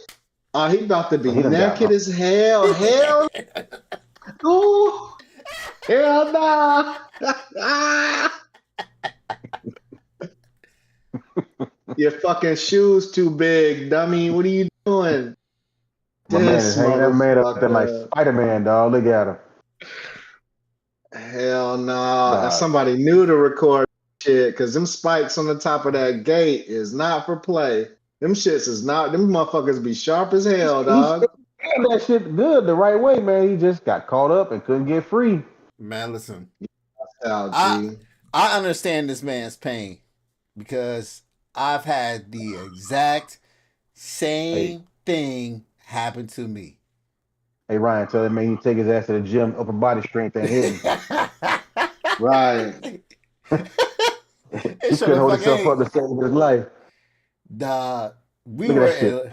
Oh, he about to be he done naked got. as hell. Hell. Ooh. Hell nah. Your fucking shoes too big, dummy. What are you doing? My man is This hanging that man up there like motherfucker. Spider-Man, dog. Look at him. Hell no. If Dog. somebody knew to record shit, because them spikes on the top of that gate is not for play. Them shits is not, them motherfuckers be sharp as hell, He's dog. doing that shit good the right way, man. He just got caught up and couldn't get free. man, listen. Oh, I G. I understand this man's pain because I've had the exact Hey, same thing happen to me. hey, Ryan, tell that man he take his ass to the gym, upper body strength ain't hitting. Right. It He should couldn't have hold fucking himself up to save his life. the we Look at were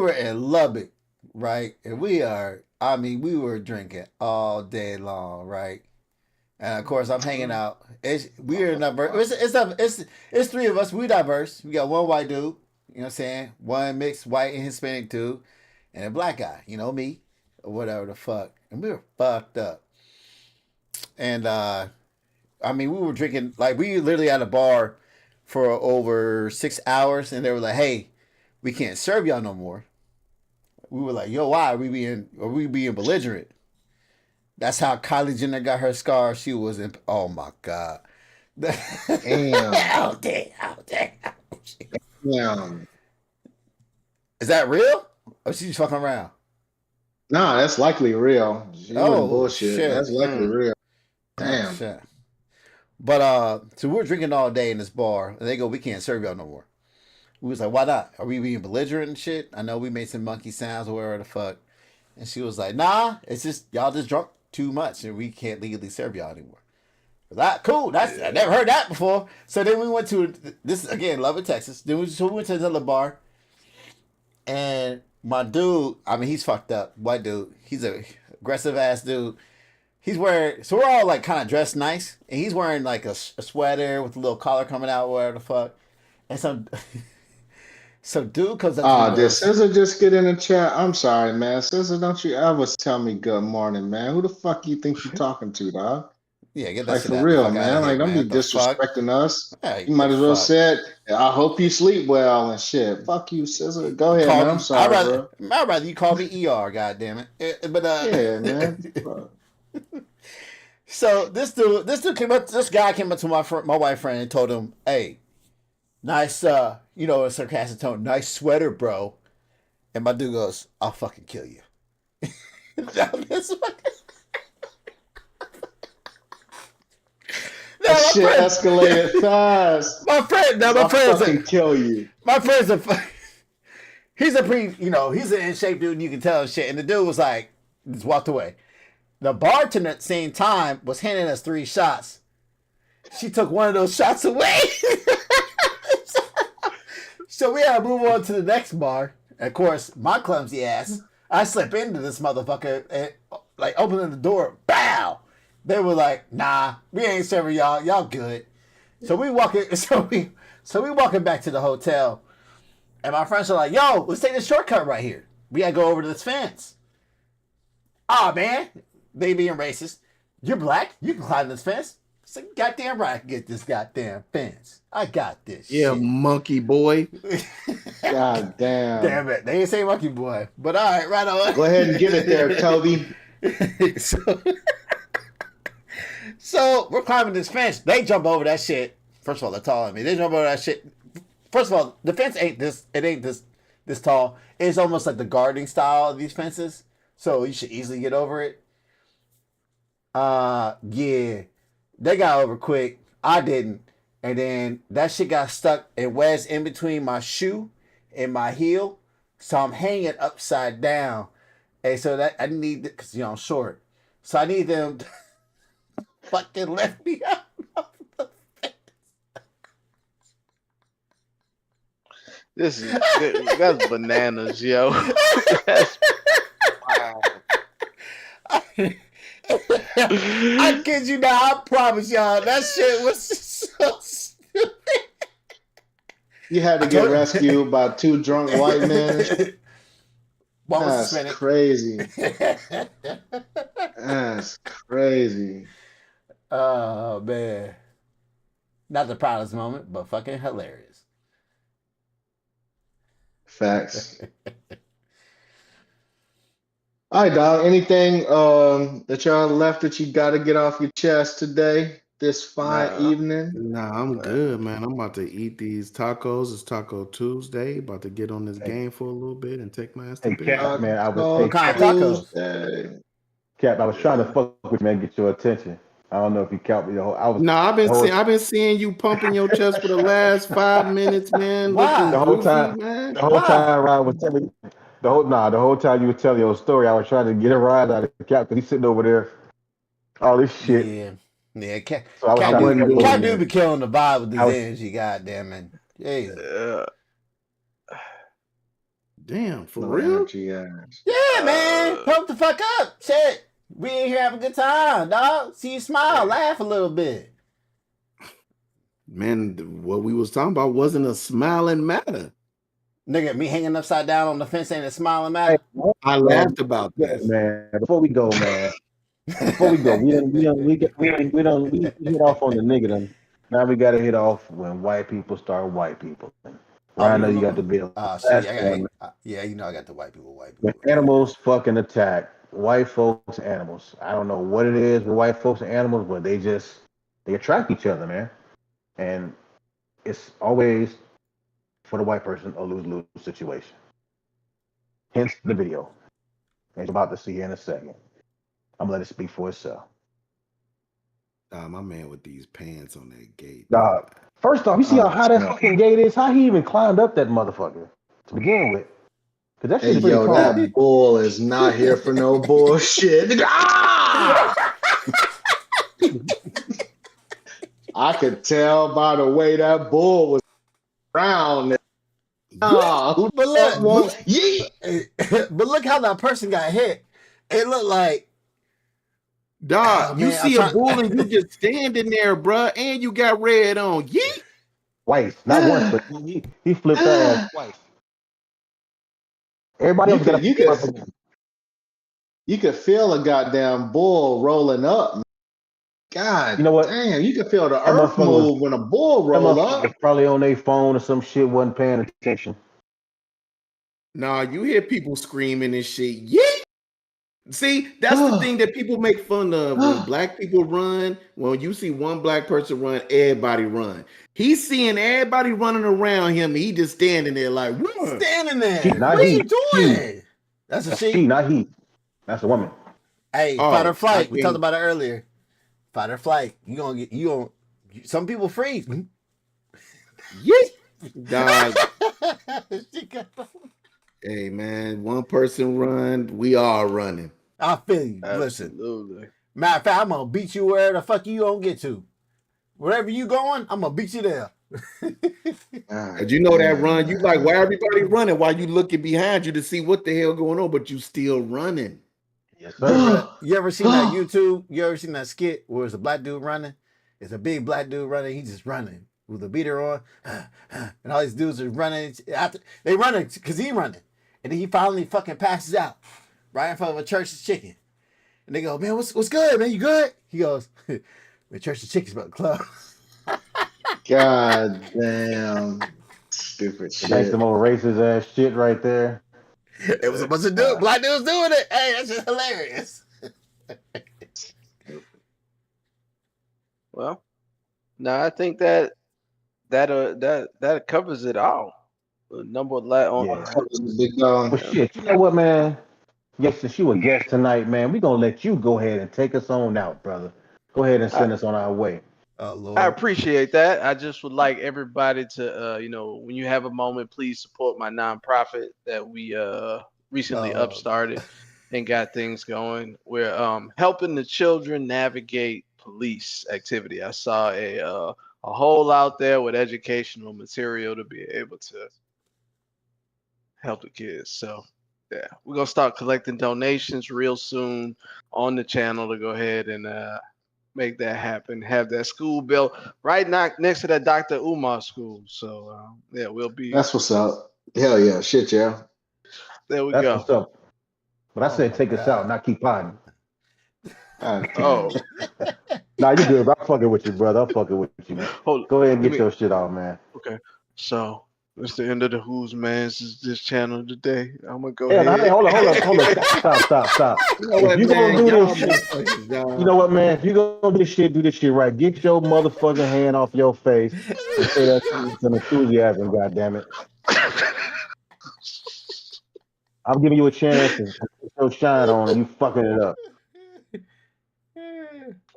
that shit. in Lubbock, right? And we were drinking all day long, right? And of course I'm hanging out. We're diverse. It's three of us. We diverse. We got one white dude, you know what I'm saying? One mixed white and Hispanic dude, and a black guy, me, or whatever the fuck. And we were fucked up. And we were drinking, like, we literally at a bar for over 6 hours, and they were like, "Hey, we can't serve y'all no more." We were like, "Yo, why? Are we being belligerent?" That's how Kylie Jenner got her scar. She was in. Oh my god. Damn. Oh damn! Oh damn! Damn. Is that real? Or she just fucking around? Nah, that's likely real. She wouldn't Oh bullshit. shit! That's likely real. Oh Damn. shit! But so we're drinking all day in this bar, and they go, "We can't serve y'all no more." We was like, "Why not? Are we being belligerent and shit?" I know we made some monkey sounds or whatever the fuck, and she was like, "Nah, it's just y'all just drunk too much, and we can't legally serve y'all anymore." That cool. I never heard that before. So then we went to this again, Lubbock, Texas. Then we went to another bar, and my dude, he's fucked up. White dude. He's a aggressive ass dude. He's wearing, so we're all like kind of dressed nice, and he's wearing like a sweater with a little collar coming out, whatever the fuck. And so dude comes up to me and Did goes, Scissor just get in the chat? I'm sorry, man. Scissor, don't you ever tell me good morning, man. Who the fuck you think you talking to, dog? "Yeah, get that Like shit for out the real, fuck out of man. here, Like don't man. be What the fuck? disrespecting us. Hey, You the might as well fuck? said, I hope you sleep well and shit. Fuck you, Scissor. Go You ahead, call man. I'm me. I'd sorry, rather bro. you call me ER. God damn it. But Yeah, man. Fuck. so this guy came up to my white friend and told him, "Hey, nice, a sarcastic tone, nice sweater, bro." And my dude goes, "I'll fucking kill you." Now, That my shit friend, escalated fast. my friend, now my I'll friend's fucking kill you. my friend's a, he's a he's an in shape dude, and you can tell and shit. And the dude was like, just walked away. The bartender at the same time was handing us 3 shots. She took one of those shots away. So we had to move on to the next bar. And of course, my clumsy ass, I slip into this motherfucker and like opening the door, bow. They were like, "Nah, we ain't serving y'all. Y'all good." So we walking back to the hotel. And my friends are like, "Yo, let's take this shortcut right here. We gotta go over to this fence." "Ah, man," they being racist. "You're black. You can climb this fence." So goddamn right, I can get this goddamn fence. I got this. Yeah, shit. monkey boy. God damn. Damn it, they ain't say monkey boy, but all right, right on. Go ahead and get it there, Toby. So we're climbing this fence. They jump over that shit. First of all, they're taller than me. They jump over that shit. First of all, the fence ain't this. It ain't this tall. It's almost like the gardening style of these fences. So you should easily get over it. Yeah, they got over quick. I didn't, and then that shit got stuck and wedged in between my shoe and my heel. So I'm hanging upside down, and so that I need because I'm short. So I need them to fucking lift me up. That's bananas, yo. That's wow. I kid you not. I promise y'all that shit was so stupid. You had to get rescued by 2 drunk white men. One was That's suspended. crazy. That's crazy. Oh man, not the proudest moment, but fucking hilarious. Facts. All right, dog. Anything that y'all left that you got to get off your chest today, this fine Nah. evening? Nah, I'm good, man. I'm about to eat these tacos. It's Taco Tuesday. About to get on this game for a little bit and take my ass to Hey, bed. Cap, man, Taco kind of tacos? Tuesday. Cap, I was trying to fuck with you, man, get your attention. I don't know if you count me. No, I've been seeing you pumping your chest for the last 5 minutes, man. Why? Looking The whole goofy, time- man. The whole Why? time Ryan was telling the whole time you were telling your story, I was trying to get a ride out of Cap because he's sitting over there, all this shit. Yeah. Cat So I was trying wasn't to doing Cat that. do be killing the vibe with these I was- energy. Goddamn it. Jesus. Damn, for No real? energy ass. Yeah, man. Pump the fuck up. Shit. We in here having a good time, dog. See you smile, laugh a little bit. Man, what we was talking about wasn't a smiling matter. Nigga, me hanging upside down on the fence ain't a smiling matter. I laughed about Yeah, this. man. Before we go, man. Before we go, we hit off on the nigga. Then now we gotta hit off when white people start white people. I know you got the bill. Shit, yeah, you know I got the white people. When animals fucking attack white folks, animals. I don't know what it is with white folks and animals, but they attract each other, man. And it's always for the white person a lose-lose situation. Hence the video. And you're about to see here in a second. I'm gonna let it speak for itself. My man with these pants on that gate. Dog. First off, you see how high that fucking gate is? How he even climbed up that motherfucker to begin with? Cause that shit Hey, is pretty yo, tall. that bull is not here for no bullshit. Ah! I could tell by the way that bull was around. Oh, But look, yeet. but look how that person got hit. It looked like Dog, you man, see I'm a bull and you just standing there, bruh, and you got red on. Yeet. Twice, not once, but he flipped her ass twice. Everybody else got You could feel a goddamn bull rolling up. God, You know what? damn, you could feel the That earth motherfucker move when a bull roll up. Probably on their phone or some shit, wasn't paying attention. Nah, you hear people screaming and shit. Yeet. See, that's the thing that people make fun of when black people run. When you see one black person run, everybody run. He's seeing everybody running around him. And he just standing there like, what? standing there. She, not What are he. you doing? That's a That's she. she, not he. That's a woman. Hey, Oh, fight or flight. We I talked think- about it earlier. Fight or flight. Some people freeze. Yeet. Dog. Hey man, one person run, we all running. I feel you. Listen. Absolutely. Matter of fact, I'm gonna beat you where the fuck you gonna get to. Wherever you going, I'm gonna beat you there. Cause you know that run, you like, why everybody running? Why you looking behind you to see what the hell going on, but you still running. Yes, sir. You ever seen that YouTube? You ever seen that skit where it's a black dude running? It's a big black dude running. He's just running with a beater on, and all these dudes are running. They running because he running, and then he finally fucking passes out right in front of a church's chicken. And they go, man, what's good, man? You good? He goes, The Church of Chickies about to close. God damn. Stupid That's shit. some old racist ass shit right there. It was a bunch of black dudes doing it. Hey, that's just hilarious. Well, no, I think that covers it all. The number of Yeah. Big dog. Well, shit, you know what, man? Yes, since you a guest tonight, man, we gonna let you go ahead and take us on out, brother. Go ahead and send us on our way. Oh Lord. I appreciate that. I just would like everybody to, when you have a moment, please support my nonprofit that we recently upstarted and got things going. We're helping the children navigate police activity. I saw a hole out there with educational material to be able to help the kids. So yeah, we're gonna start collecting donations real soon on the channel to go ahead and make that happen. Have that school built right next to that Dr. Umar school. So yeah, we'll be. That's what's up. Hell yeah, shit, yeah. There we That's go. what's up. But I said take us out, not keep hiding. Oh, Nah, you good, bro. I'm fucking with you, brother. I'm fucking with you, man. Go ahead and get your shit off, man. Okay, so it's the end of the Who's Man's this channel today. I'm gonna go ahead. Hey, hold on. Stop. If you gonna do this shit, you know what, man? If you gonna do this shit right. Get your motherfucking hand off your face and say that shit with some enthusiasm, goddammit. I'm giving you a chance to put your shine on and you fucking it up.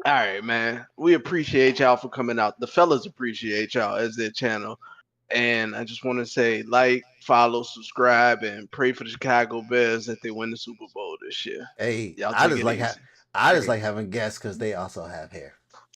All right, man. We appreciate y'all for coming out. The fellas appreciate y'all as their channel. And I just want to say, like, follow, subscribe, and pray for the Chicago Bears that they win the Super Bowl this year. Hey, Y'all I take just it like easy. I just like having guests because they also have hair.